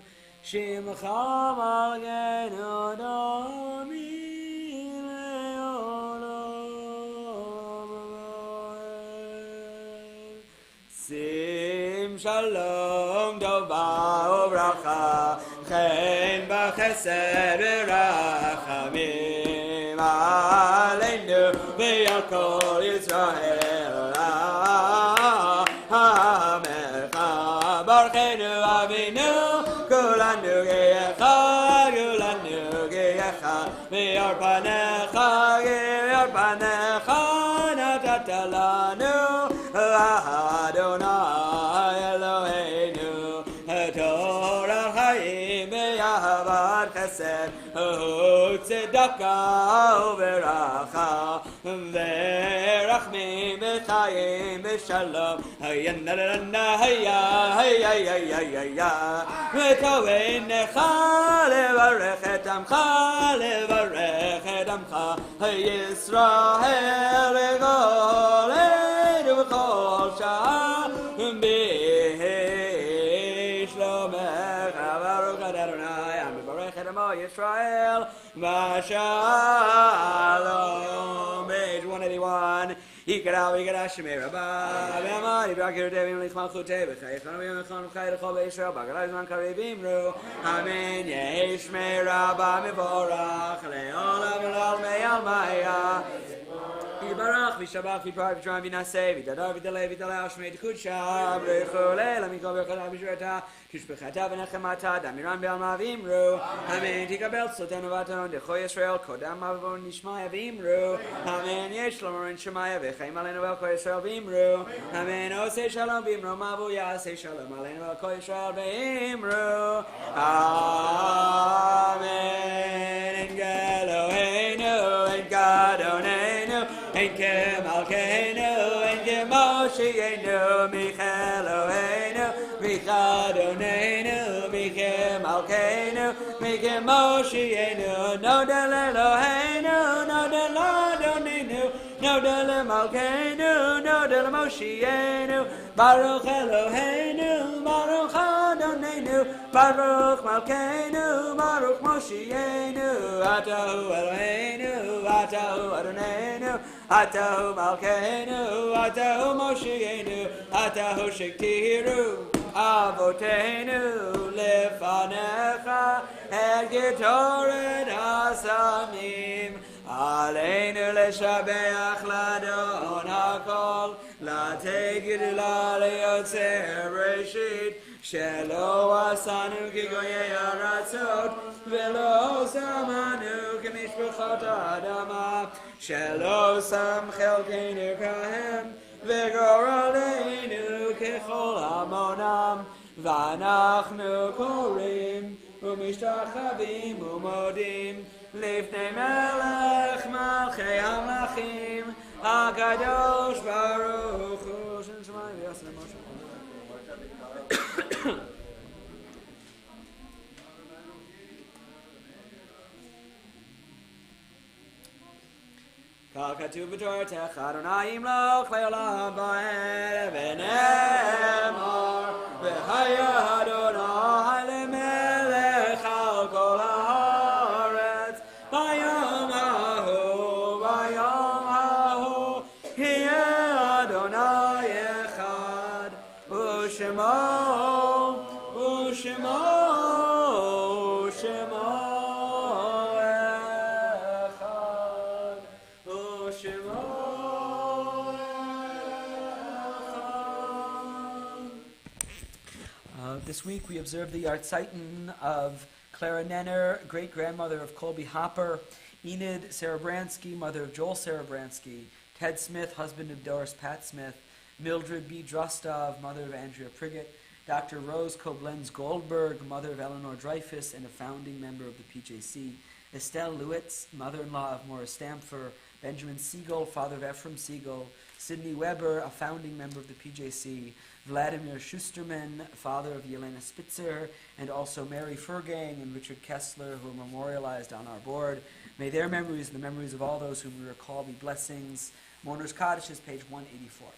Speaker 2: Shimcha Malkeinu Dami Leolam Vaed Sim Shalom Tova Ubracha Chen B'Chesed V'Rachamim Aleinu V'Al Kol Yisrael Hamecha Barchenu Avinu Kulanu Geyecha V'Yor Panecha Natata Lanu Adonai Eloheinu Torah Chaim V'Ahavat Chesed U'Tzedaka U'Veracha V'Rachmim V'Chaim V'Shalom Hayanalana Hayya V'Tovenecha Levarech et Amcha Yisrael V'Goleinu V'Chol Shah B'Shlomecha Baruch Adonai V'Barech et Amo Yisrael V'Shalom. Page 181. Yikara Yikara Shemei Rabba V'Amad Yibrakir Devim Lichman Chutei V'Chayechon V'Yomechon V'Chay L'Chol V'Yisrael B'Galai Zman Karibim Ru Amen Yehi Shmei Rabba Mivorach Le'olam V'Lal Me'al Maya Yibarach V'Shabach V'Prar V'Tram V'Naseh V'Dadar V'Dalei V'Dalei Shmei T'Kudsha V'Chulei L'Mikol V'Chadav V'Shurata Tishbechata V'Nechemata Damiran B'Alma V'Imru Amen Tikabel Tzotenu V'Aton Decho Yisrael Kodam Mavon Nishmaya V'Imru Amen Yesh Lomer and Shemaya V'Chaim Aleinu V'Al Yisrael V'Imru Amen Osei Shalom V'Imru Mavu Yasei Shalom Aleinu V'Al Yisrael V'Imru Amen En Eloheinu En Gadonenu En Kemalkeinu En Kemoshienu Micheloheinu Michadonenu Michemalkeinu Michemoshienu Nodel Eloheinu Nodel Adonenu Nodel Malkeinu Nodel Moshienu Baruch Eloheinu Baruch Adonenu Baruch Malkeinu Baruch Moshienu Atahu Eloheinu Atahu Adonenu Atahu Malkeinu Atahu Moshienu Atahu Shektiru Avotenu Lefanecha El Gitoret Asamim Aleinu Leshabeach Ladon HaKol Latei Gidula Leyotzer Reshit Shelo Asanu Kigoyei Aratzot Velo Samanu Kimishpachot Adama Shelo Sam Chelkeinu Kahem V'Goraleinu Kechol Amonam V'Anachnu Korim U'Mishtachavim U'Modim Lifnei Melech Malchei HaMlachim HaKadosh Baruch Hu Shem Shemayim V'Yaseh Moshe. Kal Katuv B'Torah Adonai Yimloch Le'olam Va'ed V'Nemor V'Haya Adonai Le'melech Al Kol Haaretz V'Yom Hahu Hiya Adonai Echad U'Shemo This week we observe the Yartzeiton of Clara Nenner, great-grandmother of Colby Hopper. Enid Sarabransky, mother of Joel Sarabransky. Ted Smith, husband of Doris Pat Smith. Mildred B. Drostov, mother of Andrea Priggett. Dr. Rose Koblenz Goldberg, mother of Eleanor Dreyfus and a founding member of the PJC. Estelle Lewitz, mother-in-law of Morris Stamfer. Benjamin Siegel, father of Ephraim Siegel. Sidney Weber, a founding member of the PJC. Vladimir Schusterman, father of Yelena Spitzer, and also Mary Furgang and Richard Kessler, who are memorialized on our board. May their memories and the memories of all those whom we recall be blessings. Mourner's Kaddish, page 184.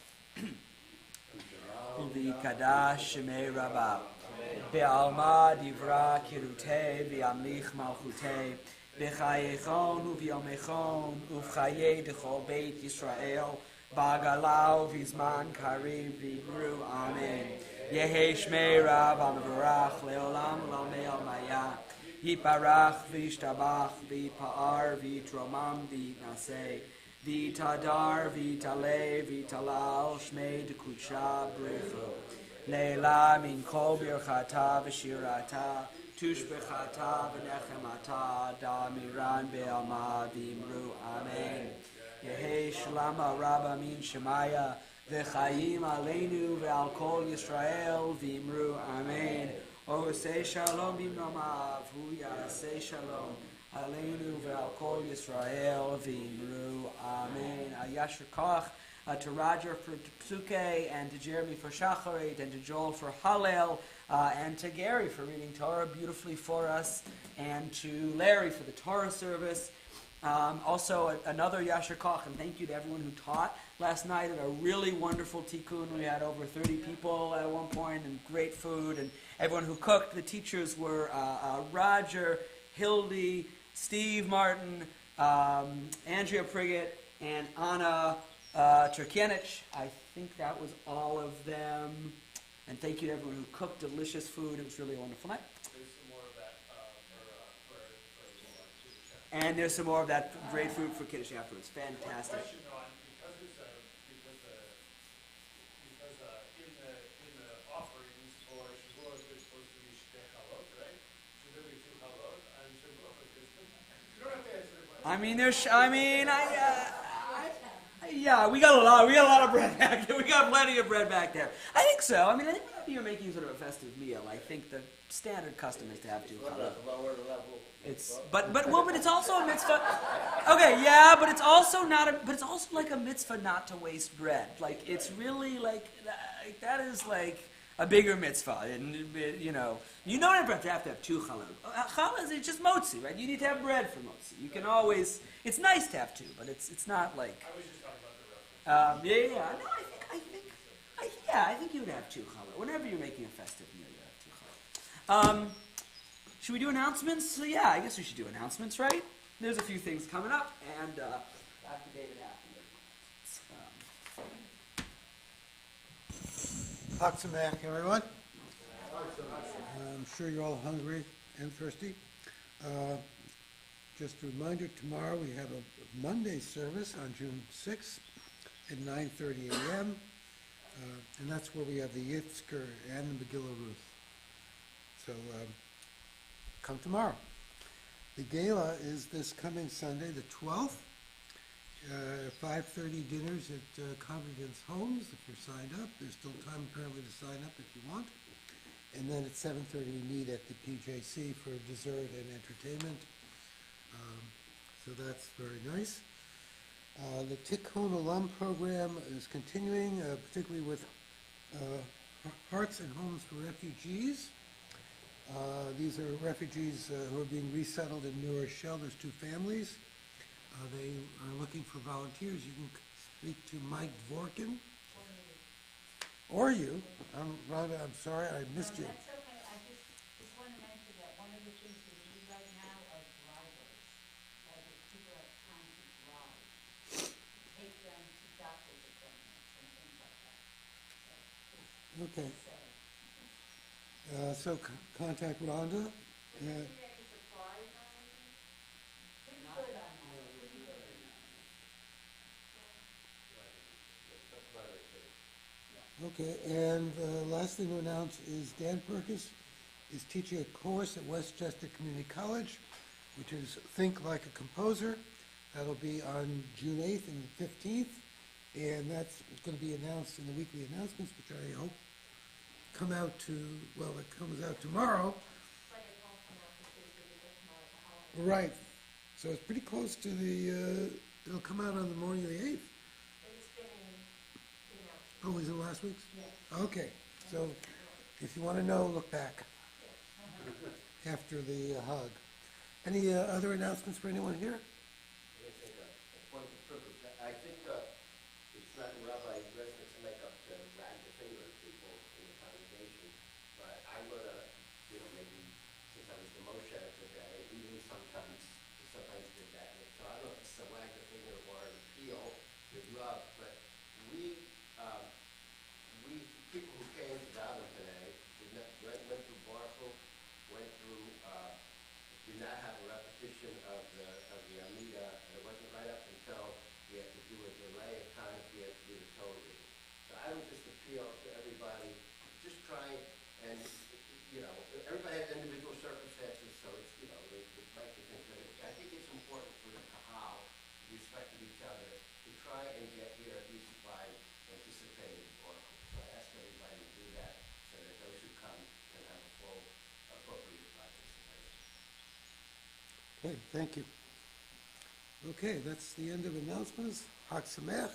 Speaker 2: V'kadash shemei rabba, be'alma divra kirutei, v'amlich malchutei, b'chayechon u'v'yomechon, u'v'chayei d'chol beit Yisrael, ba'galau v'zman karim v'ibru, amen. Yehi shmei rab ha'mevorach, le'olam u'lamei al-maya, yiparach v'yishtabach, v'yipa'ar v'yitromam v'yitnasei, Vitadar, Vitale, Vitalal, Shmei Dekucha, Brechu. Leila min kol birchata v'shirata, tush bechata v'nechemata, da miran be'alma v'imru, amen. Yehi shalama rabba min shemaya, v'chayim aleinu ve'al kol Yisrael, v'imru, amen. Osei shalom b'imramav, hu yasei shalom. Aleinu ve'al kol Yisrael v'imru, amen. Yasher koach to Roger for Psuke, and to Jeremy for Shacharit, and to Joel for Hallel, and to Gary for reading Torah beautifully for us, and to Larry for the Torah service. Also, another Yasher koach, and thank you to everyone who taught last night at a really wonderful tikkun. We had over 30 people at one point, and great food, and everyone who cooked. The teachers were Roger, Hildy, Steve Martin, Andrea Priggett, and Anna Turkianich. I think that was all of them. And thank you to everyone who cooked delicious food. It was really a wonderful night.
Speaker 10: There's some more of that
Speaker 2: And there's some more of that great food for Kiddush afterwards. Fantastic.
Speaker 10: One question though, in the offerings for Shavuot, there's supposed to be shte chalot, right? Should there be two chalot? And Shavuot, you don't have to answer the question.
Speaker 2: Yeah, we got a lot of bread back there. We got plenty of bread back there. I think so. I think whenever you're making sort of a festive meal, I think the standard custom is to have two chalot. But it's also a mitzvah. Okay, yeah, but it's also like a mitzvah not to waste bread. Like it's really like that is like a bigger mitzvah, and you don't have to have two challah. Challah is just motzi, right? You need to have bread for motzi. You can always. It's nice to have two, but it's not like.
Speaker 10: I was just talking about the reference.
Speaker 2: Yeah. No, I think you would have two challah. Whenever you're making a festive meal, you have two challah. Should we do announcements? So yeah, I guess we should do announcements, right? There's a few things coming up, and Dr. David
Speaker 6: Chag Sameach, everyone. I'm sure you're all hungry and thirsty. Just a reminder, tomorrow we have a Monday service on June 6th at 9:30 a.m. And that's where we have the Yitzker and the Megillah Ruth. So come tomorrow. The gala is this coming Sunday, the 12th. 5:30 dinners at congregants' homes if you're signed up. There's still time apparently to sign up if you want. And then at 7:30 we meet at the PJC for dessert and entertainment. So that's very nice. The Tikkun Olam program is continuing, particularly with Hearts and Homes for Refugees. These are refugees who are being resettled in New Rochelle. There's two families. They are looking for volunteers. You can speak to Mike Dvorkin. Or you. Rhonda, I'm sorry, I missed you.
Speaker 5: That's okay. I just want to mention that one of the things we need right now are drivers. Like if people are trying to drive, take them to doctor's appointments and things like that. So,
Speaker 6: Okay.
Speaker 5: say.
Speaker 6: So contact Rhonda. Okay, and last thing to announce is Dan Perkis is teaching a course at Westchester Community College, which is Think Like a Composer. That'll be on June 8th and 15th, and that's going to be announced in the weekly announcements, which I hope come out to, well, it comes out tomorrow. Right. So it's pretty close to the, it'll come out on the morning of the 8th. Oh, was it last week's? Yes. Okay, so if you want to know, look back after the hug. Any other announcements for anyone here?
Speaker 4: I think a point of privilege. I think it's not the rabbi's business to make up to wag the finger at people in the congregation, but I'm gonna, maybe since I was the Moshe today, even sometimes did that. So I don't know if it's a wag the finger or an appeal with love, but we people who came to Dublin today went through Barkel, went through. Did not have a repetition of the Amida, and it wasn't right up until we had to do a delay of time we had to do the Torah reading. So I would just appeal to everybody, just try and, everybody has individual circumstances, so it's, it's like the things. But I think it's important for the Kahal, respect of each other, to try and get here at least by anticipating Oracle. So I ask everybody to do that so that those who come can have a full, appropriate participation.
Speaker 6: Okay, thank you. Okay, that's the end of announcements. Hag Sameach.